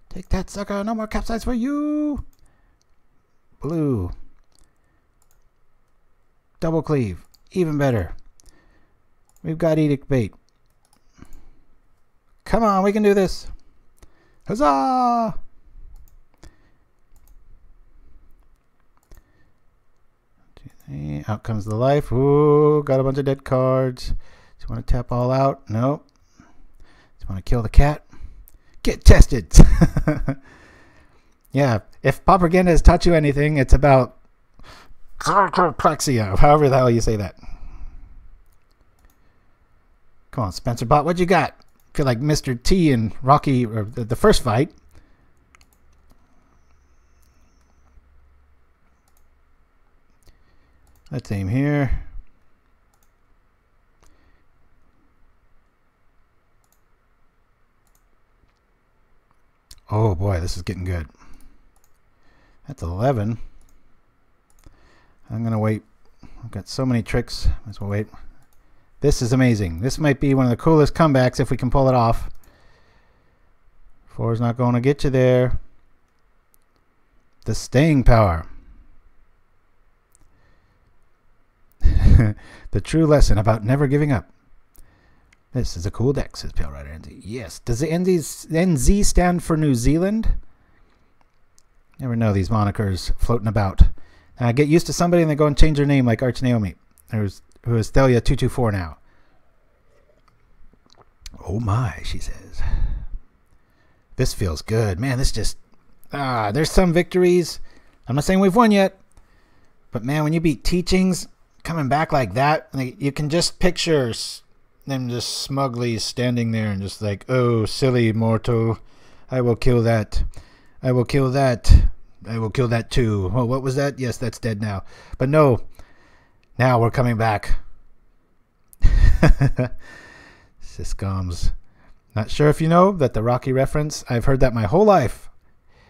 Take that, sucker. No more Capsize for you. Blue. Double Cleave. Even better. We've got Edict Bait. Come on, we can do this. Huzzah! Out comes the life. Ooh, got a bunch of dead cards. Do you want to tap all out? Nope. Do you want to kill the cat? Get tested! Yeah, if Pauperganda has taught you anything, it's about Zarkopraxia, however the hell you say that. Come on, Spencer Bot, what you got? Feel like Mr. T and Rocky, or the first fight. Let's aim here. Oh boy, this is getting good. That's 11. I'm gonna wait. I've got so many tricks. Might as well wait. This is amazing. This might be one of the coolest comebacks if we can pull it off. 4 is not going to get you there. The staying power. The true lesson about never giving up. This is a cool deck, says Pale Rider NZ. Yes. Does the NZ stand for New Zealand? Never know these monikers floating about. I get used to somebody and they go and change their name like Arch Naomi, who is Thalia224 now. Oh my, she says. This feels good. Man, this just... there's some victories. I'm not saying we've won yet. But man, when you beat Teachings, coming back like that, like, you can just picture them just smugly standing there and just like, oh, silly mortal. I will kill that. I will kill that. I will kill that too. Oh, what was that? Yes, that's dead now. But no. Now we're coming back. Syscoms. Not sure if you know that the Rocky reference, I've heard that my whole life.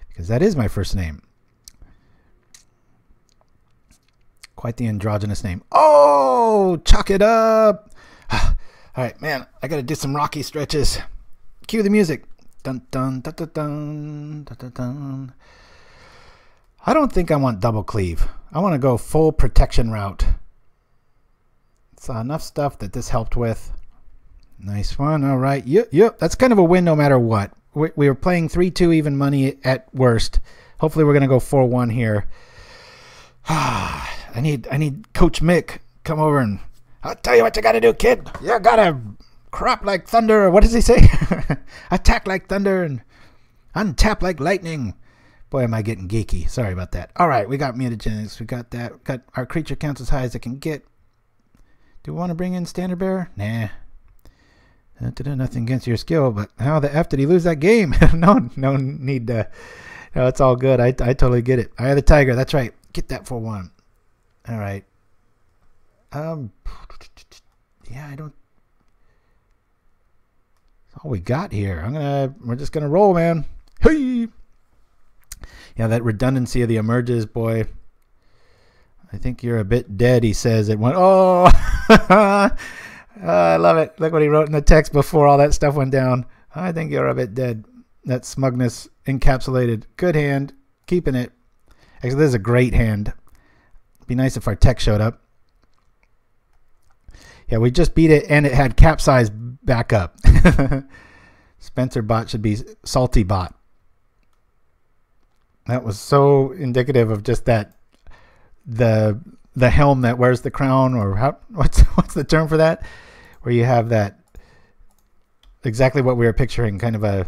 Because that is my first name. Quite the androgynous name. Oh, chalk it up. All right, man, I got to do some Rocky stretches. Cue the music. Dun, dun, dun, dun, dun, dun, dun, dun. I don't think I want double cleave. I want to go full protection route. Saw enough stuff that this helped with. Nice one. All right. Yep. That's kind of a win no matter what. We were playing 3-2 even money at worst. Hopefully we're going to go 4-1 here. I need Coach Mick come over and I'll tell you what you got to do, kid. You got to crop like thunder. Or what does he say? Attack like thunder and untap like lightning. Boy, am I getting geeky. Sorry about that. All right, we got mutagenics. We got that. We got our creature counts as high as it can get. Do we want to bring in Standard Bearer? Nah. Nothing against your skill, but how the F did he lose that game? No need to. No, it's all good. I totally get it. I have the Tiger. That's right. Get that for 1. All right. Yeah, I don't. That's all we got here. We're just gonna roll, man. Hey. Yeah, that redundancy of the emerges, boy. I think you're a bit dead, he says. It went, oh, I love it. Look what he wrote in the text before all that stuff went down. I think you're a bit dead. That smugness encapsulated. Good hand. Keeping it. Actually, this is a great hand. Be nice if our tech showed up. Yeah, we just beat it, and it had capsize back up. Spencer bot should be salty bot. That was so indicative of just that the helm that wears the crown, or what's the term for that? Where you have that exactly what we were picturing, kind of a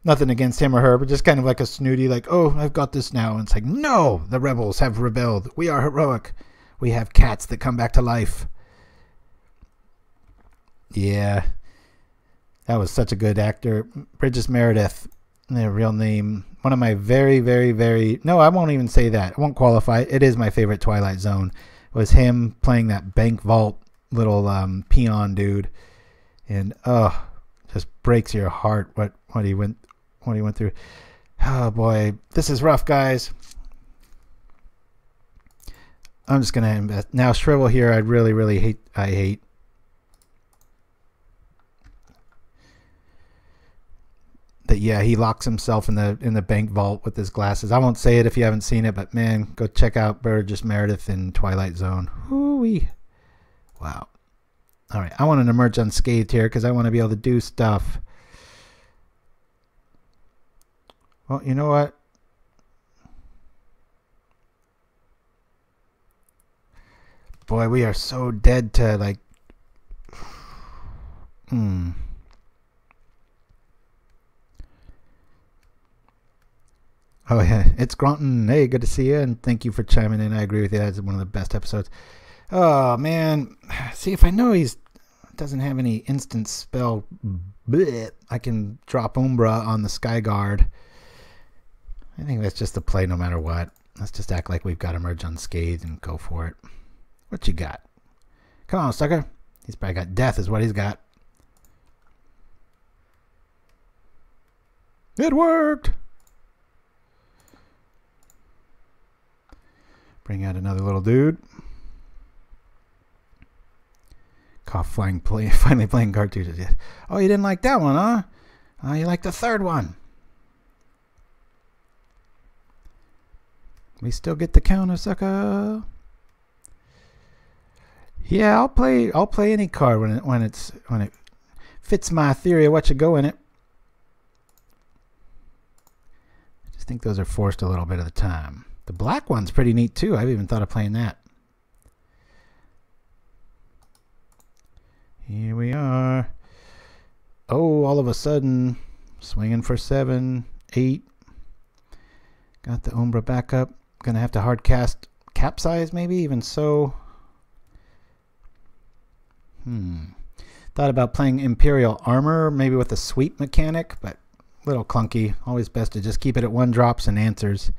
nothing against him or her, but just kind of like a snooty, like, oh, I've got this now. And it's like, no, the rebels have rebelled. We are heroic. We have cats that come back to life. Yeah. That was such a good actor. Bridges Meredith, their real name. One of my very, very, very... No, I won't even say that. I won't qualify. It is my favorite Twilight Zone. It was him playing that bank vault little peon dude. And, just breaks your heart what he went through. Oh, boy. This is rough, guys. I'm just going to invest. Now, Shrivel here, I really, really hate. That, yeah, he locks himself in the bank vault with his glasses. I won't say it if you haven't seen it, but man, go check out Burgess Meredith in Twilight Zone. Hoo-wee. Wow. All right, I want an Emerge Unscathed here because I want to be able to do stuff. Well, you know what? Boy, we are so dead to like... Oh, yeah. It's Grunton. Hey, good to see you, and thank you for chiming in. I agree with you. That's one of the best episodes. Oh, man. See, if I know he doesn't have any instant spell, bleh, I can drop Umbra on the Skyguard. I think that's just the play no matter what. Let's just act like we've got Emerge Unscathed and go for it. What you got? Come on, sucker. He's probably got death is what he's got. It worked! Bring out another little dude. Cough finally playing cartouches. Oh, you didn't like that one, huh? Oh, you like the third one. We still get the counter, sucker. Yeah, I'll play any card when it fits my theory of what should go in it. I just think those are forced a little bit of the time. The black one's pretty neat too. I've even thought of playing that. Here we are. Oh, all of a sudden, swinging for 7, 8. Got the Umbra back up. Gonna have to hard cast Capsize maybe, even so. Thought about playing Ethereal Armor, maybe with a sweep mechanic, but a little clunky. Always best to just keep it at 1 drops and answers.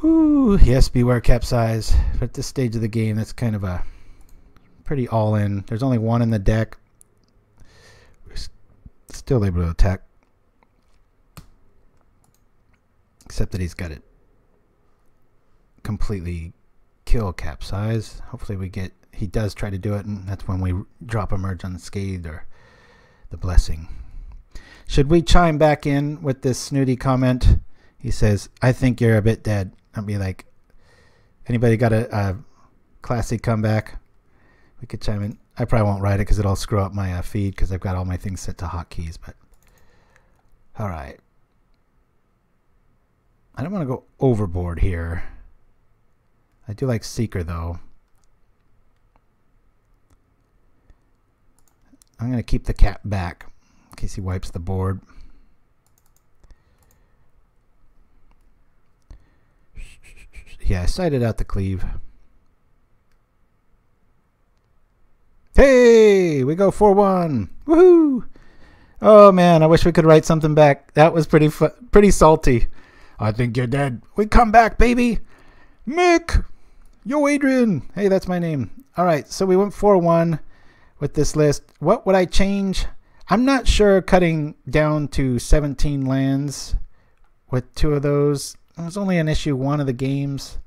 Ooh, yes, beware Capsize. But at this stage of the game, that's kind of a pretty all-in. There's only 1 in the deck. We're still able to attack. Except that he's got it completely kill Capsize. Hopefully he does try to do it, and that's when we drop Emerge Unscathed or the Blessing. Should we chime back in with this snooty comment? He says, I think you're a bit dead. I'll be like, anybody got a classy comeback? We could chime in. I probably won't write it because it'll screw up my feed because I've got all my things set to hotkeys. But all right. I don't want to go overboard here. I do like Seeker though. I'm going to keep the cat back in case he wipes the board. Yeah, I sighted out the cleave. Hey, we go 4-1. Woohoo! Oh man, I wish we could write something back. That was pretty salty. I think you're dead. We come back, baby. Mick! Yo, Adrian! Hey, that's my name. All right, so we went 4-1 with this list. What would I change? I'm not sure cutting down to 17 lands with 2 of those. It was only an issue 1 of the games.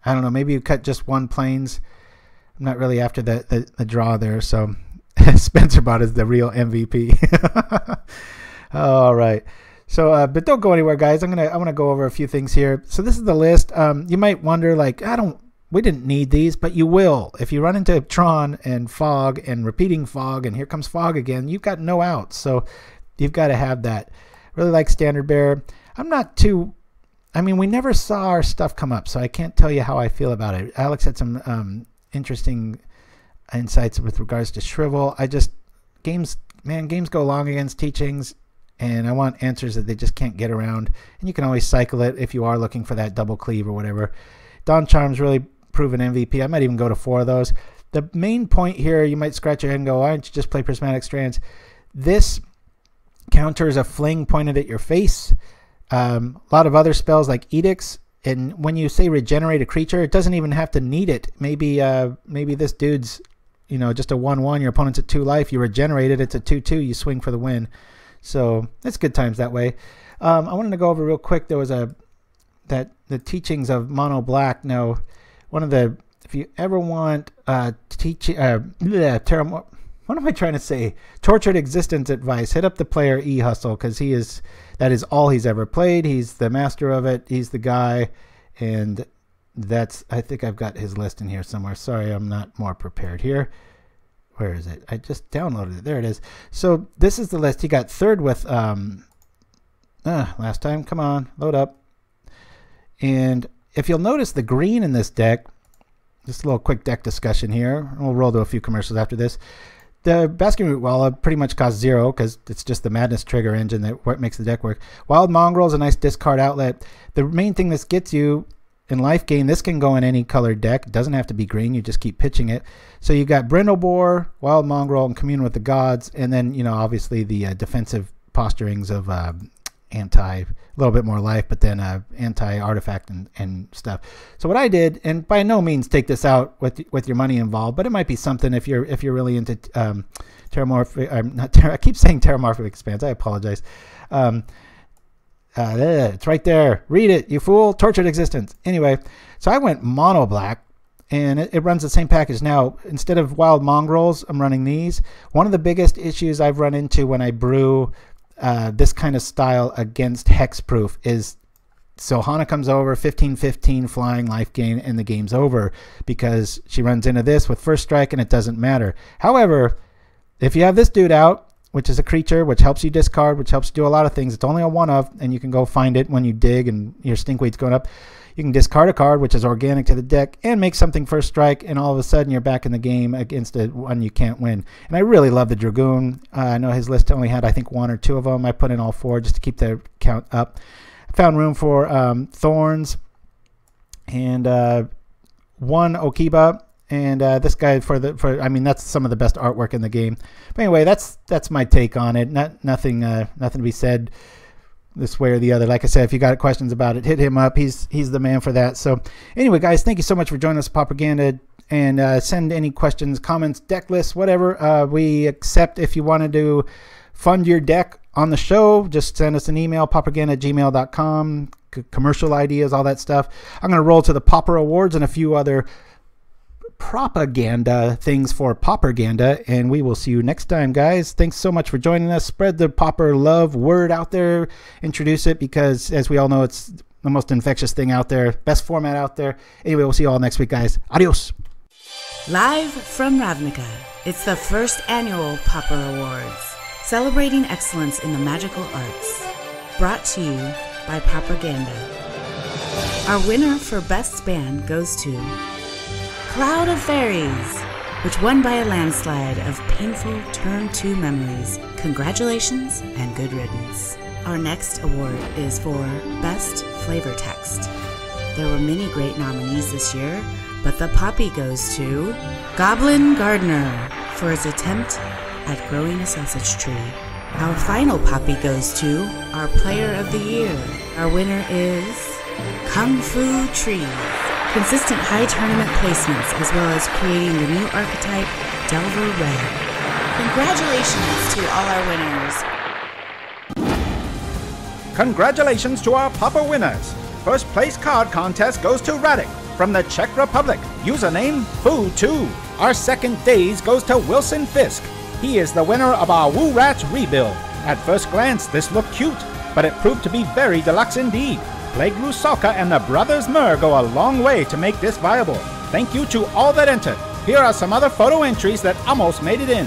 I don't know. Maybe you cut just 1 planes. I'm not really after the draw there. So Spencer Bot is the real MVP. All right. So, but don't go anywhere, guys. I want to go over a few things here. So this is the list. You might wonder, like, we didn't need these, but you will. If you run into Tron and Fog and repeating Fog, and here comes Fog again, you've got no outs. So you've got to have that. Really like Standard Bearer. I'm not too... I mean, we never saw our stuff come up, so I can't tell you how I feel about it. Alex had some interesting insights with regards to Shrivel. Games go long against teachings, and I want answers that they just can't get around. And you can always cycle it if you are looking for that double cleave or whatever. Dawn Charm's really proven MVP. I might even go to 4 of those. The main point here, you might scratch your head and go, why don't you just play Prismatic Strands? This counters a fling pointed at your face. A lot of other spells like Edicts, and when you say regenerate a creature, it doesn't even have to need it. Maybe this dude's, just a 1/1. Your opponent's at 2 life. You regenerate it. It's a 2/2. You swing for the win. So it's good times that way. I wanted to go over real quick. There was the teachings of Mono Black. Now, if you ever want what am I trying to say? Tortured Existence advice. Hit up the player E-Hustle because that is all he's ever played. He's the master of it. He's the guy. And I think I've got his list in here somewhere. Sorry, I'm not more prepared here. Where is it? I just downloaded it. There it is. So this is the list. He got 3rd with last time. Come on, load up. And if you'll notice the green in this deck, just a little quick deck discussion here. We'll roll to a few commercials after this. The Basking Root Walla pretty much costs 0 because it's just the Madness trigger engine that makes the deck work. Wild Mongrel is a nice discard outlet. The main thing this gets you in life gain, this can go in any colored deck. It doesn't have to be green. You just keep pitching it. So you've got Brindleboar, Wild Mongrel, and Commune with the Gods. And then, obviously the defensive posturings of a little bit more life, but then anti-artifact and stuff. So what I did, and by no means take this out with your money involved, but it might be something if you're really into Terramorphic. I keep saying Terramorphic Expanse. I apologize. It's right there. Read it, you fool. Tortured Existence. Anyway, so I went Mono Black, and it runs the same package. Now, instead of Wild Mongrels, I'm running these. One of the biggest issues I've run into when I brew this kind of style against hexproof is So Hana comes over, 15-15 flying life gain, and the game's over because she runs into this with first strike and it doesn't matter. However, if you have this dude out, which is a creature, which helps you discard, which helps you do a lot of things, it's only a one of, and you can go find it when you dig and your stinkweed's going up. You can discard a card, which is organic to the deck, and make something first strike, and all of a sudden you're back in the game against a one you can't win. And I really love the Dragoon. I know his list only had, I think, 1 or 2 of them. I put in all 4 just to keep the count up. I found room for Thorns and 1 Okiba, and this guy I mean, that's some of the best artwork in the game. But anyway, that's my take on it. Nothing to be said this way or the other. Like I said, if you got questions about it, hit him up. He's the man for that. So anyway, guys, thank you so much for joining us, Pauperganda, and send any questions, comments, deck lists, whatever. We accept. If you want to fund your deck on the show, just send us an email, pauperganda@gmail.com, commercial ideas, all that stuff. I'm going to roll to the Pauper Awards and a few other propaganda things for Pauperganda, and we will see you next time, guys. Thanks so much for joining us. Spread the Pauper love word out there. Introduce it, because as we all know, it's the most infectious thing out there, best format out there. Anyway, we'll see you all next week, guys. Adios. Live from Ravnica, it's the first annual Pauper Awards, celebrating excellence in the magical arts. Brought to you by Pauperganda. Our winner for Best Band goes to Cloud of Fairies, which won by a landslide of painful Turn 2 memories. Congratulations and good riddance. Our next award is for Best Flavor Text. There were many great nominees this year, but the poppy goes to Goblin Gardener for his attempt at growing a sausage tree. Our final poppy goes to our Player of the Year. Our winner is Kung Fu Tree. Consistent high tournament placements, as well as creating the new archetype, Delver Red. Congratulations to all our winners. Congratulations to our Pauper winners. First place card contest goes to Radek from the Czech Republic. Username Foo2. Our second days goes to Wilson Fisk. He is the winner of our Woo Rats rebuild. At first glance, this looked cute, but it proved to be very deluxe indeed. Plague Rusalka and the Brothers Mur go a long way to make this viable. Thank you to all that entered. Here are some other photo entries that almost made it in.